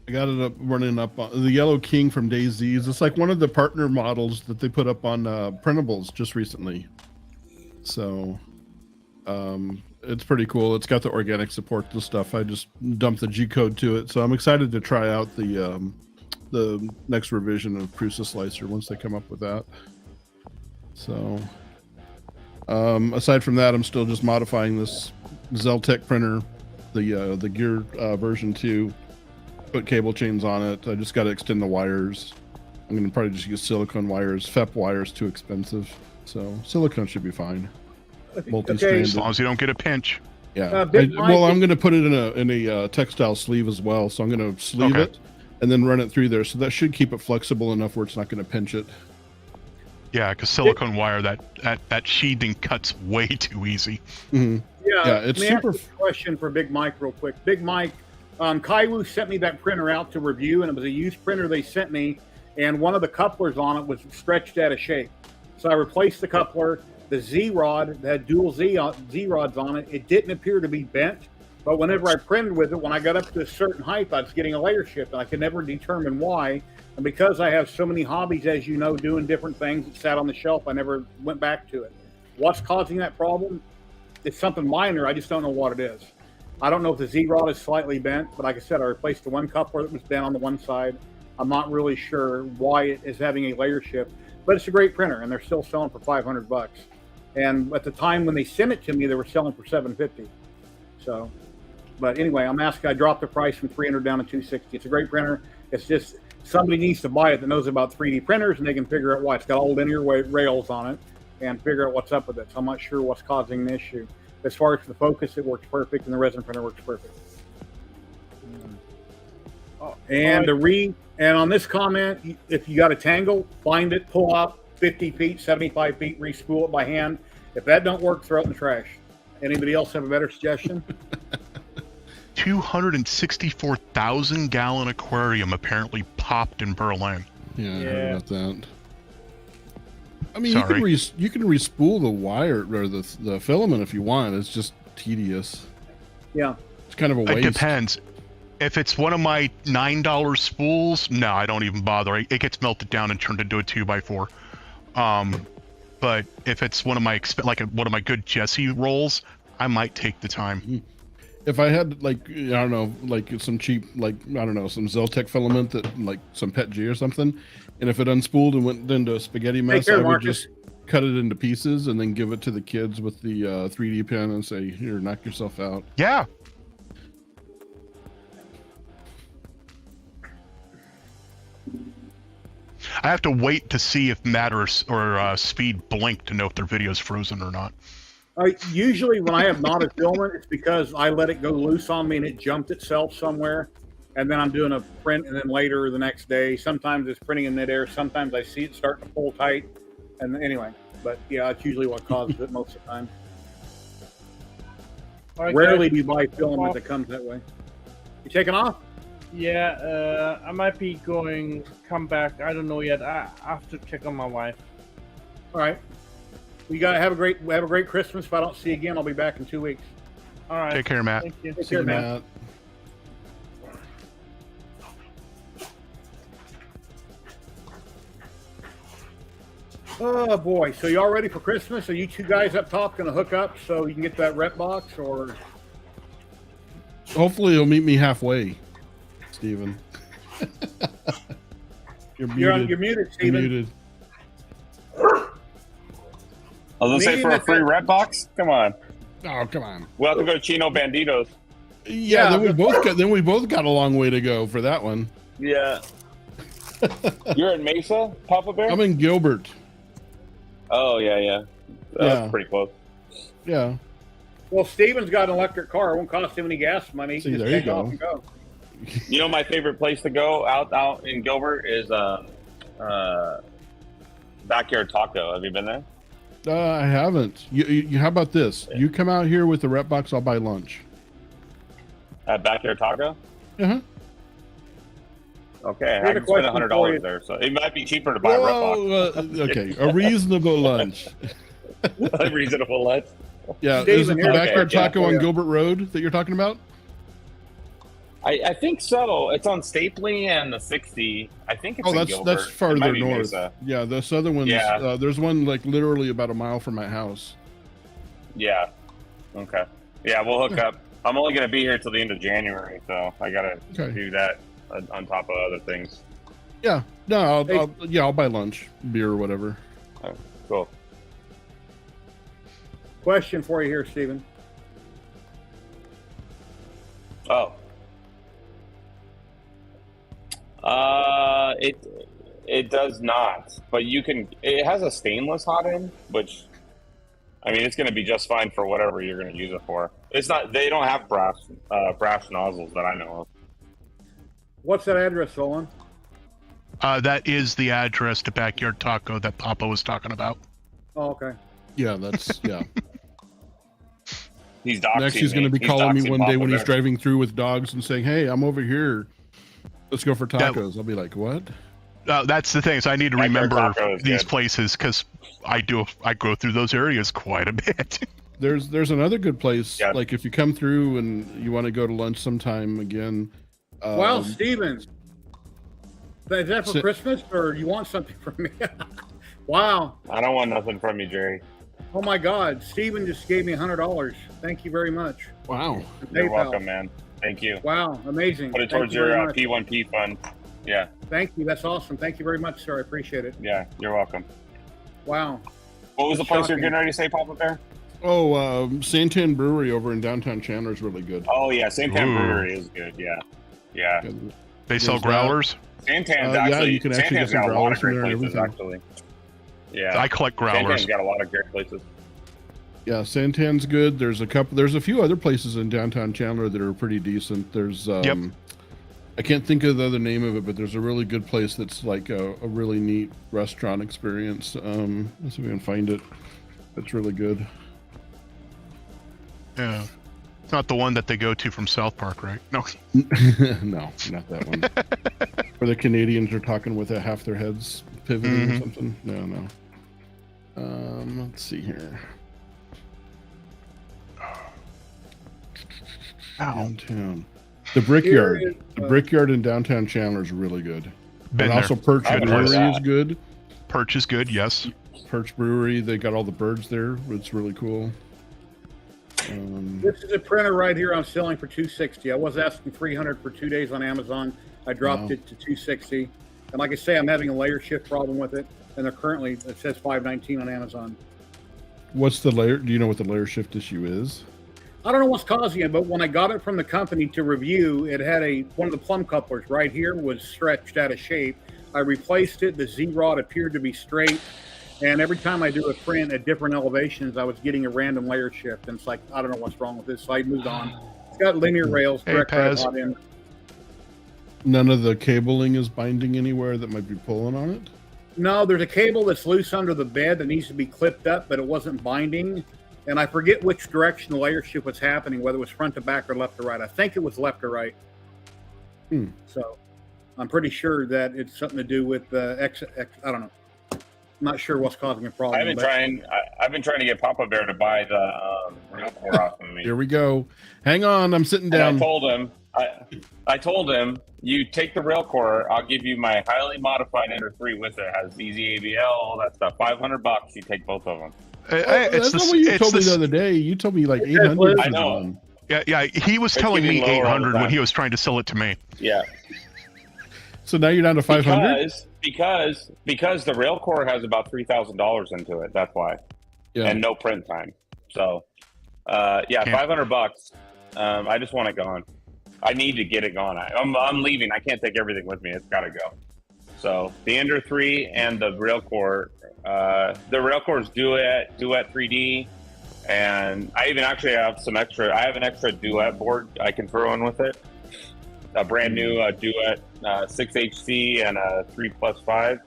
I got it up running up on the Yellow King from Daisy's. It's like one of the partner models that they put up on printables just recently. So, it's pretty cool. It's got the organic support and stuff. I just dumped the G code to it, so I'm excited to try out the next revision of Prusa Slicer once they come up with that. So, aside from that, I'm still just modifying this Zeltec printer, the Gear version 2. Put cable chains on it. I just got to extend the wires. I'm going to probably just use silicone wires. FEP wires too expensive, so silicone should be fine. Multi-stranded. As long as you don't get a pinch. Yeah. Well, I'm going to put it in a textile sleeve as well, so I'm going to sleeve it and then run it through there. So that should keep it flexible enough where it's not going to pinch it. Yeah, because silicone wire, that sheathing cuts way too easy. Mm-hmm. Yeah, it's let me super. ask you a question for Big Mike real quick. Big Mike, Kaiwu sent me that printer out to review, and it was a used printer they sent me, and one of the couplers on it was stretched out of shape. So I replaced the coupler. The Z-rod that had dual Z-rods on it, it didn't appear to be bent, but whenever I printed with it, when I got up to a certain height, I was getting a layer shift, and I could never determine why. And because I have so many hobbies, as you know, doing different things that sat on the shelf, I never went back to it. What's causing that problem? It's something minor. I just don't know what it is. I don't know if the Z-rod is slightly bent, but like I said, I replaced the one coupler that was bent on the one side. I'm not really sure why it is having a layer shift, but it's a great printer, and they're still selling for $500. And at the time when they sent it to me, they were selling for $750. So, but anyway, I dropped the price from $300 down to $260. It's a great printer. It's just somebody needs to buy it that knows about 3D printers, and they can figure out why. It's got all linear rails on it and figure out what's up with it. So I'm not sure what's causing the issue. As far as the focus, it works perfect, and the resin printer works perfect. And and on this comment, if you got a tangle, find it, pull out 50 feet, 75 feet, re-spool it by hand. If that don't work, throw it in the trash. Anybody else have a better suggestion? 264,000 gallon aquarium apparently popped in Berlin. Yeah, I heard about that. I mean, Sorry. you can re-spool the wire or the filament if you want. It's just tedious. Yeah, it's kind of a waste. It depends. If it's one of my $9 spools, no, I don't even bother. It gets melted down and turned into a 2x4. But if it's one of my one of my good Jesse rolls, I might take the time. If I had some cheap some Zeltec filament that like some PET G or something, and if it unspooled and went into a spaghetti mess, I would just cut it into pieces and then give it to the kids with the 3D pen and say, "Here, knock yourself out." Yeah. I have to wait to see if Matter or Speed blink to know if their video is frozen or not. Usually when I have not a filament, it's because I let it go loose on me and it jumped itself somewhere. And then I'm doing a print, and then later the next day, sometimes it's printing in midair. Sometimes I see it starting to pull tight. And anyway, but yeah, it's usually what causes it most of the time. Right, Rarely guys. do you buy filament that comes that way. You taking off? Yeah, I might be come back. I don't know yet. I have to check on my wife. All right. We gotta have a great Christmas. If I don't see you again, I'll be back in 2 weeks. All right. Take care, Matt. Thank you. Take care, Matt. Oh boy! So y'all ready for Christmas? Are you two guys up top gonna hook up so you can get that rep box, or? Hopefully, you'll meet me halfway, Steven. You're muted. You're muted, Steven. You're muted. I was gonna say, for a free rep box? Come on. Oh, come on. We'll have to go to Chino Banditos. Yeah, then we both got a long way to go for that one. Yeah. You're in Mesa, Papa Bear? I'm in Gilbert. Oh, yeah. That's pretty close. Yeah. Well, Steven's got an electric car. It won't cost him any gas money. See, Just there you take off go. and go. You know, my favorite place to go out in Gilbert is Backyard Taco. Have you been there? I haven't. You how about this? You come out here with the rep box, I'll buy lunch. At Backyard Taco? Uh-huh. Okay, I can spend $100 there, so it might be cheaper to buy a rep box. Okay, a reasonable lunch. A reasonable lunch. Yeah, Steven, is it the here's a Backyard question Taco for on you. Gilbert Road that you're talking about? I think so. It's on Stapley and the 60. I think it's Oh, in that's Gilbert. It farther might be north. Mesa. Yeah, this other one's Yeah. there's one like literally about a mile from my house. Yeah. Okay. Yeah, we'll hook up. I'm only going to be here till the end of January, so I got to Okay. do that on top of other things. Yeah. No, I'll buy lunch, beer or whatever. Cool. Question for you here, Steven. Oh. It does not, but you can. It has a stainless hot end, which, I mean, it's going to be just fine for whatever you're going to use it for. It's not. They don't have brass nozzles that I know of. What's that address, Solon? That is the address to Backyard Taco that Papa was talking about. Oh, okay. Yeah, that's yeah. He's doxing Next, he's going to be He's calling me doxing one day Papa when he's there. driving through with dogs and saying, "Hey, I'm over here. Let's go for tacos." I'll be like, "What?" That's the thing. So I need to Backyard remember Taco is these good. places because I go through those areas quite a bit. There's another good place. Yeah. Like if you come through and you want to go to lunch sometime again. Wow, Steven. Is that for so- Christmas or you want something from me? Wow. I don't want nothing from you, Jerry. Oh my God. Steven just gave me $100. Thank you very much. Wow. You're PayPal. welcome, man. Thank you. Wow. Amazing. Put it Thank towards you very your much. P1P fund. Yeah, Thank you. That's awesome. Thank you very much, sir. I appreciate it. yeah. You're welcome. Wow. What was the place you're Shocking. getting ready to say, Papa Bear? Oh, Santan Brewery over in downtown Chandler is really good. Oh yeah, Santan Ooh. Brewery is good. Yeah, yeah. They sell There's that. growlers. Santan's Yeah, actually, you can actually Santan's get some got a lot of growlers in great there and places. everything. Actually, yeah. I collect Santan's growlers. got a lot of great places. Yeah, Santan's good. There's a few other places in downtown Chandler that are pretty decent. There's Yep. I can't think of the other name of it, but there's a really good place that's like a really neat restaurant experience. Let's see if we can find it. That's really good. Yeah. It's not the one that they go to from South Park, right? No. No, not that one. Where the Canadians are talking with half their heads pivoting or Mhm. something. No. Let's see here. Downtown. The Brickyard. Here is, The Brickyard in downtown Chandler is really good. Been And there. also Perch I haven't heard Brewery of is that. good. Perch is good, yes. Perch Brewery, they got all the birds there. It's really cool. This is a printer right here I'm selling for $260. I was asking $300 for 2 days on Amazon. I dropped Wow. it to $260. And like I say, I'm having a layer shift problem with it. And they're currently, it says $519 on Amazon. What's the layer? Do you know what the layer shift issue is? I don't know what's causing it, but when I got it from the company to review, it had one of the plumb couplers right here was stretched out of shape. I replaced it. The Z-rod appeared to be straight. And every time I do a print at different elevations, I was getting a random layer shift. And it's like, I don't know what's wrong with this. So I moved on. It's got linear rails, Hey, direct red Paz. hot end. None of the cabling is binding anywhere that might be pulling on it? No, there's a cable that's loose under the bed that needs to be clipped up, but it wasn't binding. And I forget which direction the layer shift was happening, whether it was front to back or left to right. I think it was left to right. So I'm pretty sure that it's something to do with X. I don't know. I'm not sure what's causing a problem. I've been trying to get Papa Bear to buy the real core off of me. Here we go. Hang on, I'm sitting And I down. told him, you take the rail core, I'll give you my highly modified Ender 3 with it. Has easy ABL, all that stuff. $500. You take both of them. That's not what you told me the other day. You told me like 800. I know. Yeah. He was It's telling me getting lower all the 800 when time. he was trying to sell it to me. Yeah. So now you're down to 500. Because the rail core has about $3,000 into it. That's why. Yeah. And no print time. So, yeah, $500. I just want it gone. I need to get it gone. I'm leaving. I can't take everything with me. It's got to go. So the Ender 3 and the rail core. The rail core is Duet 3D, and I even actually have some extra. I have an extra Duet board I can throw in with it. a brand new Duet 6HC and a 3+5.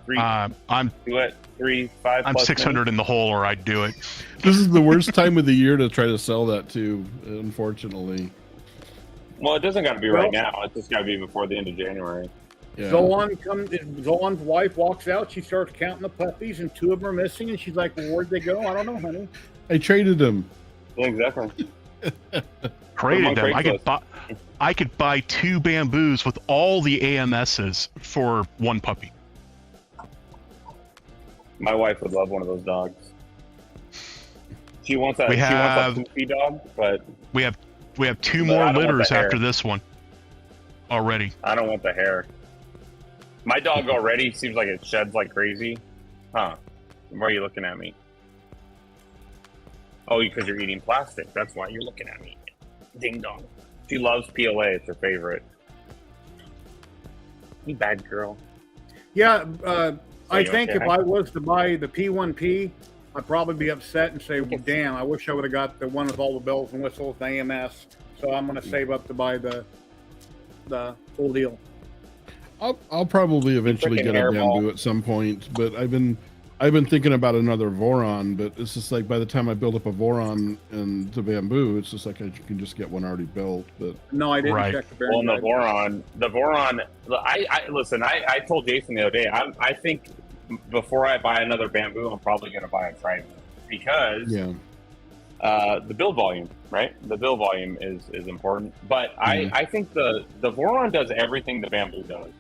3 I'm Duet 3.5. I'm 600 in the hole, or I'd do it. This is the worst time of the year to try to sell that too, unfortunately. Well, it doesn't got to be right now. It's just got to be before the end of January. Yeah. Zolan's wife walks out. She starts counting the puppies, and 2 of them are missing. And she's like, "Well, where'd they go? I don't know, honey." I traded them. Yeah, exactly. Traded them. I could buy 2 bamboos with all the AMSs for 1 puppy. My wife would love one of those dogs. She wants a poopy dog, but we have 2 more litters after this one already. I don't want the hair. My dog already seems like it sheds like crazy. Huh? Why are you looking at me? Oh, because you're eating plastic. That's why you're looking at me. Ding dong. She loves PLA. It's her favorite. You bad girl. Yeah, I think if I was to buy the P1P, I'd probably be upset and say, well, damn, I wish I would have got the one with all the bells and whistles, the AMS. So I'm going to save up to buy the full deal. I'll probably eventually get a bamboo at some point, but I've been thinking about another Voron, but it's just like by the time I build up a Voron and the bamboo, it's just like I can just get one already built. But no, I didn't check the Well, the Voron. Listen. I told Jason the other day. I think before I buy another bamboo, I'm probably going to buy a Trident because the build volume, right? The build volume is important. But I think the Voron does everything the bamboo does.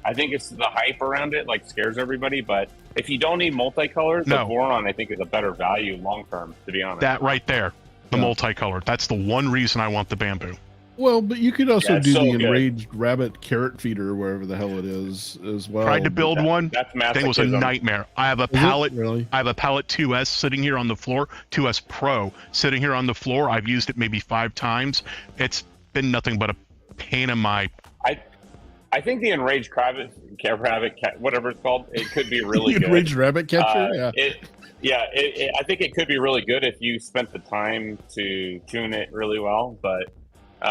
I think it's the hype around it, like, scares everybody. But if you don't need multicolors, the Voron, I think, is a better value long term, to be honest. That right there, the multicolored. That's the one reason I want the bamboo. Well, but you could also do the enraged rabbit carrot feeder, or wherever the hell it is, as well. Tried to build one. That's thing was a nightmare. I have a pallet. Really? I have a pallet 2S sitting here on the floor. 2S Pro sitting here on the floor. I've used it maybe 5 times. It's been nothing but a pain in my. I think the enraged rabbit, whatever it's called, it could be really good. Enraged rabbit catcher, I think it could be really good if you spent the time to tune it really well. But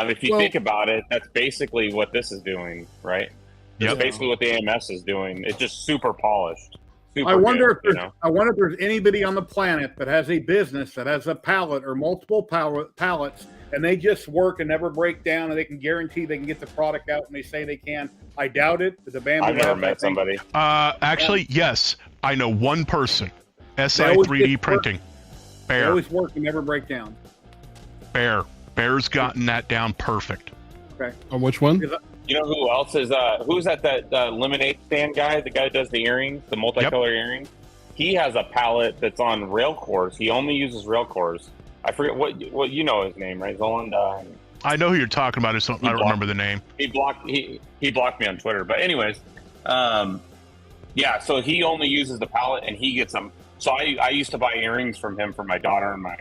if you think about it, that's basically what this is doing, right? That's basically what the AMS is doing. It's just super polished. I wonder if there's anybody on the planet that has a business that has a pallet or multiple pallets, and they just work and never break down, and they can guarantee they can get the product out, and they say they can. I doubt it. The bamboo. I've never met somebody. Actually, yes, I know one person. SI 3D printing. Bear. They always work and never break down. Bear's gotten that down perfect. Okay. On which one? You know who else is? Who's that lemonade stand guy? The guy that does the earrings, the multicolor earrings. He has a palette that's on rail cores. He only uses rail cores. I forget what you know his name, right? Zoland. I know who you're talking about. I don't remember the name. He blocked me on Twitter. But anyways, so he only uses the palette and he gets them. So I used to buy earrings from him for my daughter and my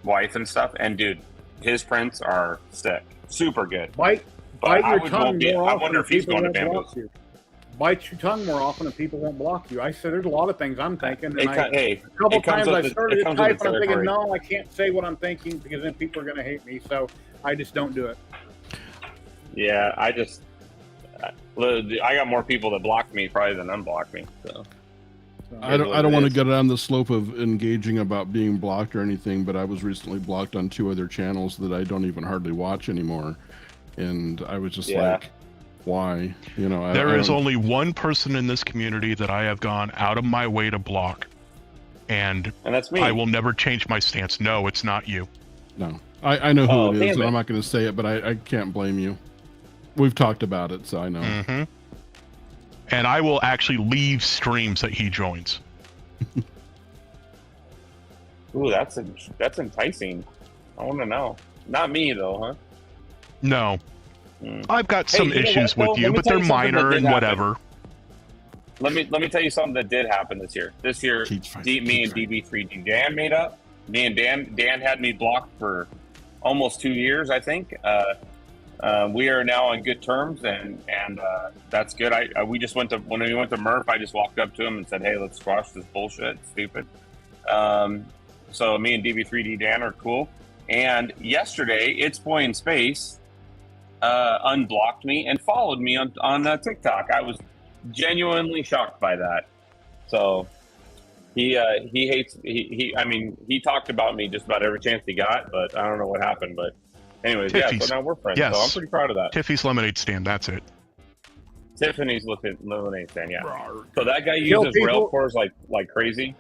wife and stuff. And dude, his prints are sick, super good. Bite your tongue more often. I wonder if he's going to bamboos. Bite your tongue more often and people won't block you. I said there's a lot of things I'm thinking. And a couple times I started to type and I'm thinking, no, I can't say what I'm thinking because then people are going to hate me. So I just don't do it. Yeah, I got more people that block me probably than unblock me. So I don't want to get on the slope of engaging about being blocked or anything, but I was recently blocked on 2 other channels that I don't even hardly watch anymore. And I was just like, why? There is only one person in this community that I have gone out of my way to block, and that's me. I will never change my stance. No, it's not you. No, I know who it is, and I'm not going to say it, but I can't blame you. We've talked about it, so I know. Mm-hmm. And I will actually leave streams that he joins. Ooh, that's enticing. I want to know. Not me though, huh? No. I've got some issues with you, but they're minor and whatever. Let me tell you something that did happen this year. This year, me and DB3D Dan made up. Me and Dan had me blocked for almost 2 years, I think. We are now on good terms, and that's good. When we went to Murph, I just walked up to him and said, "Hey, let's squash this bullshit. It's stupid." So me and DB3D Dan are cool. And yesterday, It's Boy in Space unblocked me and followed me on TikTok. I was genuinely shocked by that. So he hates I mean, he talked about me just about every chance he got, but I don't know what happened. But anyways, Tiffy's. yeah. So now we're friends. Yes. So I'm pretty proud of that. Tiffy's lemonade stand. That's it. Tiffany's lemonade stand. Yeah. So that guy Kill uses people. railcores like crazy.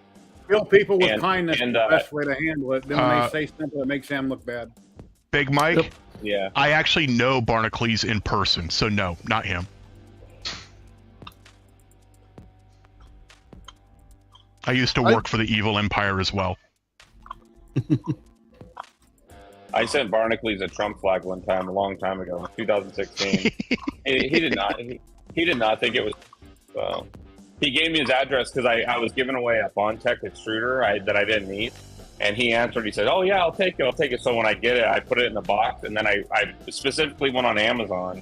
Kill people with And- kindness and, is the best way to handle it. Then when they say something that makes them look bad. Big Mike. Yeah. I actually know Barnacles in person, so no, not him. I used to work for the Evil Empire as well. I sent Barnacles a Trump flag one time, a long time ago, 2016. he did not. He did not think it was. He gave me his address because I was giving away a Bondtech extruder that I didn't need, and he answered. He said, "Oh yeah, I'll take it. I'll take it." So when I get it, I put it in the box, and then I specifically went on Amazon.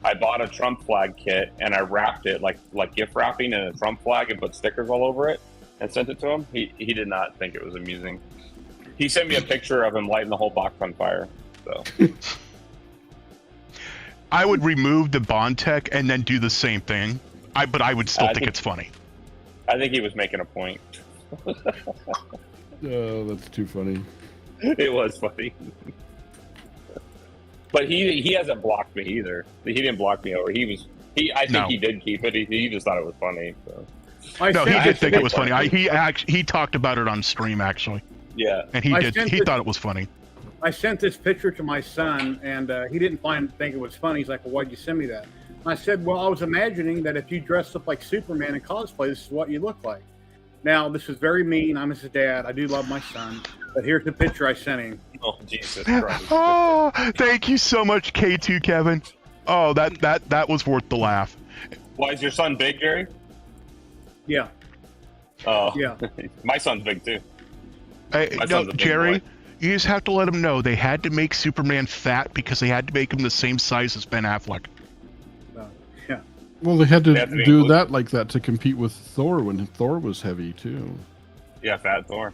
I bought a Trump flag kit, and I wrapped it like gift wrapping in a Trump flag, and put stickers all over it, and sent it to him. He did not think it was amusing. He sent me a picture of him lighting the whole box on fire. So I would remove the Bondtech and then do the same thing. But I would still think it's funny. I think he was making a point. Oh, that's too funny. It was funny. But he hasn't blocked me either. He didn't block me over. I think he did keep it. He just thought it was funny. So. No, he did think it was funny. He talked about it on stream actually. Yeah. And he thought it was funny. I sent this picture to my son, and he didn't think it was funny. He's like, "Well, why'd you send me that?" And I said, "Well, I was imagining that if you dressed up like Superman in cosplay, this is what you look like." Now, this is very mean. I'm his dad. I do love my son, but here's the picture I sent him. Oh, Jesus Christ! Oh, thank you so much, K2 Kevin. Oh, that was worth the laugh. Why is your son big, Gary? Yeah. Oh, yeah. My son's big too. No, Jerry, you just have to let him know they had to make Superman fat because they had to make him the same size as Ben Affleck. Yeah. Well, they had to do that like that to compete with Thor when Thor was heavy too. Yeah, Fat Thor.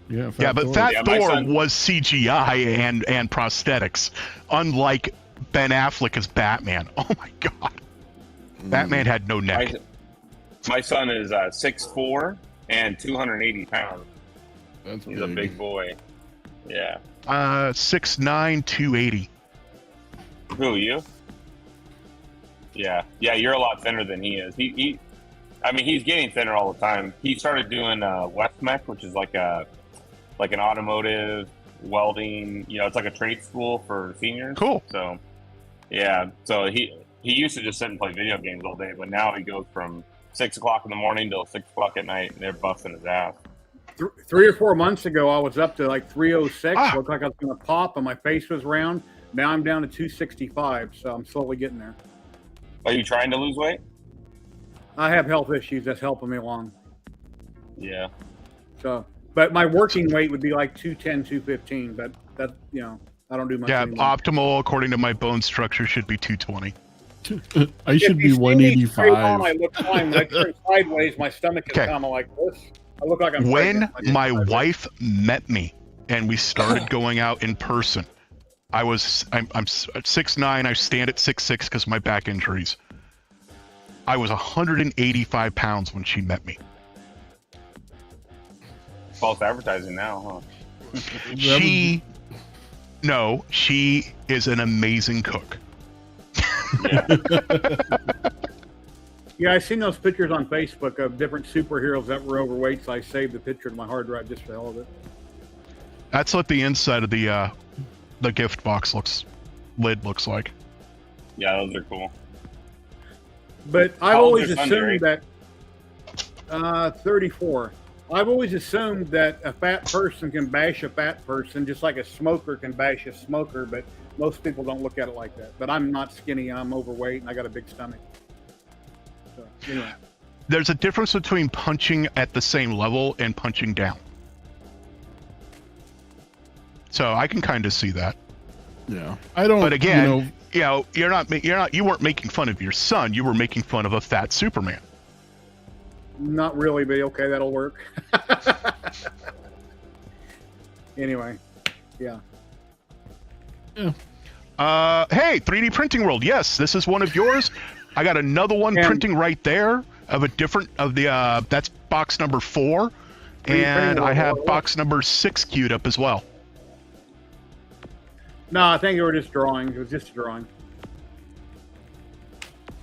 Yeah, but Fat Thor was CGI and prosthetics, unlike Ben Affleck as Batman. Oh my God, Batman had no neck. My son is 6'4" and 280 pounds. He's a big boy. Yeah. 6'9", 280. Who, you? Yeah, you're a lot thinner than he is. He's getting thinner all the time. He started doing Westmech, which is like an automotive welding. It's like a trade school for seniors. Cool. So, yeah. So he used to just sit and play video games all day, but now he goes from 6 o'clock in the morning till 6 o'clock at night, and they're busting his ass. 3 or 4 months ago, I was up to like 306. Looked like I was going to pop, and my face was round. Now I'm down to 265, so I'm slowly getting there. Are you trying to lose weight? I have health issues that's helping me along. Yeah. So, but my working weight would be like 210, 215. But that, I don't do much. Yeah, anymore. optimal according to my bone structure should be 220. I should be 185. I look fine. When I turn sideways, my stomach is kind of like this. I look like I'm when pregnant. my wife met me and we started going out in person, I'm 6'9". I stand at 6'6" because of my back injuries. I was 185 pounds when she met me. False advertising now, huh? She is an amazing cook. Yeah, I've seen those pictures on Facebook of different superheroes that were overweight, so I saved the picture to my hard drive just for the hell of it. That's what the inside of the gift box lid looks like. Yeah, those are cool. But I've How old's always your son, assumed Jerry? that 34. I've always assumed that a fat person can bash a fat person just like a smoker can bash a smoker, but most people don't look at it like that. But I'm not skinny and I'm overweight and I got a big stomach. So, anyway. There's a difference between punching at the same level and punching down. So I can kind of see that. Yeah, I don't. But again, you weren't making fun of your son. You were making fun of a fat Superman. Not really, but okay, that'll work. Anyway, yeah. Hey, 3D Printing World. Yes, this is one of yours. I got another one printing right there of a different of the. That's box number 4, and I have box number 6 queued up as well. No, I think you were just drawing. It was just a drawing.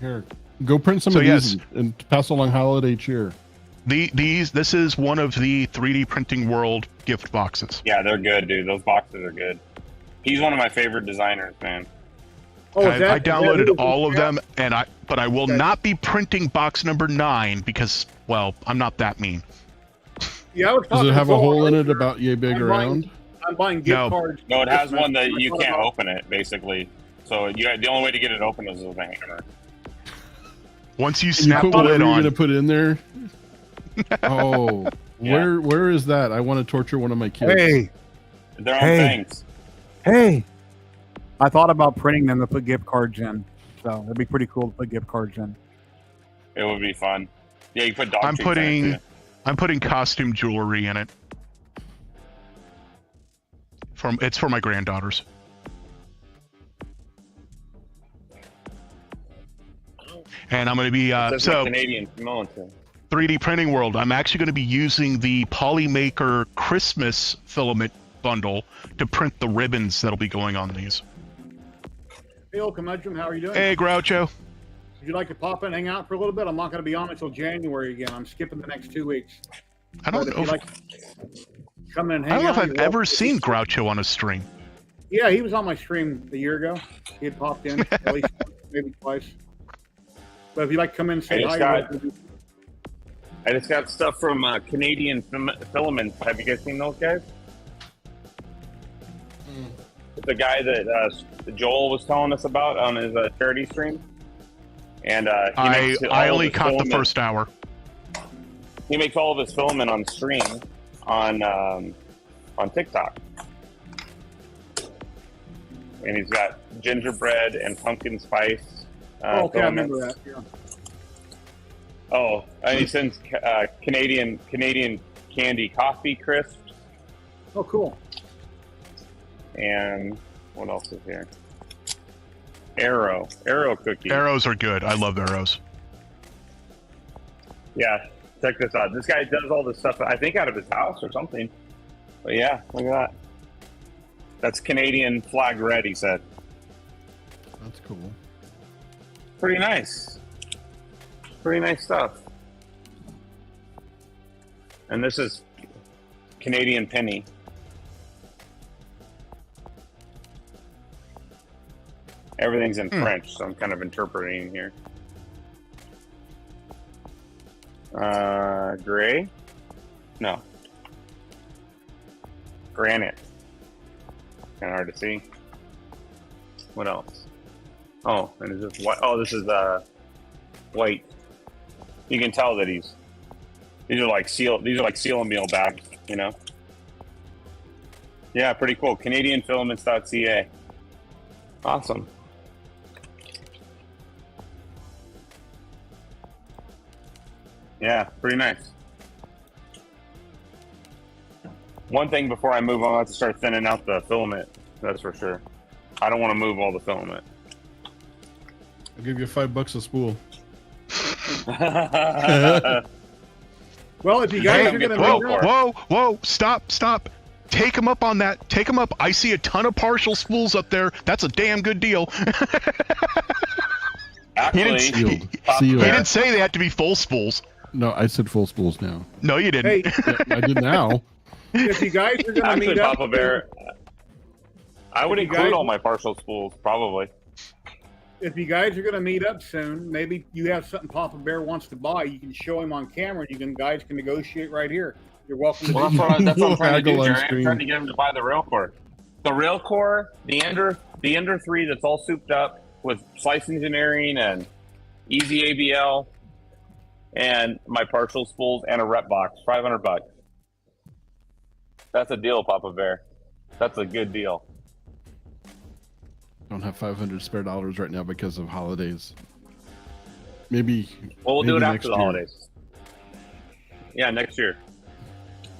Here, go print some of these and pass along holiday cheer. This is one of the 3D Printing World gift boxes. Yeah, they're good, dude. Those boxes are good. He's one of my favorite designers, man. Oh, I downloaded all of them, but I will not be printing box number 9 because, well, I'm not that mean. Yeah, does it have a hole in it about yay big around? I'm buying gift cards. No, it has one that you can't open it, basically. So the only way to get it open is with a hammer. Once you snap the lid on, you're gonna put in there. Oh, where is that? I want to torture one of my kids. Hey, their own things. Hey, I thought about printing them to put gift cards in. So it'd be pretty cool to put gift cards in. It would be fun. Yeah, you put dog I'm treats in it, I'm putting costume jewelry in it. It's for my granddaughters. And I'm going to be so Canadian military. 3D Printing World. I'm actually going to be using the Polymaker Christmas filament bundle to print the ribbons that'll be going on these. Hey, Okamudjum, how are you doing? Hey, Groucho. Would you like to pop in and hang out for a little bit? I'm not going to be on until January again. I'm skipping the next 2 weeks. I don't know. Come in and hang I don't know out, if I've ever seen Groucho on a stream. Yeah, he was on my stream a year ago. He had popped in at least maybe twice. But if you'd like to come in and say hi, I just got stuff from Canadian Filaments. Have you guys seen those guys? It's the guy that Joel was telling us about on his charity stream. And I only caught the first hour. He makes all of his filament on stream on TikTok. And he's got gingerbread and pumpkin spice. Okay, I remember that. Yeah. Oh, and he sends Canadian candy coffee crisps. Oh, cool. And what else is here? Arrow cookies. Arrows are good. I love arrows. Yeah, check this out. This guy does all this stuff, I think, out of his house or something. But yeah, look at that. That's Canadian flag red, he said. That's cool. Pretty nice. Pretty nice stuff. And this is Canadian penny. Everything's in French, so I'm kind of interpreting here. Gray? No. Granite. Kind of hard to see. What else? Oh, and is this what? Oh, this is white. You can tell that these are like seal and meal bags, you know. Yeah, pretty cool. CanadianFilaments.ca. Awesome. Yeah, pretty nice. One thing before I move on, I have to start thinning out the filament. That's for sure. I don't want to move all the filament. I'll give you $5 a spool. Well, if you guys are going to whoa, stop. Take them up on that. Take them up. I see a ton of partial spools up there. That's a damn good deal. Actually, Sealed. He didn't say they had to be full spools. No, I said full spools now. No, you didn't. Hey, yeah, I did now. If you guys are going to meet up, Papa Bear, I would include all my partial spools, probably. If you guys are going to meet up soon, maybe you have something Papa Bear wants to buy. You can show him on camera, and guys can negotiate right here. You're welcome to Well, do that. that's what I'm trying to do, Jerry. Screen. I'm trying to get him to buy the rail core. The rail core, the Ender 3 that's all souped up with slice engineering and easy ABL, and my partial spools and a rep box, $500. That's a deal, Papa Bear. That's a good deal. Don't have 500 spare dollars right now because of holidays. Maybe. Well, we'll do it maybe after the next year. holidays. Yeah, next year.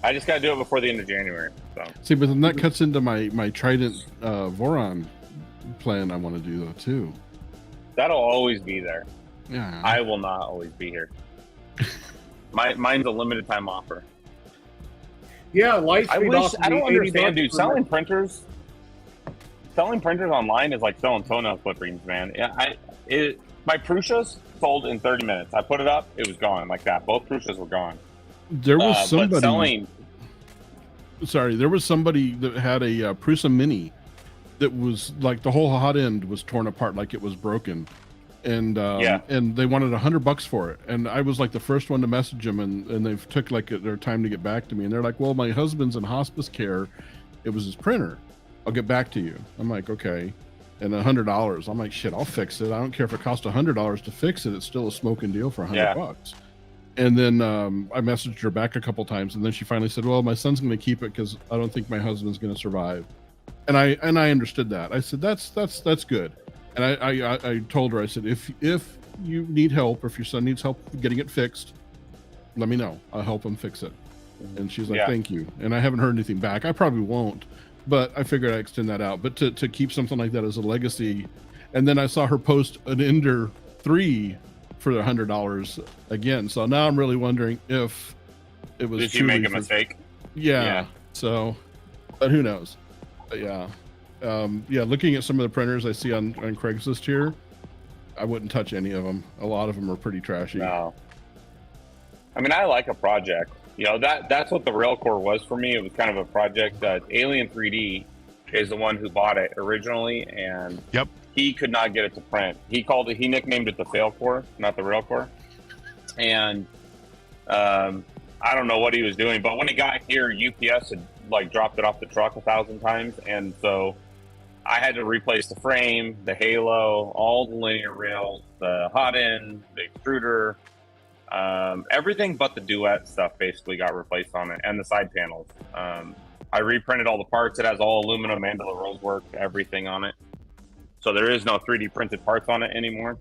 I just got to do it before the end of January. So. See, but then that cuts into my Trident Voron plan I want to do though too. That'll always be there. Yeah. I will not always be here. Mine's a limited time offer. Yeah, Lightspeed. I don't understand, dude. Selling printers online is like selling toenail clippings, man. Yeah, my Prussias sold in 30 minutes. I put it up, it was gone like that. Both Prussias were gone. There was somebody. Selling, there was somebody that had a Prusa Mini that was like the whole hot end was torn apart, like it was broken, and and they wanted $100 for it. And I was like the first one to message them, and they took like their time to get back to me. And they're like, "Well, my husband's in hospice care. It was his printer. I'll get back to you." I'm like, "Okay." And $100. I'm like, "Shit, I'll fix it. I don't care if it costs $100 to fix it. It's still a smoking deal for $100." And then I messaged her back a couple times, and then she finally said, "Well, my son's going to keep it because I don't think my husband's going to survive." And I understood that. I said, "That's good." And I told her, I said, "If you need help, or if your son needs help getting it fixed, let me know. I'll help him fix it." And she's like, "Thank you." And I haven't heard anything back. I probably won't, but I figured I'd extend that out. But to keep something like that as a legacy, and then I saw her post an Ender 3 for $100 again. So now I'm really wondering if it was. Did you make a mistake? Yeah. So, but who knows? But looking at some of the printers I see on Craigslist here, I wouldn't touch any of them. A lot of them are pretty trashy. No. I mean, I like a project. You know, that's what the Railcore was for me. It was kind of a project. Alien 3D is the one who bought it originally, and he could not get it to print. He nicknamed it the Failcore, not the Railcore. And I don't know what he was doing, but when he got here, UPS had like dropped it off the truck 1,000 times, and so I had to replace the frame, the halo, all the linear rails, the hot end, the extruder, everything but the duet stuff basically got replaced on it, and the side panels. I reprinted all the parts. It has all aluminum Mandela rosework, everything on it. So there is no 3D printed parts on it anymore.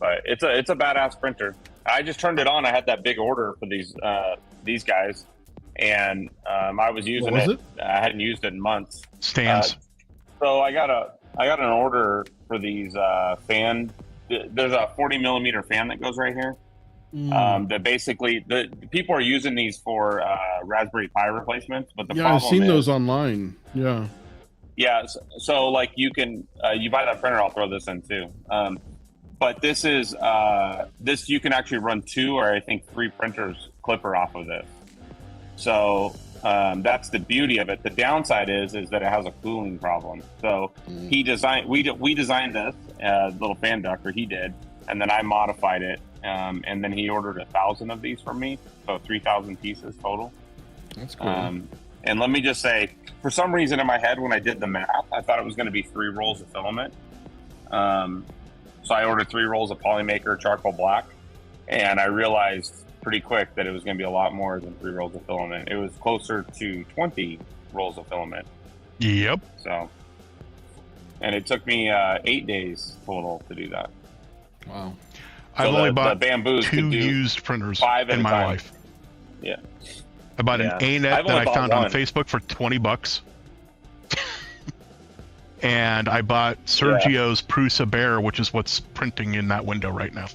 But it's a badass printer. I just turned it on. I had that big order for these guys, and I was using it. I hadn't used it in months. Stands. So I got an order for these fan. There's a 40 millimeter fan that goes right here. That basically the people are using these for Raspberry Pi replacements, but the problem I've seen those online. Yeah. So like you can you buy that printer. I'll throw this in too. But this is this you can actually run 2 or I think 3 printers clipper off of this. So that's the beauty of it. The downside is that it has a cooling problem. So we designed this little fan duct, or he did, and then I modified it. And then he ordered 1,000 of these from me, so 3,000 pieces total. That's cool. And let me just say, for some reason in my head, when I did the math, I thought it was going to be 3 rolls of filament. So I ordered 3 rolls of Polymaker charcoal black, and I realized pretty quick that it was going to be a lot more than 3 rolls of filament. It was closer to 20 rolls of filament. Yep. So, and it took me 8 days total to do that. Wow. I've only bought bamboos 2 used printers 5 in my life. Yeah. I bought an A-net that I found on Facebook for $20. And I bought Sergio's Prusa Bear, which is what's printing in that window right now.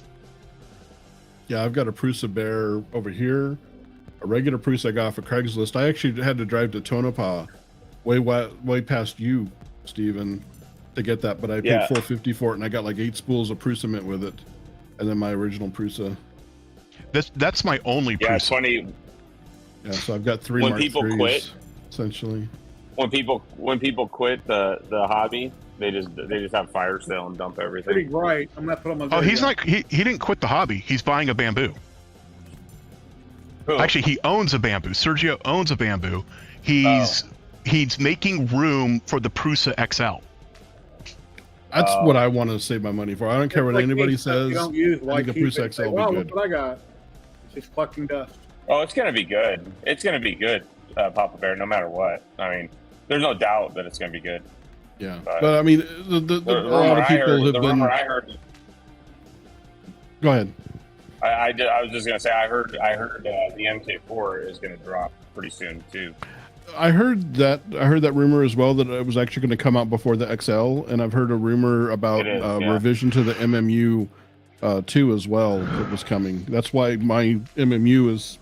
Yeah, I've got a Prusa Bear over here, a regular Prusa I got off of Craigslist. I actually had to drive to Tonopah, way past you, Steven, to get that, but I paid $4.50 for it, and I got like 8 spools of Prusa mint with it, and then my original Prusa. That's my only Prusa. Yeah, 20. Yeah, so I've got 3 when Mark people IIIs, quit, essentially. When people quit the hobby, they just have fire sale and dump everything. Pretty right. I'm gonna put him on. Oh, he's not. He didn't quit the hobby. He's buying a bamboo. Who? Actually, he owns a bamboo. Sergio owns a bamboo. He's making room for the Prusa XL. That's what I want to save my money for. I don't care what anybody says. You don't use I think a Prusa XL will be good. Look what I got. It's just collecting dust. Oh, it's gonna be good. It's gonna be good, Papa Bear. No matter what. I mean, there's no doubt that it's gonna be good. Yeah, but I mean, a lot of people have been. I heard. Go ahead. I was just gonna say I heard the MK4 is gonna drop pretty soon too. I heard that rumor as well, that it was actually going to come out before the XL, and I've heard a rumor about revision to the MMU 2 as well that was coming. That's why my MMU is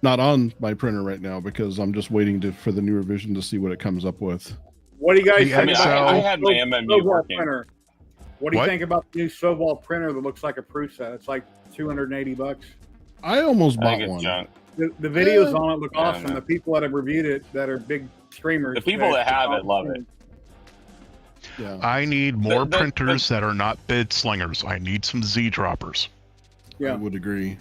not on my printer right now, because I'm just waiting for the new revision to see what it comes up with. What do you guys think about I had my MMU working. printer? What do you think about the new Sobol printer that looks like a Prusa? It's like $280. I almost bought one. Junk. The videos on it look awesome. The people that have reviewed it that are big streamers. The people that have it love it. Yeah. I need more printers that are not bed slingers. I need some Z droppers. Yeah, I would agree.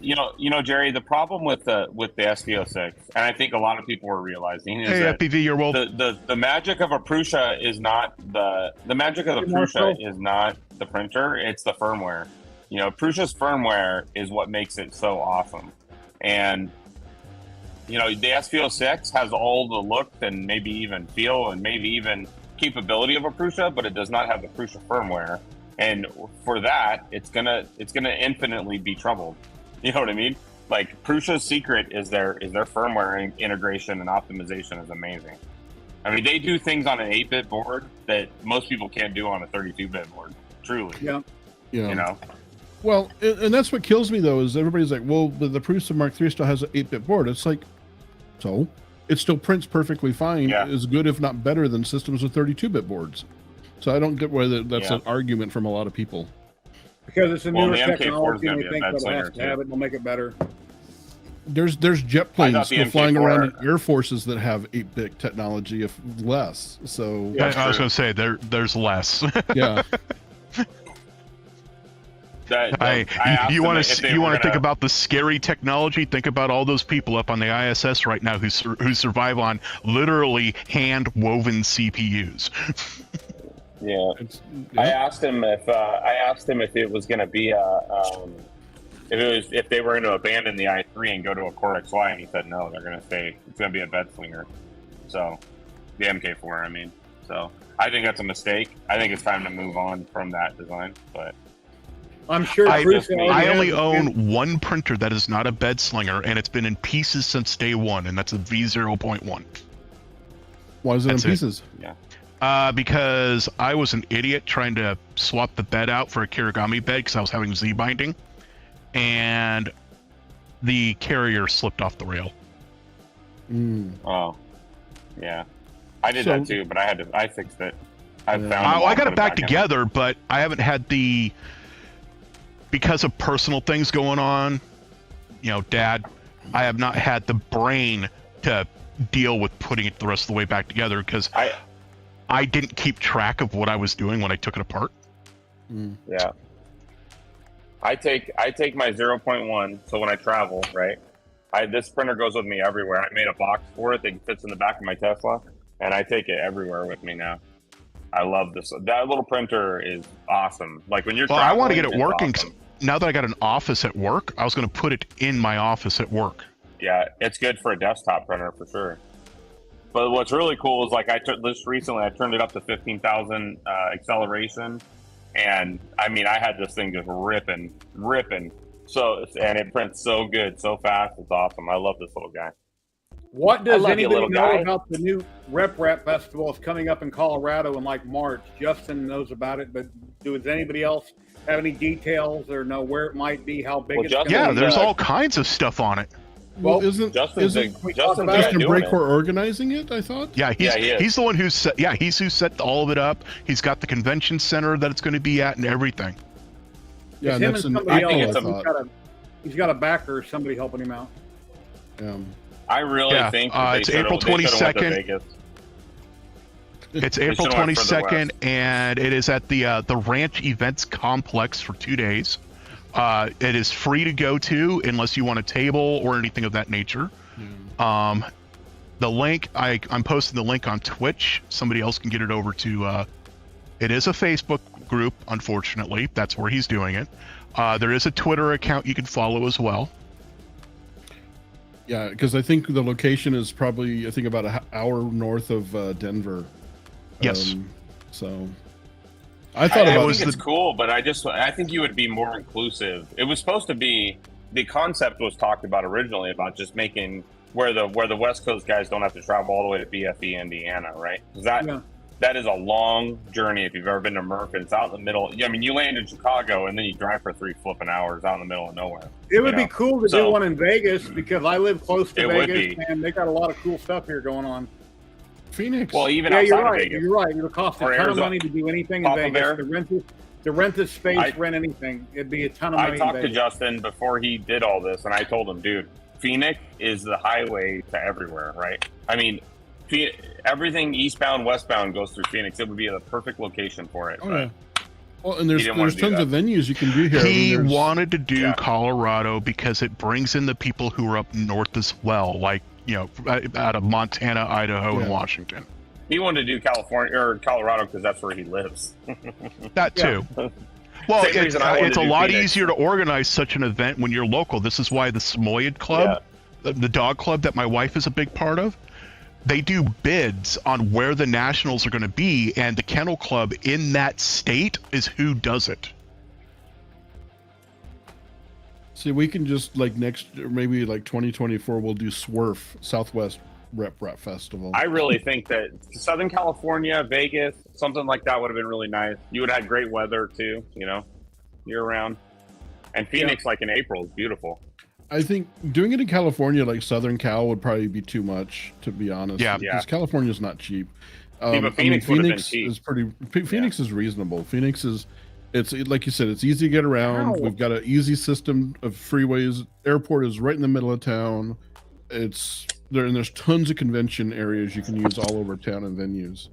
You know, Jerry. The problem with the SV06, and I think a lot of people are realizing, is that FPV, you're well. the magic of a Prusa is not the magic of the Prusa is not the printer. It's the firmware. You know, Prusa's firmware is what makes it so awesome. And you know, the SV06 has all the look and maybe even feel and maybe even capability of a Prusa, but it does not have the Prusa firmware. And for that, it's gonna infinitely be troubled. You know what I mean? Like, Prusa's secret is their firmware integration and optimization is amazing. I mean, they do things on an 8-bit board that most people can't do on a 32-bit board. Truly. Yeah. Yeah. You know. Well, and that's what kills me though, is everybody's like, well, the Prusa Mark III still has an 8-bit board. It's like, so it still prints perfectly fine. Yeah. Is good, if not better, than systems with 32-bit boards. So I don't get why that's an argument from a lot of people. Because it's a newer the MK4 is technology, gonna and be they a think bed that it slinger, has to have it, and they'll make it better. There's jet planes the still flying MK4 around in air forces that have 8-bit technology, if less. So I was going to say there's less. yeah. You want to think about the scary technology? Think about all those people up on the ISS right now who survive on literally hand woven CPUs. Yeah. I asked him if it was going to be if they were going to abandon the i3 and go to a Core XY, and he said no, they're going to say it's going to be a bed slinger. So the MK4, I mean. So I think that's a mistake. I think it's time to move on from that design, but I'm sure I only own one printer that is not a bed slinger, and it's been in pieces since day one, and that's a V0.1. Why is it in pieces? Yeah. Because I was an idiot trying to swap the bed out for a Kirigami bed because I was having Z binding, and the carrier slipped off the rail. Oh, yeah. I did that too, but I fixed it. I got it back together, but I haven't had because of personal things going on, you know, Dad, I have not had the brain to deal with putting it the rest of the way back together because I didn't keep track of what I was doing when I took it apart. Yeah. I take my 0.1, so when I travel, right, this printer goes with me everywhere. I made a box for it that fits in the back of my Tesla, and I take it everywhere with me now. I love this. That little printer is awesome. Like when you're I want to get it working. Awesome. Now that I got an office at work, I was going to put it in my office at work. Yeah, it's good for a desktop printer for sure. But what's really cool is like I turned it up to 15,000 acceleration, and I mean I had this thing just ripping. So and it prints so good, so fast. It's awesome. I love this little guy. What does anybody know about the new Rep Festival? It's coming up in Colorado in like March. Justin knows about it, but does anybody else have any details or know where it might be, how big it's going to be? Yeah, there's all kinds of stuff on it. Well, isn't Justin Breakcore organizing it? I thought. Yeah, he's the one who set. Yeah, he's who set all of it up. He's got the convention center that it's going to be at and everything. Yeah, and that's somebody else. He's got a backer or somebody helping him out. I really think it's April 22nd. It's April 22nd, and it is at the Ranch Events Complex for 2 days. It is free to go to unless you want a table or anything of that nature. The link, I'm posting the link on Twitch. Somebody else can get it over to. It is a Facebook group, unfortunately. That's where he's doing it. There is a Twitter account you can follow as well. Yeah, because I think the location is probably, about an hour north of Denver. Yes. So I thought it's cool, but I think you would be more inclusive. It was supposed to be, the concept was talked about originally about just making where the West Coast guys don't have to travel all the way to BFE, Indiana, right? 'Cause that is a long journey. If you've ever been to Murphy, it's out in the middle. I mean, you land in Chicago and then you drive for 3 flipping hours out in the middle of nowhere. It would be cool to do one in Vegas because I live close to It would Vegas be. and they got a lot of cool stuff here going on. Phoenix. Well, even Yeah, outside you're of right. Vegas. You're right. It'll cost a Or ton of Arizona. money to do anything in Papa Vegas. Bear. To rent the space, rent anything, it'd be a ton of money. I in talked to Vegas. Justin before he did all this, and I told him, dude, Phoenix is the highway to everywhere, right? I mean, everything eastbound, westbound goes through Phoenix. It would be the perfect location for it. Oh, but yeah. Well, and there's didn't wanna do tons that. of venues you can do here. He there's- wanted to do Yeah. Colorado because it brings in the people who are up north as well, like, you know, out of Montana, Idaho, and Yeah. Washington. He wanted to do California or Colorado because that's where he lives. That too. Well, Same reason I wanted it's to a do lot Phoenix. easier to organize such an event when you're local. This is why the Samoyed Club, the dog club that my wife is a big part of, they do bids on where the nationals are going to be, and the Kennel Club in that state is who does it. See, we can just like maybe like 2024, we'll do SWRF, Southwest Rep Festival. I really think that Southern California, Vegas, something like that would have been really nice. You would have had great weather too, you know, year round. And Phoenix, like in April, is beautiful. I think doing it in California, like Southern Cal, would probably be too much, to be honest. Yeah. Because California's not cheap. but Phoenix would have been cheap. is pretty. Phoenix is reasonable. Phoenix is, it's like you said, it's easy to get around. Wow. We've got an easy system of freeways. Airport is right in the middle of town. It's there, and there's tons of convention areas you can use all over town and venues.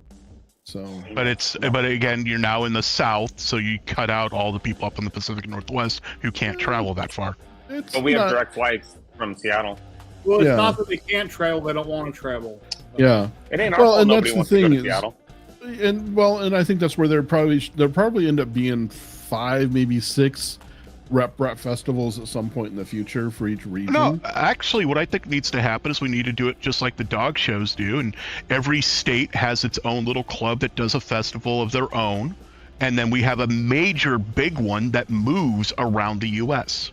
So, But again, you're now in the South, so you cut out all the people up in the Pacific Northwest who can't travel that far. it's But we have not- direct flights from Seattle. Well, it's Yeah. not that they can't travel; they don't want to travel. Yeah. It ain't our Well, fault and nobody that's the wants to go thing to is- Seattle. And I think that's where they'll probably end up being 5, maybe 6 rep festivals at some point in the future for each region. No, actually, what I think needs to happen is we need to do it just like the dog shows do, and every state has its own little club that does a festival of their own, and then we have a major big one that moves around the U.S.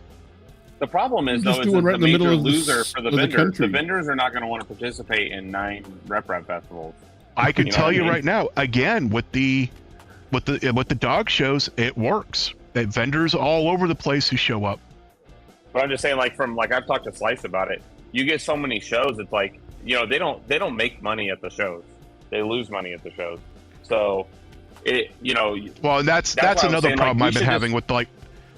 The problem is, Just though, do is one that right the in the middle major of the loser for the of the vendors. country. The vendors are not going to want to participate in 9 rep festivals. I can You know tell what I you mean? right now, again, with the dog shows, it works. Vendors all over the place who show up. But I'm just saying, like I've talked to Slice about it. You get so many shows, it's like, you know, they don't make money at the shows. They lose money at the shows. So Well, and that's why I'm another saying, problem we I've been should having with like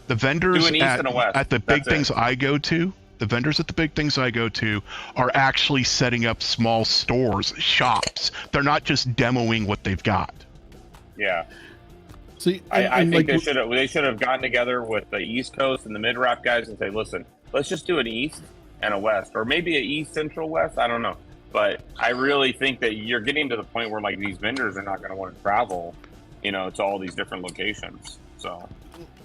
the vendors do an east and a west. at the big That's things it. I go to. The vendors at the big things I go to are actually setting up small stores, shops. They're not just demoing what they've got. yeah. See, I and think like, they should have gotten together with the East Coast and the mid rap guys and say, listen, let's just do an East and a West, or maybe an East Central West. I don't know, but I really think that you're getting to the point where like these vendors are not going to want to travel, you know, to all these different locations. So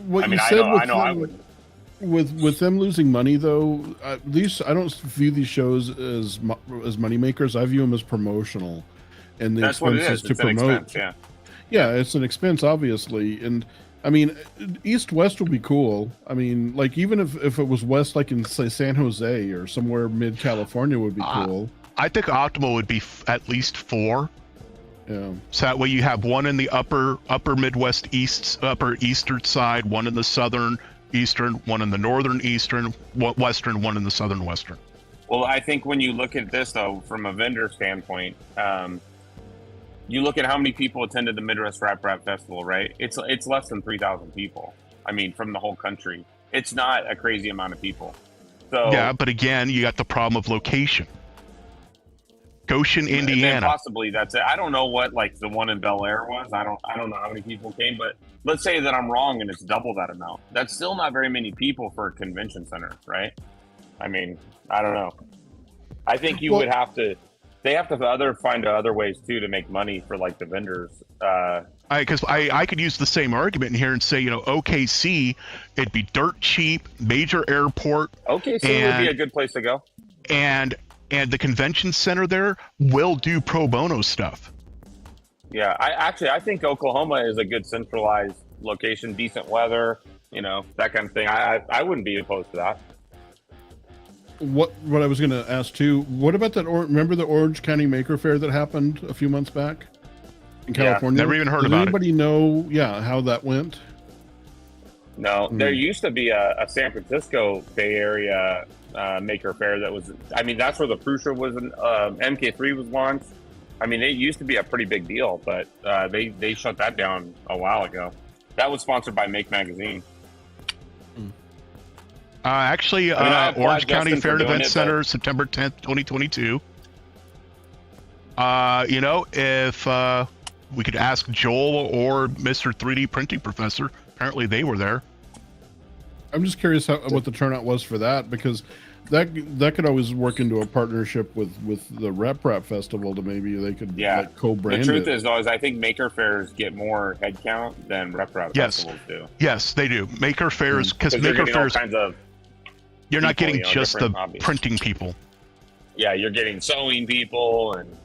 what I mean, you I said know, with I know, I them- would. with them losing money though, these I don't view these shows as money makers. I view them as promotional, and the That's what it expenses is. to It's an promote. expense, yeah. Yeah, it's an expense, obviously, and I mean, East West would be cool. I mean, like even if it was West, like in say San Jose or somewhere mid California, would be cool. I think optimal would be at least 4. Yeah. So that way you have one in the upper Midwest upper eastern side, one in the southern eastern, one in the northern eastern, western, one in the southern western. Well, I think when you look at this though, from a vendor standpoint, you look at how many people attended the Midwest Rap Festival, right? It's less than 3,000 people. I mean, from the whole country. It's not a crazy amount of people. So Yeah, but again, you got the problem of location. Goshen, and then Indiana. possibly that's it. I don't know what like the one in Bel Air was. I don't know how many people came, but let's say that I'm wrong and it's double that amount. That's still not very many people for a convention center, right? I mean, I don't know. I think you would have to. They have to find other ways too to make money for like the vendors. Because I could use the same argument in here and say, you know, OKC, it'd be dirt cheap, major airport. OKC would be a good place to go. And the convention center there will do pro bono stuff. Yeah, I think Oklahoma is a good centralized location, decent weather, you know, that kind of thing. I wouldn't be opposed to that. what I was going to ask too, what about that? Remember the Orange County Maker Faire that happened a few months back in California? Never even heard Did about anybody know, how that went? No, there used to be a San Francisco Bay Area Maker Faire that was. I mean, that's where the Prusa was. MK3 was launched. I mean, it used to be a pretty big deal, but they shut that down a while ago. That was sponsored by Make Magazine. Actually, Orange County Fair and Event Center, September 10th, 2022. If we could ask Joel or Mr. 3D Printing Professor, apparently they were there. I'm just curious what the turnout was for that, because that could always work into a partnership with the Rep Festival to maybe they could like co-brand it. The truth is, though, I think Maker Fairs get more headcount than Rep Festivals do. Yes, they do. Maker Fairs, because Maker Fairs, you're not getting just the hobbies. Printing people. Yeah, you're getting sewing people, and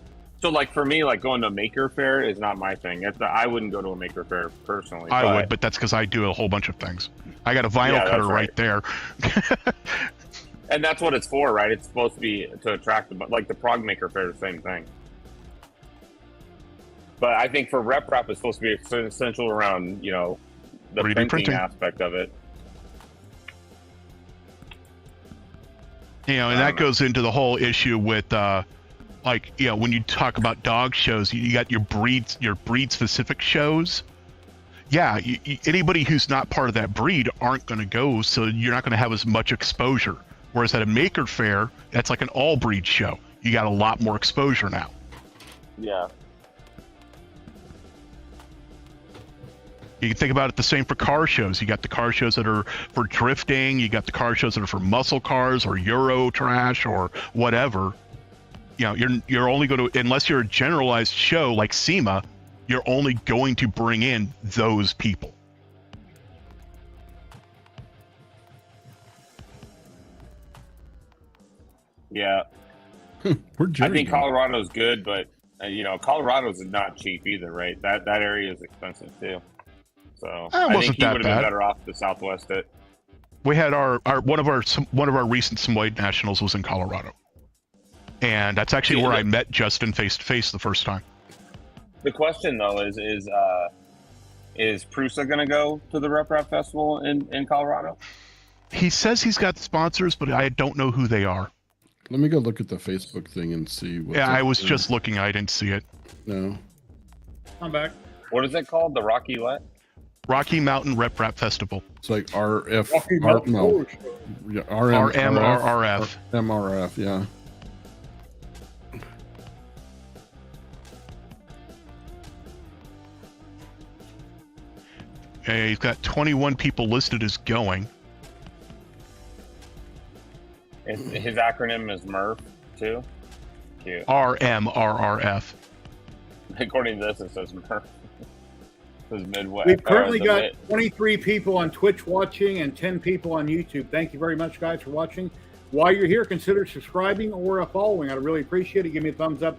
so like for me, like going to a Maker Faire is not my thing. I wouldn't go to a Maker Faire personally. I would, but that's because I do a whole bunch of things. I got a vinyl cutter right there. And that's what it's for, right? It's supposed to be to attract them, like the Prague Maker Faire, the same thing. But I think for Rep it's supposed to be essential around, the printing aspect of it. And that goes into the whole issue with, when you talk about dog shows, you got your breed specific shows. Yeah, anybody who's not part of that breed aren't going to go, so you're not going to have as much exposure. Whereas at a Maker Faire, that's like an all breed show. You got a lot more exposure now. Yeah. You can think about it the same for car shows. You got the car shows that are for drifting. You got the car shows that are for muscle cars or Euro trash or whatever. You're only going to, unless you're a generalized show like SEMA, you're only going to bring in those people. Yeah. I think Colorado's good, but Colorado's not cheap either, right? That area is expensive too. So I think he would have been better off the Southwest. We had one of our recent Some White Nationals was in Colorado, and that's actually where I met Justin face to face the first time. The question though is Prusa going to go to the Rep Festival in Colorado? He says he's got sponsors, but I don't know who they are. Let me go look at the Facebook thing and see. I was just looking. I didn't see it. No. I'm back. What is it called? The Rocky what? Rocky Mountain Rep Festival. It's like RF. RMRF. MRF, yeah. He's got 21 people listed as going. His acronym is MRF, too? Cute. RMRRF. According to this, it says MRF. It says Midwest. We've currently got 23 people on Twitch watching and 10 people on YouTube. Thank you very much, guys, for watching. While you're here, consider subscribing or following. I'd really appreciate it. Give me a thumbs up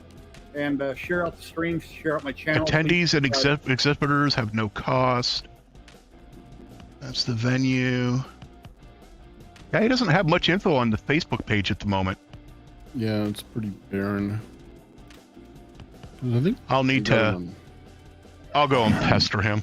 and share out the stream, share out my channel. Attendees and exhibitors have no cost. That's the venue. Yeah, he doesn't have much info on the Facebook page at the moment. Yeah, it's pretty barren. I think I'll go and pester him.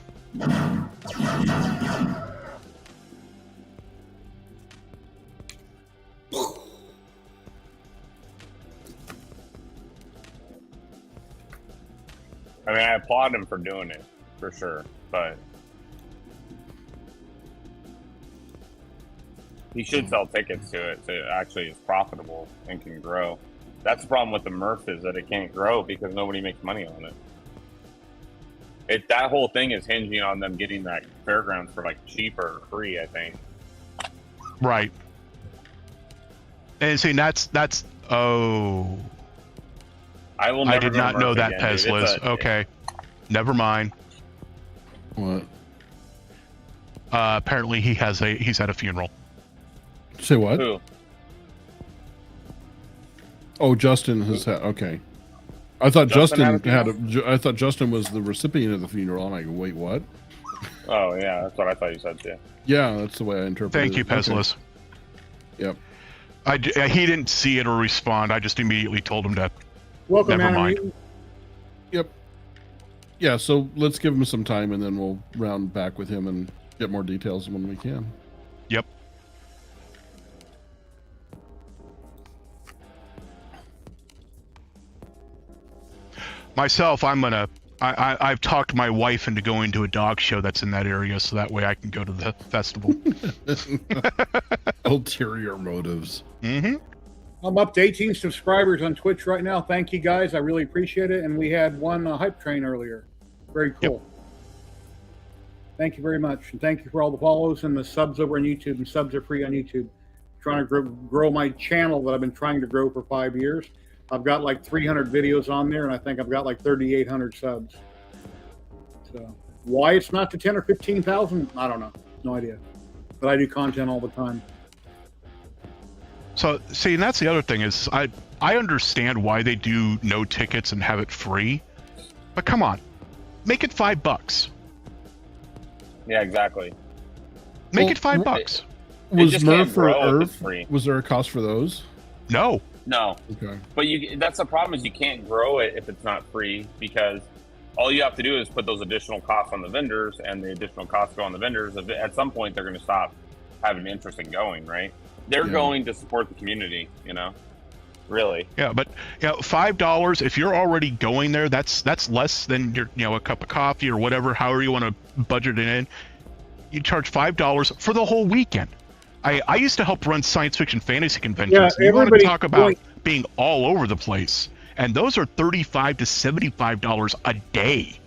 I mean, I applaud him for doing it, for sure, but he should sell tickets to it so it actually is profitable and can grow. That's the problem with the MRF is that it can't grow because nobody makes money on it. That whole thing is hinging on them getting that fairgrounds for like cheap or free, I think. Right. And see, that's oh. I did not know that, Pezlis. Okay. Never mind. What? Apparently he's at a funeral. Say what? Who? Oh, Justin has had. Okay. I thought Justin I thought Justin was the recipient of the funeral. I'm like, wait, what? Oh yeah, that's what I thought you said too. Yeah, that's the way I interpreted it. Thank you, Pezlis. Okay. Yep. He didn't see it or respond. I just immediately told him to. Welcome, Never Adam. mind. Yep. Yeah, so let's give him some time, and then we'll round back with him and get more details when we can. Yep. Myself, I've talked my wife into going to a dog show that's in that area, so that way I can go to the festival. Ulterior motives. Mm-hmm. I'm up to 18 subscribers on Twitch right now. Thank you, guys. I really appreciate it. And we had one hype train earlier. Very cool. Yep. Thank you very much. And thank you for all the follows and the subs over on YouTube. And subs are free on YouTube. I'm trying to grow my channel that I've been trying to grow for 5 years. I've got like 300 videos on there, and I think I've got like 3,800 subs. So why it's not to 10 or 15,000, I don't know. No idea. But I do content all the time. So, see, and that's the other thing is I understand why they do no tickets and have it free, but come on, make it $5. Yeah, exactly. Make it $5. Was Murph or Earth? Was there a cost for those? No. No. Okay. But that's the problem is you can't grow it if it's not free, because all you have to do is put those additional costs on the vendors, and the additional costs go on the vendors. At some point, they're going to stop having interest in going, right? They're going to support the community, really. Yeah, but $5, if you're already going there, that's less than your a cup of coffee or whatever, however you want to budget it in. You charge $5 for the whole weekend. I used to help run science fiction fantasy conventions. Yeah, you want to talk about being all over the place, and those are $35 to $75 a day.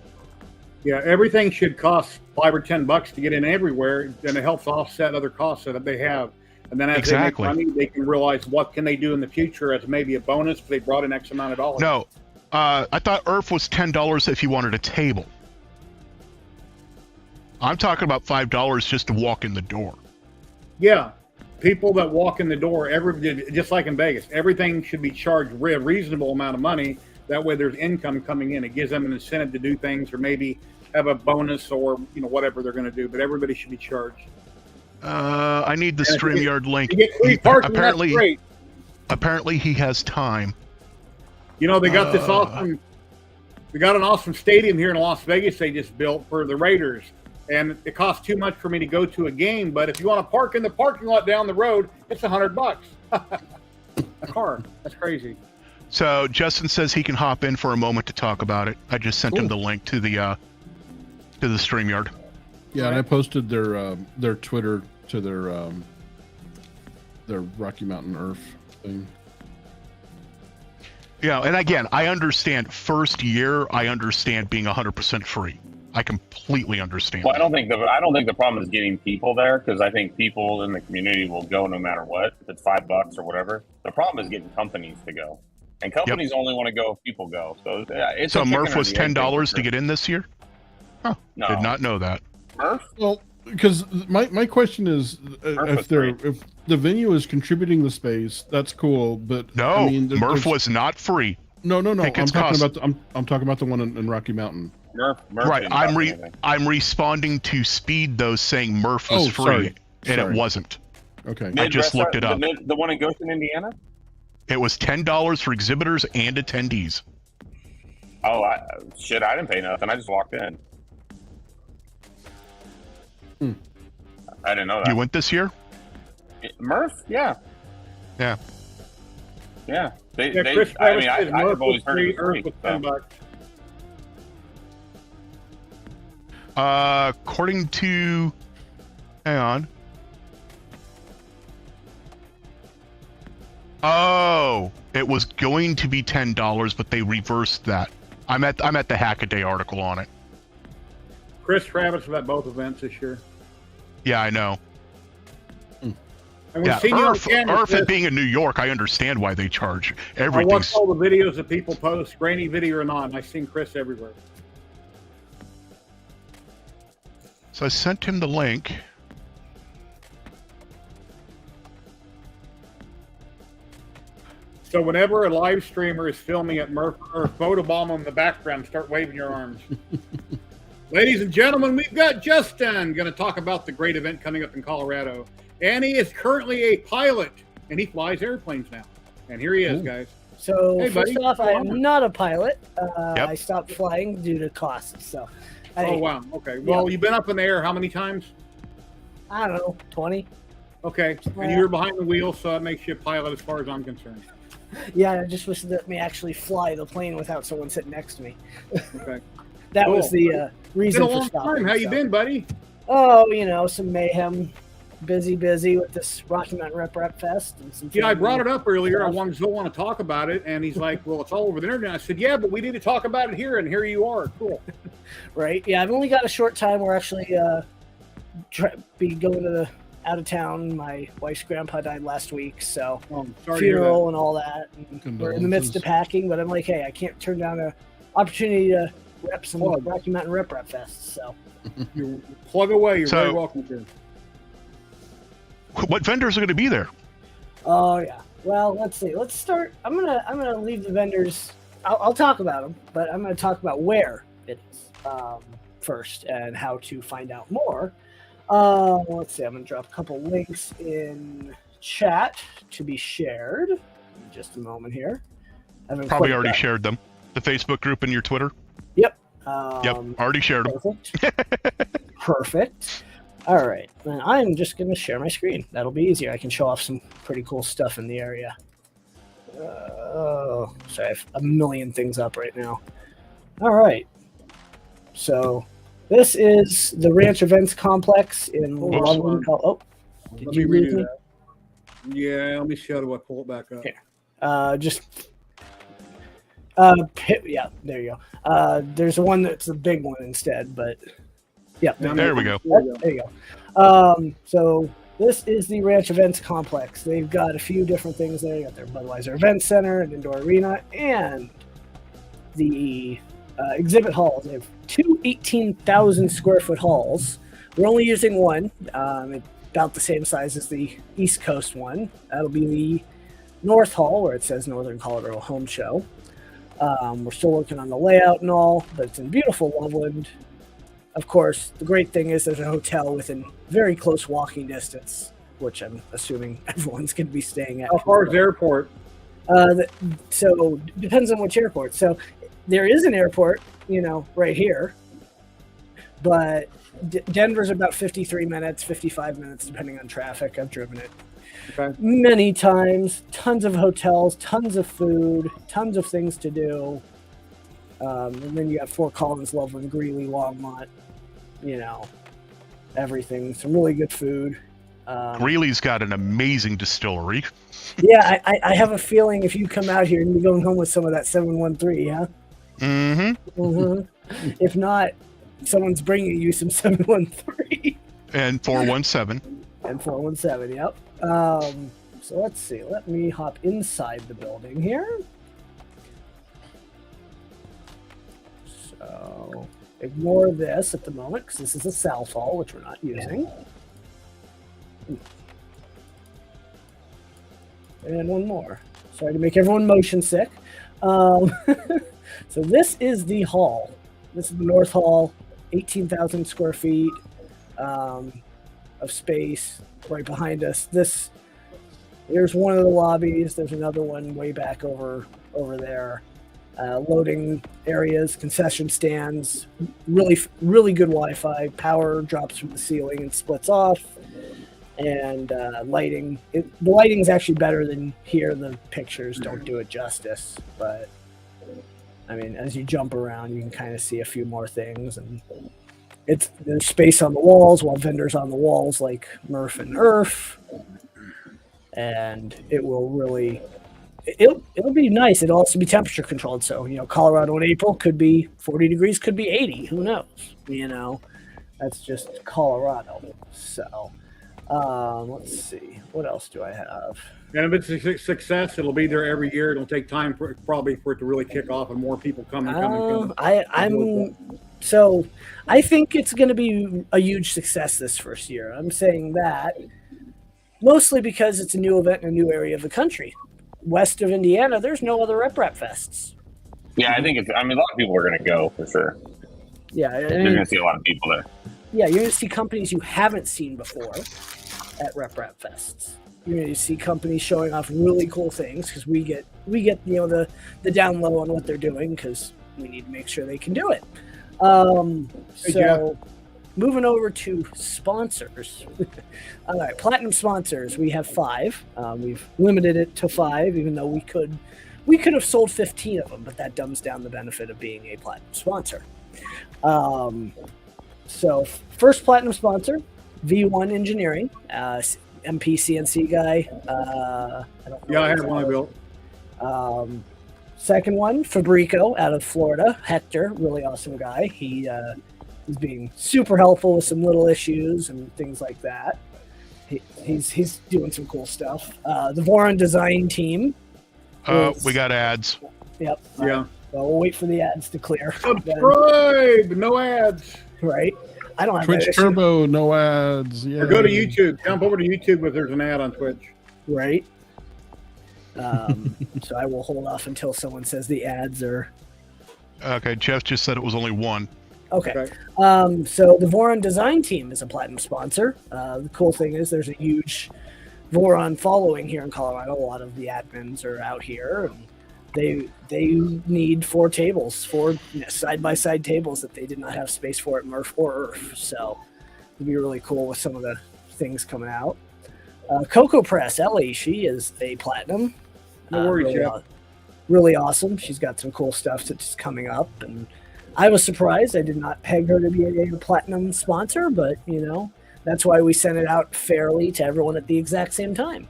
Yeah, everything should cost $5 or $10 to get in everywhere, and it helps offset other costs that they have. And then as they make money, they can realize what can they do in the future as maybe a bonus if they brought in X amount of dollars. No, I thought Earth was $10 if you wanted a table. I'm talking about $5 just to walk in the door. Yeah, people that walk in the door, just like in Vegas, everything should be charged a reasonable amount of money. That way there's income coming in. It gives them an incentive to do things or maybe have a bonus or whatever they're going to do. But everybody should be charged. I need the StreamYard link. You get free parking, that's great. Apparently he has time. They got this awesome. We got an awesome stadium here in Las Vegas they just built for the Raiders. And it costs too much for me to go to a game, but if you want to park in the parking lot down the road, it's $100. A car. That's crazy. So Justin says he can hop in for a moment to talk about it. I just sent him the link to the StreamYard. Yeah, and I posted their Twitter to their Rocky Mountain Earth thing. Yeah, and again, I understand first year. I understand being 100% free. I completely understand. Well, I don't think the problem is getting people there, because I think people in the community will go no matter what, if it's $5 or whatever. The problem is getting companies to go, and companies only want to go if people go. So it's so Murph was $10 to get in this year. Huh? No, did not know that. Murph? Well, because my question is, if the venue is contributing the space, that's cool. But no, I mean, Murph was not free. No. I'm talking about the one in Rocky Mountain. Murph right, I'm responding to Speed though, saying Murph was free, and it wasn't. Okay, I just looked it up. The one in Goshen, Indiana. It was $10 for exhibitors and attendees. Oh I didn't pay nothing. I just walked in. I didn't know that. You went this year? Murph? Yeah. Yeah. Yeah. Chris I've always heard it was Earth with $10. According to, hang on. Oh, it was going to be $10, but they reversed that. I'm at the Hackaday article on it. Chris Travis was at both events this year. Yeah, I know. And we've seen Earth it being in New York, I understand why they charge everything. I watch all the videos that people post, grainy video or not, and I've seen Chris everywhere. So I sent him the link. So whenever a live streamer is filming at Murph or photobomb in the background, start waving your arms. Ladies and gentlemen, we've got Justin going to talk about the great event coming up in Colorado. And he is currently a pilot and he flies airplanes now. And here he is, guys. So Hey, first buddy. off, I Come on. am not a pilot. Yep. I stopped flying due to costs. So, Oh, wow. Okay. Well, you've been up in the air how many times? I don't know, 20. Okay. And you were behind the wheel, so that makes you a pilot as far as I'm concerned. Yeah, I just wish that me actually fly the plane without someone sitting next to me. Okay. That Cool. was the It's reason been a for long stopping. time. How you so. been, buddy? Oh, some mayhem. Busy with this Rocky Mountain Rep Fest. And some Yeah, I brought it up earlier. I stuff. still want to talk about it. And he's like, well, it's all over the internet. I said, yeah, but we need to talk about it here. And here you are. Cool. Right. Yeah, I've only got a short time. We're actually be going to the out of town. My wife's grandpa died last week, so Sorry to hear funeral and all that. And we're in the midst of Condolences. packing, but I'm like, hey, I can't turn down an opportunity to rep some Rocky Mountain Rep Fest. So that. You plug away. You're So- very welcome to. What vendors are going to be there? oh yeah. Well, let's see. Let's start. I'm gonna leave the vendors. I'll talk about them, but I'm gonna talk about where it is first and how to find out more. Let's see. I'm gonna drop a couple links in chat to be shared. In just a moment here. I haven't Probably clicked already that. shared them. The Facebook group and your Twitter. Yep. Yep, already shared them. Perfect. Perfect. All right. Then I'm just going to share my screen. That'll be easier. I can show off some pretty cool stuff in the area. Oh, sorry. I have a million things up right now. All right. So this is the Ranch Events Complex in Oops. Loveland. Oh, did Let you me lose redo me? that. Yeah, let me see how do I pull it back up. Here. Yeah, there you go. There's one that's a big one instead, but yeah, There we go. There you go. So this is the Ranch Events Complex. They've got a few different things there. They got their Budweiser Event Center, an indoor arena, and the exhibit halls. They have two 18,000 square foot halls. We're only using one, about the same size as the East Coast one. That'll be the North Hall, where it says Northern Colorado Home Show. We're still working on the layout and all, but it's in beautiful Loveland. Of course, the great thing is there's a hotel within very close walking distance, which I'm assuming everyone's going to be staying at. How far is the airport? So depends on which airport. So there is an airport, right here, but Denver's about 53 minutes, 55 minutes, depending on traffic. I've driven it many times. Tons of hotels, tons of food, tons of things to do. And then you got Fort Collins, Loveland, Greeley, Longmont, everything. Some really good food. Greeley's got an amazing distillery. Yeah, I have a feeling if you come out here and you're going home with some of that 713, huh? Mm-hmm. Mm-hmm. If not, someone's bringing you some 713. And 417. And 417, yep. So let's see. Let me hop inside the building here. So ignore this at the moment because this is a South Hall, which we're not using. And one more. Sorry to make everyone motion sick. So this is the hall. This is the North Hall, 18,000 square feet of space right behind us. Here's one of the lobbies. There's another one way back over there. Loading areas, concession stands, really good Wi-Fi. Power drops from the ceiling and splits off. And lighting. The lighting is actually better than here. The pictures don't do it justice, but I mean, as you jump around, you can kind of see a few more things, and there's space on the walls, while vendors on the walls like Murph and Earth, and it'll be nice. It'll also be temperature controlled, so Colorado in April could be 40 degrees, could be 80. Who knows? That's just Colorado. So. Let's see. What else do I have? And if it's a success, it'll be there every year. It'll take time probably for it to really kick off and more people come. I think it's going to be a huge success this first year. I'm saying that mostly because it's a new event in a new area of the country. West of Indiana, there's no other Rep Fests. Yeah, I think a lot of people are going to go for sure. Yeah, you're going to see a lot of people there. Yeah, you're going to see companies you haven't seen before at Rep Fests. You're going to see companies showing off really cool things because we get the down low on what they're doing because we need to make sure they can do it. So moving over to sponsors. All right, platinum sponsors. We have 5. We've limited it to 5, even though we could have sold 15 of them, but that dumbs down the benefit of being a platinum sponsor. So first platinum sponsor, V1 Engineering, MP CNC guy. I have one I built. Second one, Fabrico out of Florida. Hector, really awesome guy. He is being super helpful with some little issues and things like that. He's doing some cool stuff. The Voron design team. We got ads. Yep. Yeah. Well, we'll wait for the ads to clear. Subscribe! No ads. Right. I don't have Twitch that issue. Turbo, no ads. Yeah. Or go to YouTube. Jump over to YouTube if there's an ad on Twitch. Right. So I will hold off until someone says the ads are Okay, Jeff just said it was only 1. okay. Okay. So the Voron design team is a platinum sponsor. The cool thing is there's a huge Voron following here in Colorado. A lot of the admins are out here, and they need 4 tables, 4 side-by-side tables that they did not have space for at Murph or Earth. So it'll be really cool with some of the things coming out. Coco Press, Ellie, she is a platinum. No worries, really, Jeff. really awesome. She's got some cool stuff that's coming up, and I was surprised. I did not peg her to be a platinum sponsor, but that's why we sent it out fairly to everyone at the exact same time.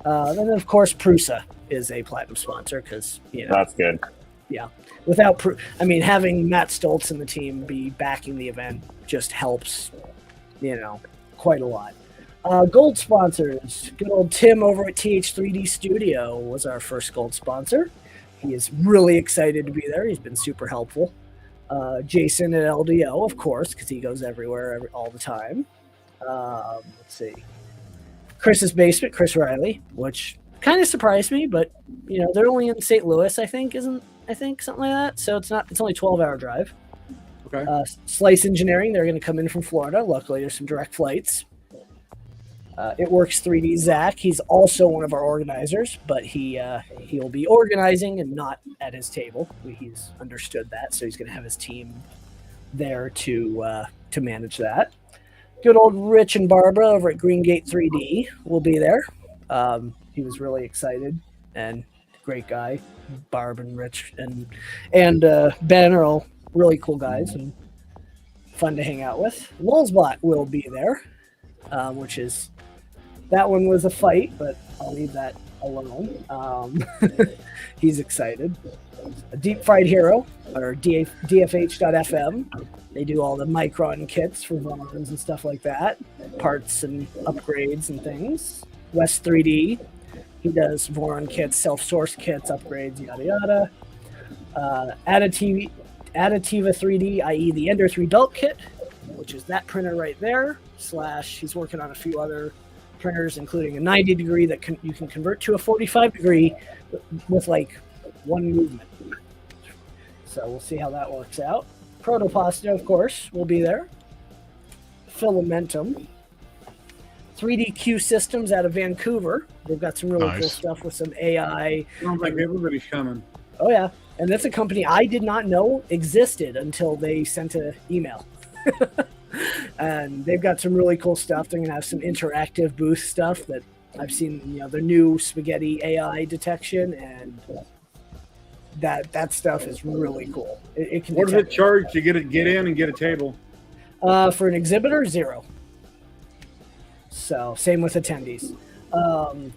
And then, of course, Prusa is a platinum sponsor because That's good. yeah. Without having Matt Stoltz and the team be backing the event just helps, quite a lot. Gold sponsors. Good old Tim over at TH3D Studio was our first gold sponsor. He is really excited to be there. He's been super helpful. Jason at LDO, of course, because he goes everywhere all the time. Let's see. Chris's Basement, Chris Riley, which kind of surprised me, but they're only in St. Louis, I think, something like that. So it's only 12-hour drive. Okay. Slice Engineering, they're going to come in from Florida. Luckily, there's some direct flights. It Works 3D Zach, he's also one of our organizers, but he'll be organizing and not at his table. He's understood that, so he's going to have his team there to manage that. Good old Rich and Barbara over at Greengate 3D will be there. He was really excited and great guy. Barb and Rich and Ben are all really cool guys and fun to hang out with. Lulzbot will be there, which is that one was a fight, but I'll leave that alone. He's excited. A Deep Fried Hero or DFH.FM. They do all the Micron kits for Volans and stuff like that, parts and upgrades and things. West 3D, he does Voron kits, self-source kits, upgrades, yada yada. Additiva 3D, i.e. the Ender 3 belt kit, which is that printer right there. / he's working on a few other printers, including a 90 degree that you can convert to a 45 degree with like one movement. So we'll see how that works out. Protopasta, of course, will be there. Filamentum. 3DQ Systems out of Vancouver. They've got some really cool stuff with some AI. Sounds like everybody's coming. Oh, yeah. And that's a company I did not know existed until they sent an email. And they've got some really cool stuff. They're going to have some interactive booth stuff that I've seen, their new spaghetti AI detection, and that stuff is really cool. It can What does it charge to get in and get a table? For an exhibitor, $0. So same with attendees. 3D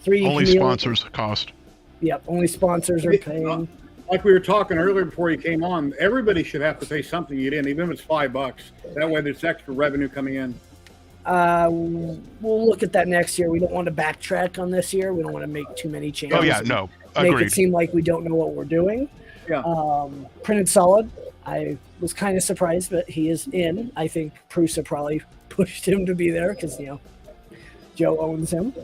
Only Chameleon. sponsors cost. Yep, only sponsors are paying. Like we were talking earlier before you came on, everybody should have to pay something to get in, even if it's $5. That way there's extra revenue coming in. We'll look at that next year. We don't want to backtrack on this year. We don't want to make too many changes. Oh, yeah, no. Make Agreed. it seem like we don't know what we're doing. Yeah. Printed Solid, I was kind of surprised, but he is in. I think Prusa probably pushed him to be there because, Joe owns him.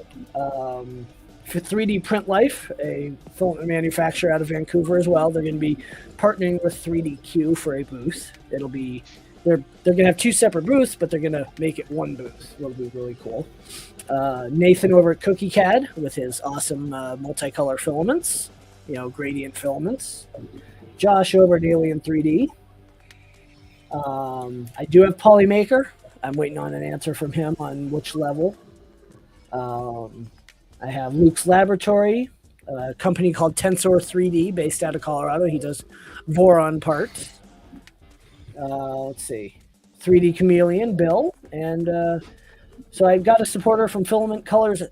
For 3D Print Life, a filament manufacturer out of Vancouver as well. They're going to be partnering with 3DQ for a booth. It'll be they're gonna have 2 separate booths, but they're gonna make it 1 booth. It'll be really cool. Nathan over at Cookie Cad with his awesome multicolor filaments, gradient filaments. Josh over at Alien 3D. I do have Polymaker. I'm waiting on an answer from him on which level. I have Luke's Laboratory, a company called Tensor 3D based out of Colorado. He does Voron parts. Let's see. 3D Chameleon, Bill. And so I've got a supporter from Filament Colors,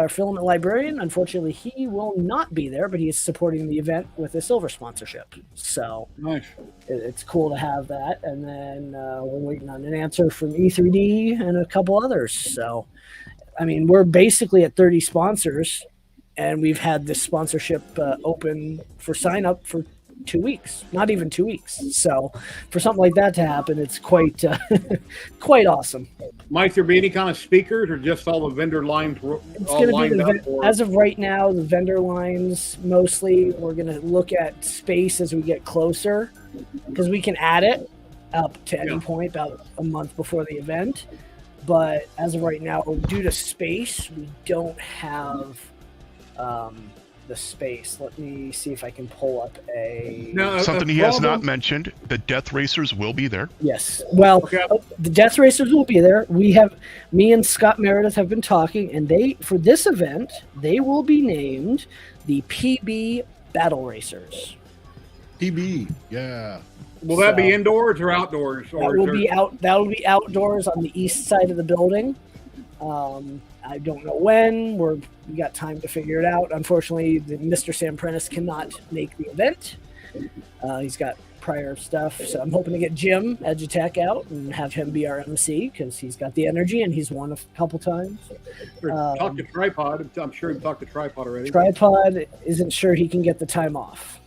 Filament Librarian. Unfortunately, he will not be there, but he is supporting the event with a silver sponsorship. So Nice. it's cool to have that. And then we're waiting on an answer from E3D and a couple others. So, I mean, we're basically at 30 sponsors, and we've had this sponsorship open for sign up for 2 weeks, not even 2 weeks. So for something like that to happen, it's quite quite awesome. Might there be any kind of speakers or just all the vendor lines It's all going to be lined up? as of right now, the vendor lines mostly. We're going to look at space as we get closer, because we can add it up to any point about a month before the event. But as of right now, due to space, we don't have the space. Let me see if I can pull up something he has not mentioned. The Death Racers will be there. Yes. Well, the Death Racers will be there. Me and Scott Meredith have been talking, and for this event, they will be named the PB Battle Racers. PB, yeah. Will that be indoors or outdoors? That will be outdoors on the east side of the building. I don't know when. We got time to figure it out. Unfortunately, Mr. Sam Prentice cannot make the event. He's got prior stuff, so I'm hoping to get Jim Edutech out and have him be our MC, because he's got the energy and he's won a couple times. Talk to Tripod. I'm sure he talked to Tripod already. Tripod isn't sure he can get the time off.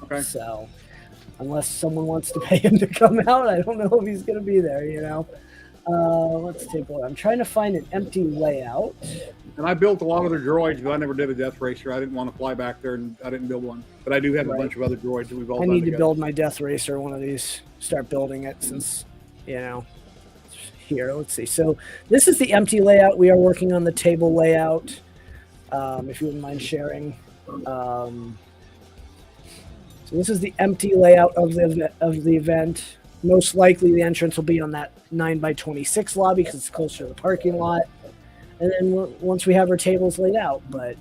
Okay. So unless someone wants to pay him to come out, I don't know if he's going to be there, Let's take a look. I'm trying to find an empty layout. And I built a lot of their droids, but I never did a Death Racer. I didn't want to fly back there, and I didn't build one. But I do have a bunch of other droids that we've all I done need to together. build my Death Racer one of these. Start building it since, here. Let's see. So this is the empty layout. We are working on the table layout. If you wouldn't mind sharing. So this is the empty layout of the event. Most likely the entrance will be on that 9x26 lobby because it's closer to the parking lot. And then once we have our tables laid out, but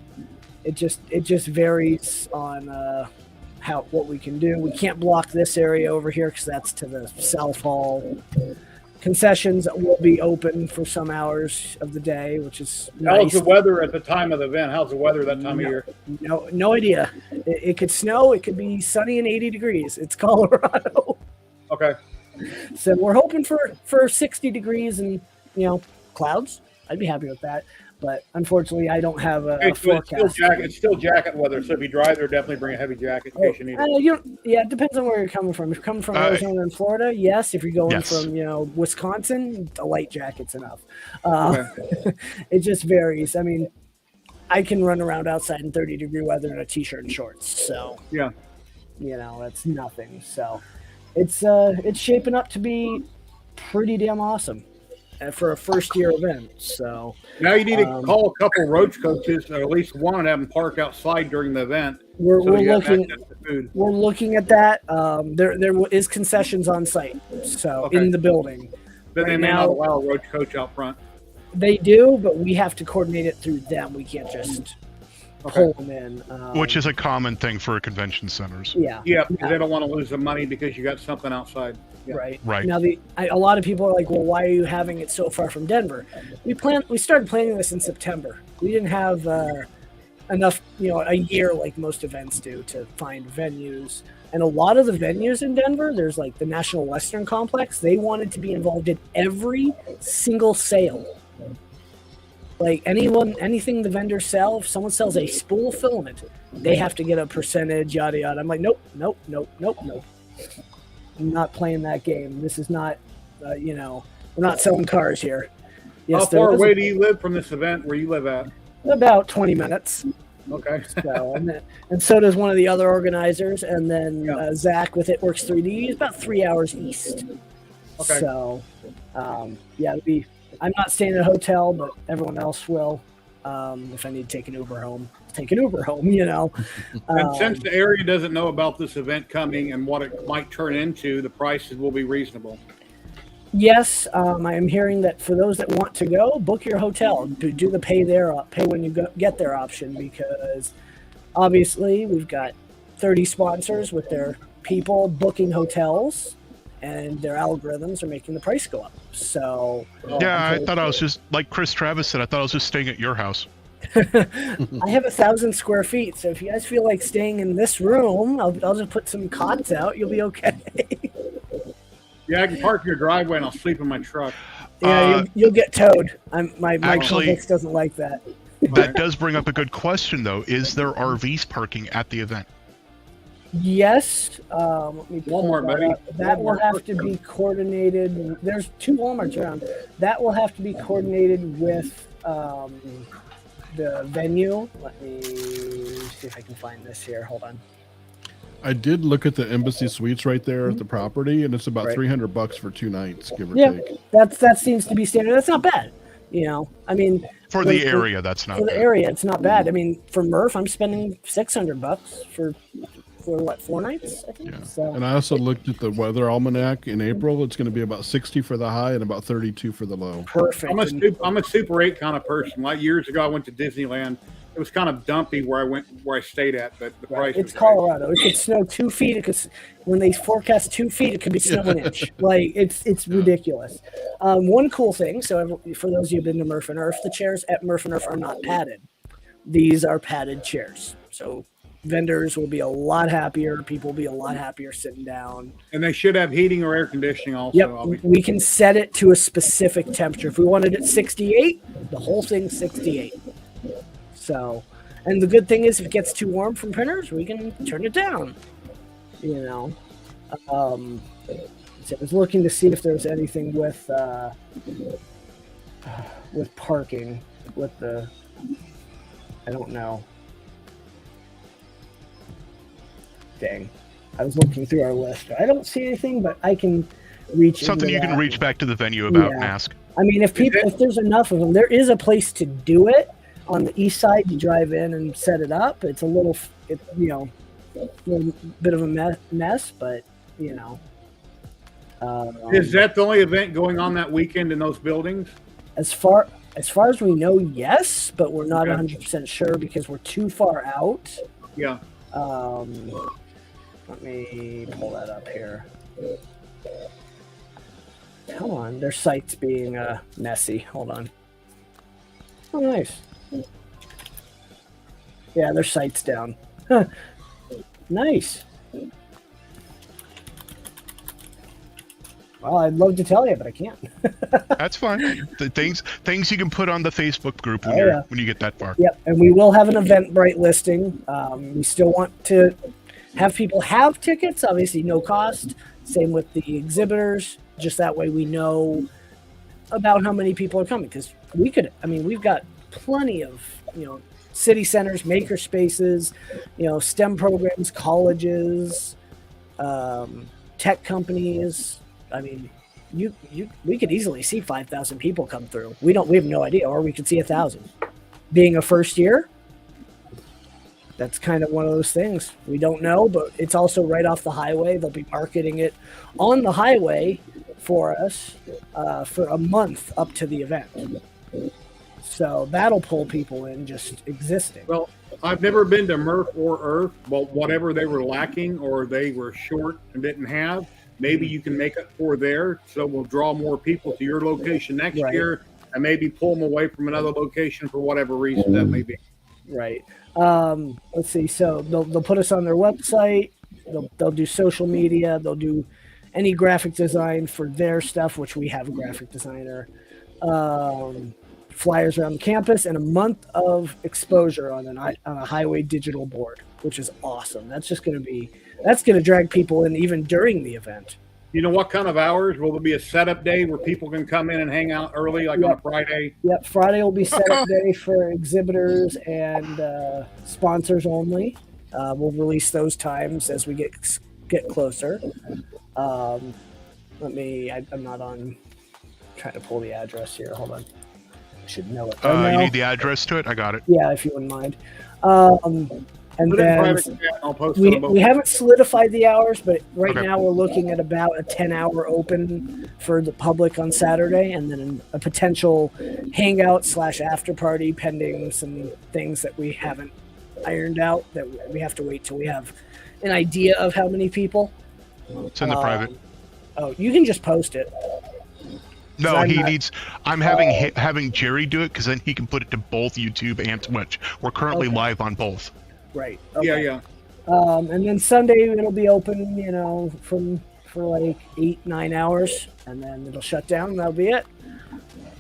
it just varies on what we can do. We can't block this area over here because that's to the South Hall. Concessions will be open for some hours of the day, which is nice. How's the weather at the time of the event? How's the weather that time of year? No idea. It could snow. It could be sunny and 80 degrees. It's Colorado. Okay. So we're hoping for 60 degrees and, clouds. I'd be happy with that. But unfortunately, I don't have a forecast. It's still jacket weather, so if you drive there, definitely bring a heavy jacket in case you need it. It depends on where you're coming from. If you're coming from Arizona and Florida, yes. If you're going from, Wisconsin, a light jacket's enough. It just varies. I mean, I can run around outside in 30-degree weather in a t-shirt and shorts. So, that's nothing. So it's shaping up to be pretty damn awesome for a first-year event. So now you need to call a couple roach coaches, or at least one, and have them park outside during the event. We're looking at that. There is concessions on site, so in the building. Then they may not allow a roach coach out front. They do, but we have to coordinate it through them. We can't just pull them in. Which is a common thing for convention centers. Yeah, because they don't want to lose the money because you got something outside. Yeah. Right. Now, a lot of people are like, well, why are you having it so far from Denver? We started planning this in September. We didn't have enough, a year like most events do to find venues. And a lot of the venues in Denver, there's like the National Western Complex. They wanted to be involved in every single sale. Like anything the vendors sell, if someone sells a spool filament, they have to get a percentage, yada, yada. I'm like, nope. I'm not playing that game. This is not, we're not selling cars here. Yes, how far away do you live from this event where you live at? About 20 minutes. Okay. So, and so does one of the other organizers. And then Zach with It Works 3D is about 3 hours east. Okay. So, yeah, I'm not staying at a hotel, but everyone else will. If I need to take an Uber home, take an Uber home, And since the area doesn't know about this event coming and what it might turn into, the prices will be reasonable. Yes, I am hearing that for those that want to go, book your hotel. Do the pay when you get there option, because obviously we've got 30 sponsors with their people booking hotels, and their algorithms are making the price go up. So Yeah, I thought I was just like Chris Travis said. I thought I was just staying at your house. I have 1,000 square feet, so if you guys feel like staying in this room, I'll just put some cots out. You'll be okay. Yeah, I can park your driveway and I'll sleep in my truck. Yeah, you'll get towed. My Actually- co-host doesn't like that. That does bring up a good question, though. Is there RVs parking at the event? Yes. Let me pull Walmart, that buddy. up. That will Walmart. have to be coordinated. There's 2 Walmarts around. That will have to be coordinated with the venue. Let me see if I can find this here. Hold on. I did look at the Embassy Suites right there at the property, and it's about Right. $300 for 2 nights, give or Yeah, take. that seems to be standard. That's not bad. I mean, For the area, that's not for the bad. area, it's not bad. I mean, for Murph, I'm spending $600 for what, 4 nights? I think. Yeah. So And I also looked at the weather almanac in April. It's going to be about 60 for the high and about 32 for the low. perfect. I'm a Super 8 kind of person. Like years ago, I went to Disneyland. It was kind of dumpy where I stayed at, but the price. It's was Colorado. It could snow 2 feet. When they forecast 2 feet, it could be snow an inch. Like it's ridiculous. One cool thing. So for those of you who've been to Murph and Earth, the chairs at Murph and Earth are not padded. These are padded chairs. So vendors will be a lot happier. People will be a lot happier sitting down. And they should have heating or air conditioning also. Yep, obviously. we can set it to a specific temperature. If we wanted it 68, the whole thing's 68. So, and the good thing is, if it gets too warm from printers, we can turn it down. So I was looking to see if there's anything with parking. I don't know. Dang, I was looking through our list. I don't see anything, but I can reach. Something into you can that. reach back to the venue about Yeah. and ask. I mean, if there's enough of them, there is a place to do it on the east side. You drive in and set it up. It's a little bit of a mess, but Is that the only event going on that weekend in those buildings? as far as we know, yes, but we're not Okay. 100% sure because we're too far out. Yeah. Let me pull that up here. Come on, their site's being messy. Hold on. Oh, nice. Yeah, their site's down. Huh. Nice. Well, I'd love to tell you, but I can't. That's fine. The things you can put on the Facebook group when Oh, when you get that far. Yep, and we will have an Eventbrite listing. We still want to have people have tickets, obviously no cost. Same with the exhibitors. Just that way we know about how many people are coming. Because we've got plenty of, city centers, maker spaces, STEM programs, colleges, tech companies. I mean, we could easily see 5,000 people come through. We have no idea, or we could see 1,000. Being a first year, that's kind of one of those things. We don't know, but it's also right off the highway. They'll be marketing it on the highway for us for a month up to the event. So that'll pull people in just existing. Well, I've never been to Murph or Earth. Well, whatever they were lacking or they were short and didn't have, maybe you can make it for there. So we'll draw more people to your location next Right. year and maybe pull them away from another location for whatever reason that may be. Right. Let's see. So they'll put us on their website. They'll do social media. They'll do any graphic design for their stuff, which we have a graphic designer. Flyers around the campus and a month of exposure on a highway digital board, which is awesome. That's going to drag people in even during the event. You know what kind of hours? Will there be a setup day where people can come in and hang out early, like on a Friday? Yep, Friday will be setup day for exhibitors and sponsors only. We'll release those times as we get closer. Let me. I'm not on. Trying to pull the address here. Hold on. I should know it. You need the address to it? I got it. Yeah, if you wouldn't mind. And Put it in then private chat, and I'll post it on both. we haven't solidified the hours, but right Okay. now we're looking at about a 10-hour open for the public on Saturday, and then a potential hangout / after party pending some things that we haven't ironed out that we have to wait till we have an idea of how many people. It's in the private. Oh, you can just post it. No, I'm he not- needs. I'm having Jerry do it because then he can put it to both YouTube and Twitch. We're currently Okay. live on both. Right. Yeah, Okay. yeah. And then Sunday it'll be open, for like 8-9 hours, and then it'll shut down. And that'll be it.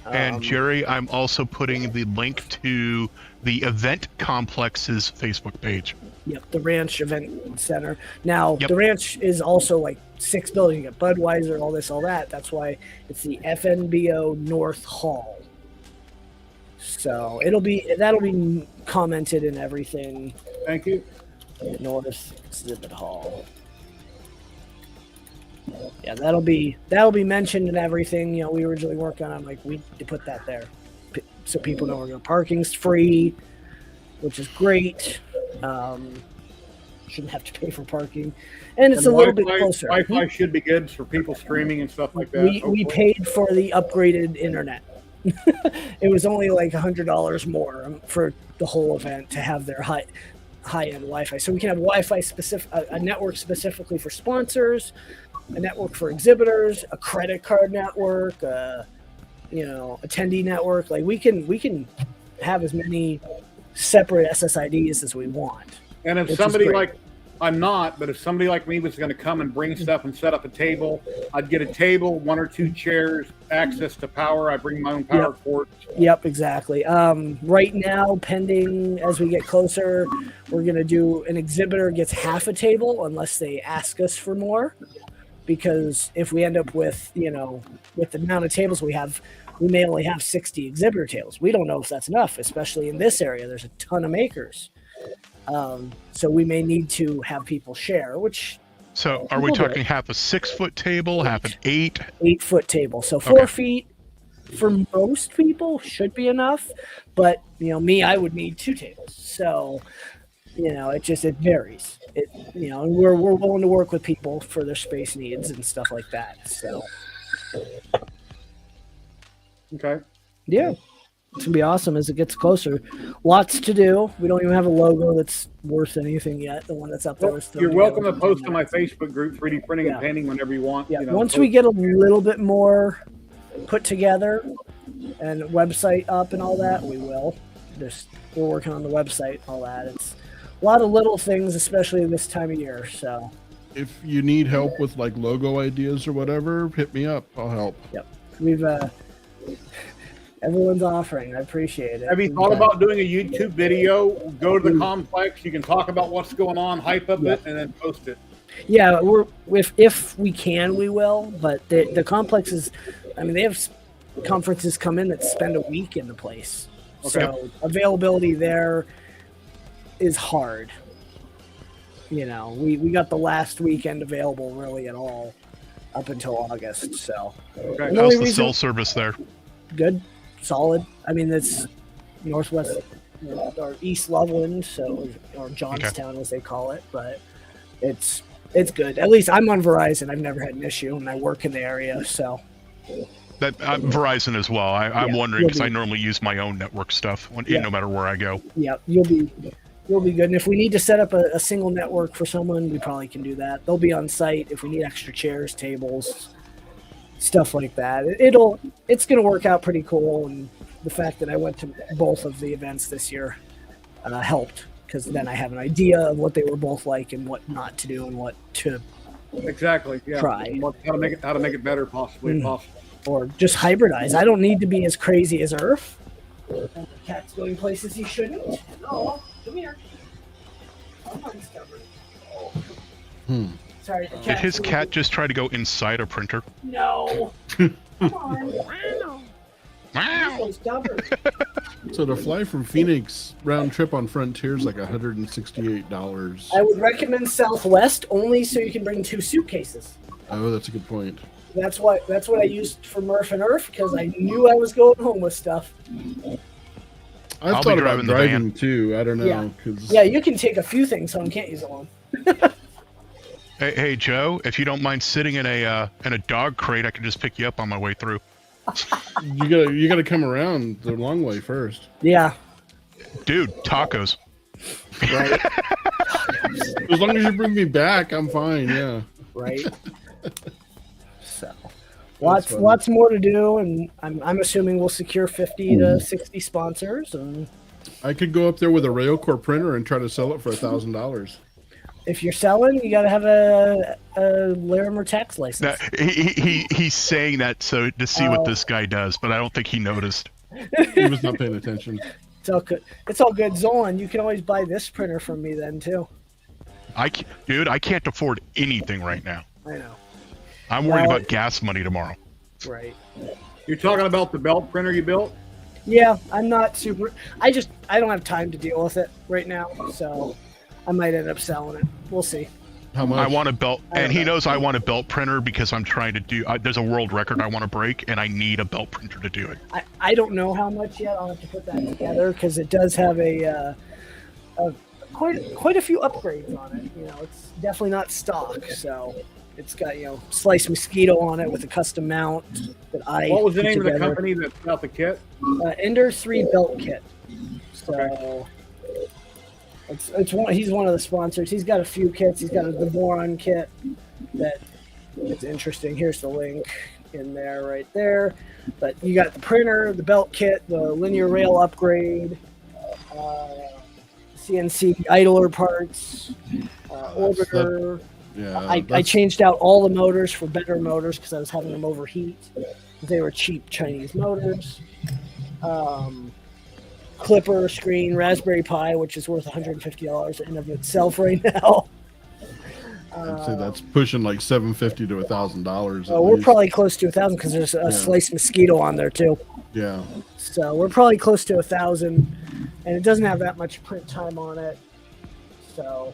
And Jerry, I'm also putting the link to the event complex's Facebook page. Yep, the Ranch Event Center. Now, Yep. the Ranch is also like 6 buildings. You got Budweiser, all this, all that. That's why it's the FNBO North Hall. So that'll be commented and everything. Thank you. North Exhibit Hall. Yeah, that'll be mentioned and everything. We originally worked on. I'm like, we need to put that there, so people know we're going. Parking's free, which is great. Shouldn't have to pay for parking, and it's And a little bit Wi-Fi- closer. Wi-Fi should be good for people streaming and stuff like that. We hopefully. paid for the upgraded internet. It was only like $100 more for the whole event to have their high-end Wi-Fi. So we can have Wi-Fi specific, a network specifically for sponsors, a network for exhibitors, a credit card network, attendee network. Like we can have as many separate SSIDs as we want. And if which is somebody great. like, I'm not, but if somebody like me was going to come and bring stuff and set up a table, I'd get a table, 1 or 2 chairs, access to power. I bring my own power cord. Yep, exactly. Right now, pending as we get closer, we're going to do an exhibitor gets half a table unless they ask us for more. Because if we end up with the amount of tables we have, we may only have 60 exhibitor tables. We don't know if that's enough, especially in this area. There's a ton of makers. So we may need to have people share, which So, are we talking half a 6-foot table, half an 8? 8-foot table. So 4 Okay. feet for most people should be enough. But I would need 2 tables. So it varies. And we're willing to work with people for their space needs and stuff like that. So Okay. yeah, it's gonna be awesome as it gets closer. Lots to do. We don't even have a logo that's worth anything yet. The one that's up there is still You're together. welcome to post on my Facebook group, 3D printing Yeah. and painting, whenever you want. Yeah, once we get a little bit more put together and website up and all that, we will. We're working on the website and all that. It's a lot of little things, especially this time of year. So If you need help with like logo ideas or whatever, hit me up. I'll help. yep, we've everyone's offering. I appreciate it. Have you thought about doing a YouTube video? Go to the complex. You can talk about what's going on, hype up it, and then post it. Yeah, if we can, we will. But the complex is, they have conferences come in that spend a week in the place. Okay. So availability there is hard. We got the last weekend available really at all up until August. So Okay. And How's only the reason- cell service there? good, solid. It's northwest or East Loveland, or Johnstown as they call it, but it's good. At least I'm on Verizon. I've never had an issue, and I work in the area, so. That Verizon as well. I'm Yeah, wondering you'll because I be- normally use my own network stuff Yeah. no matter where I go. Yeah, you'll be good. And if we need to set up a single network for someone, we probably can do that. They'll be on site if we need extra chairs, tables, stuff like that. It's going to work out pretty cool. And the fact that I went to both of the events this year helped, because then I have an idea of what they were both like and what not to do and what to Exactly. Yeah. Try. And how to make it better, possibly. Possible. or just hybridize. I don't need to be as crazy as Earth. The cat's going places he shouldn't. Oh, come here. I'm unstubborn. Sorry, the Did cat's his going- cat just try to go inside a printer? No. Come on. He's so stubborn. So to fly from Phoenix round trip on Frontier is like $168. I would recommend Southwest only so you can bring 2 suitcases. Oh, that's a good point. That's what I used for Murph and Earth because I knew I was going home with stuff. I've I'll thought be about driving the driving van. too. I don't know. Yeah. 'Cause Yeah, you can take a few things home, can't you, Zolon? Hey, Joe, if you don't mind sitting in a dog crate, I can just pick you up on my way through. you gotta come around the long way first. Yeah. Dude, tacos. Right. As long as you bring me back, I'm fine. Yeah. Right. So, That's funny. lots more to do, and I'm assuming we'll secure 50 to 60 sponsors. And I could go up there with a Railcore printer and try to sell it for $1,000. if you're selling, you got to have a Larimer tax license. Now, he's saying that so to see what this guy does, but I don't think he noticed. He was not paying attention. It's all good. It's all good, Zolan. You can always buy this printer from me then too. I can't afford anything right now. I know. I'm worried about gas money tomorrow. Right. You're talking about the belt printer you built? Yeah, I'm not super. I don't have time to deal with it right now, so I might end up selling it. We'll see. How much? I want a belt, and he knows I want a belt printer because I'm trying to do. There's a world record I want to break, and I need a belt printer to do it. I don't know how much yet. I'll have to put that together because it does have a quite a few upgrades on it. You know, it's definitely not stock, so it's got sliced mosquito on it with a custom mount that I. What was the put name of the together. company that put out the kit? Ender 3 Belt Kit. So it's one. He's one of the sponsors. He's got a few kits. He's got the Boron kit that it's interesting. Here's the link in there, right there. But you got the printer, the belt kit, the linear rail upgrade, CNC idler parts, orbiter. Yeah. I changed out all the motors for better motors because I was having them overheat. They were cheap Chinese motors. Clipper, screen, Raspberry Pi, which is worth $150 in of itself right now. I'd say that's pushing like $750 to $1,000. We're probably close to 1,000 because there's a sliced mosquito on there too. Yeah. So we're probably close to 1,000, and it doesn't have that much print time on it. So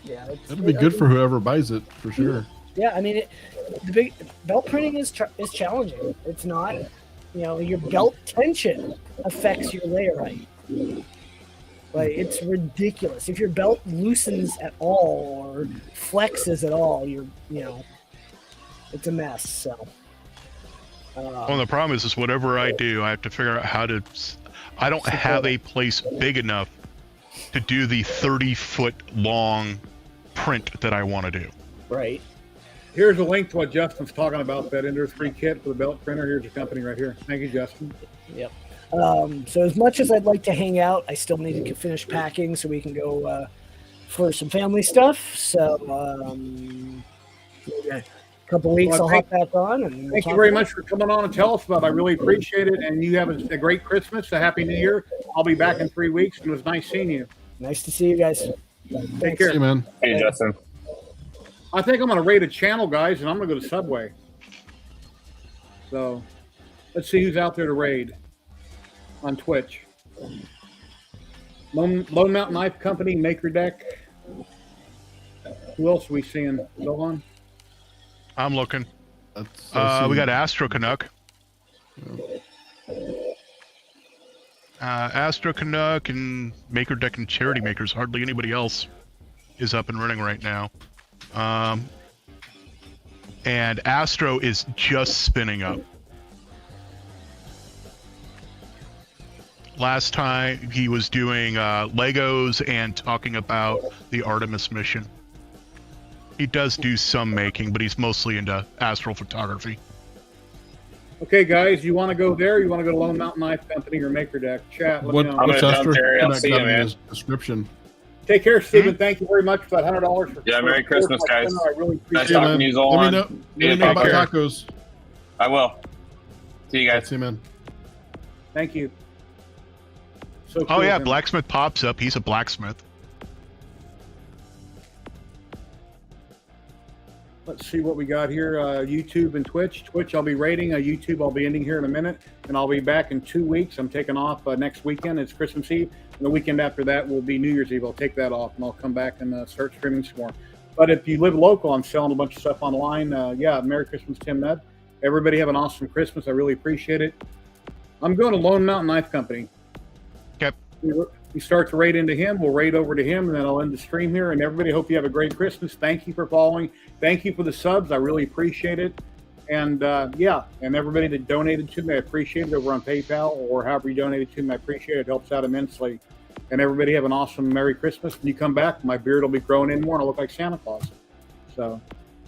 yeah, That'd be good for whoever buys it for sure. Yeah, I mean, the big belt printing is challenging. It's not, your belt tension affects your layer height. Like, it's ridiculous. If your belt loosens at all or flexes at all, it's a mess. So. Well, the problem is whatever I do, I have to figure out how to. I don't have a place big enough to do the 30-foot long print that I want to do. Right. Here's a link to what Justin's talking about, that Ender 3 kit for the belt printer. Here's the company right here. Thank you, Justin. Yep. So as much as I'd like to hang out, I still need to finish packing so we can go for some family stuff. So a couple weeks I'll hop back on. And thank you very much for coming on and tell us about it. I really appreciate it. And you have a great Christmas, a Happy New Year. I'll be back in 3 weeks, and it was nice seeing you. Nice to see you guys. Take care. Hey, man. Hey, Justin. I think I'm going to raid a channel, guys, and I'm going to go to Subway. So let's see who's out there to raid on Twitch. Lone Mountain Knife Company, Maker Deck. Who else are we seeing? Go on. I'm looking. We got Astro Canuck. Astro Canuck and Maker Deck and Charity Makers. Hardly anybody else is up and running right now. And Astro is just spinning up. Last time he was doing Legos and talking about the Artemis mission. He does do some making, but he's mostly into astral photography. Okay, guys, you want to go there? Or you want to go to Lone Mountain Knife Company or Maker Deck? Chat. Let me know. What's Astro Jerry. I'll Canuck see you, got in man. his description? Take care, Stephen. Thank you very much for that $100. Yeah, Merry Christmas, guys. I really Nice appreciate it. talking to you all. Let me know about tacos. I will. See you guys. See you, man. Thank you. So Oh cool, yeah, man. Blacksmith pops up. He's a blacksmith. Let's see what we got here. YouTube and Twitch. Twitch, I'll be rating. YouTube, I'll be ending here in a minute, and I'll be back in 2 weeks. I'm taking off next weekend. It's Christmas Eve, and the weekend after that will be New Year's Eve. I'll take that off, and I'll come back and start streaming some more. But if you live local, I'm selling a bunch of stuff online. Yeah, Merry Christmas, Tim Ned. Everybody have an awesome Christmas. I really appreciate it. I'm going to Lone Mountain Knife Company. Yep. We start to raid into him. We'll raid over to him, and then I'll end the stream here. And everybody, hope you have a great Christmas. Thank you for following. Thank you for the subs. I really appreciate it. And yeah, and everybody that donated to me, I appreciate it over on PayPal or however you donated to me. I appreciate it. It helps out immensely. And everybody have an awesome Merry Christmas. When you come back, my beard will be growing in more and I'll look like Santa Claus. So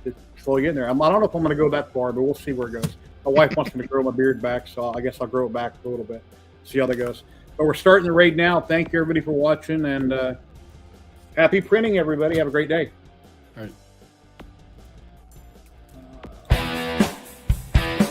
just slowly getting there. I don't know if I'm going to go that far, but we'll see where it goes. My wife wants me to grow my beard back, so I guess I'll grow it back a little bit. See how that goes. But we're starting the raid now. Thank you, everybody, for watching. And happy printing, everybody. Have a great day. All right.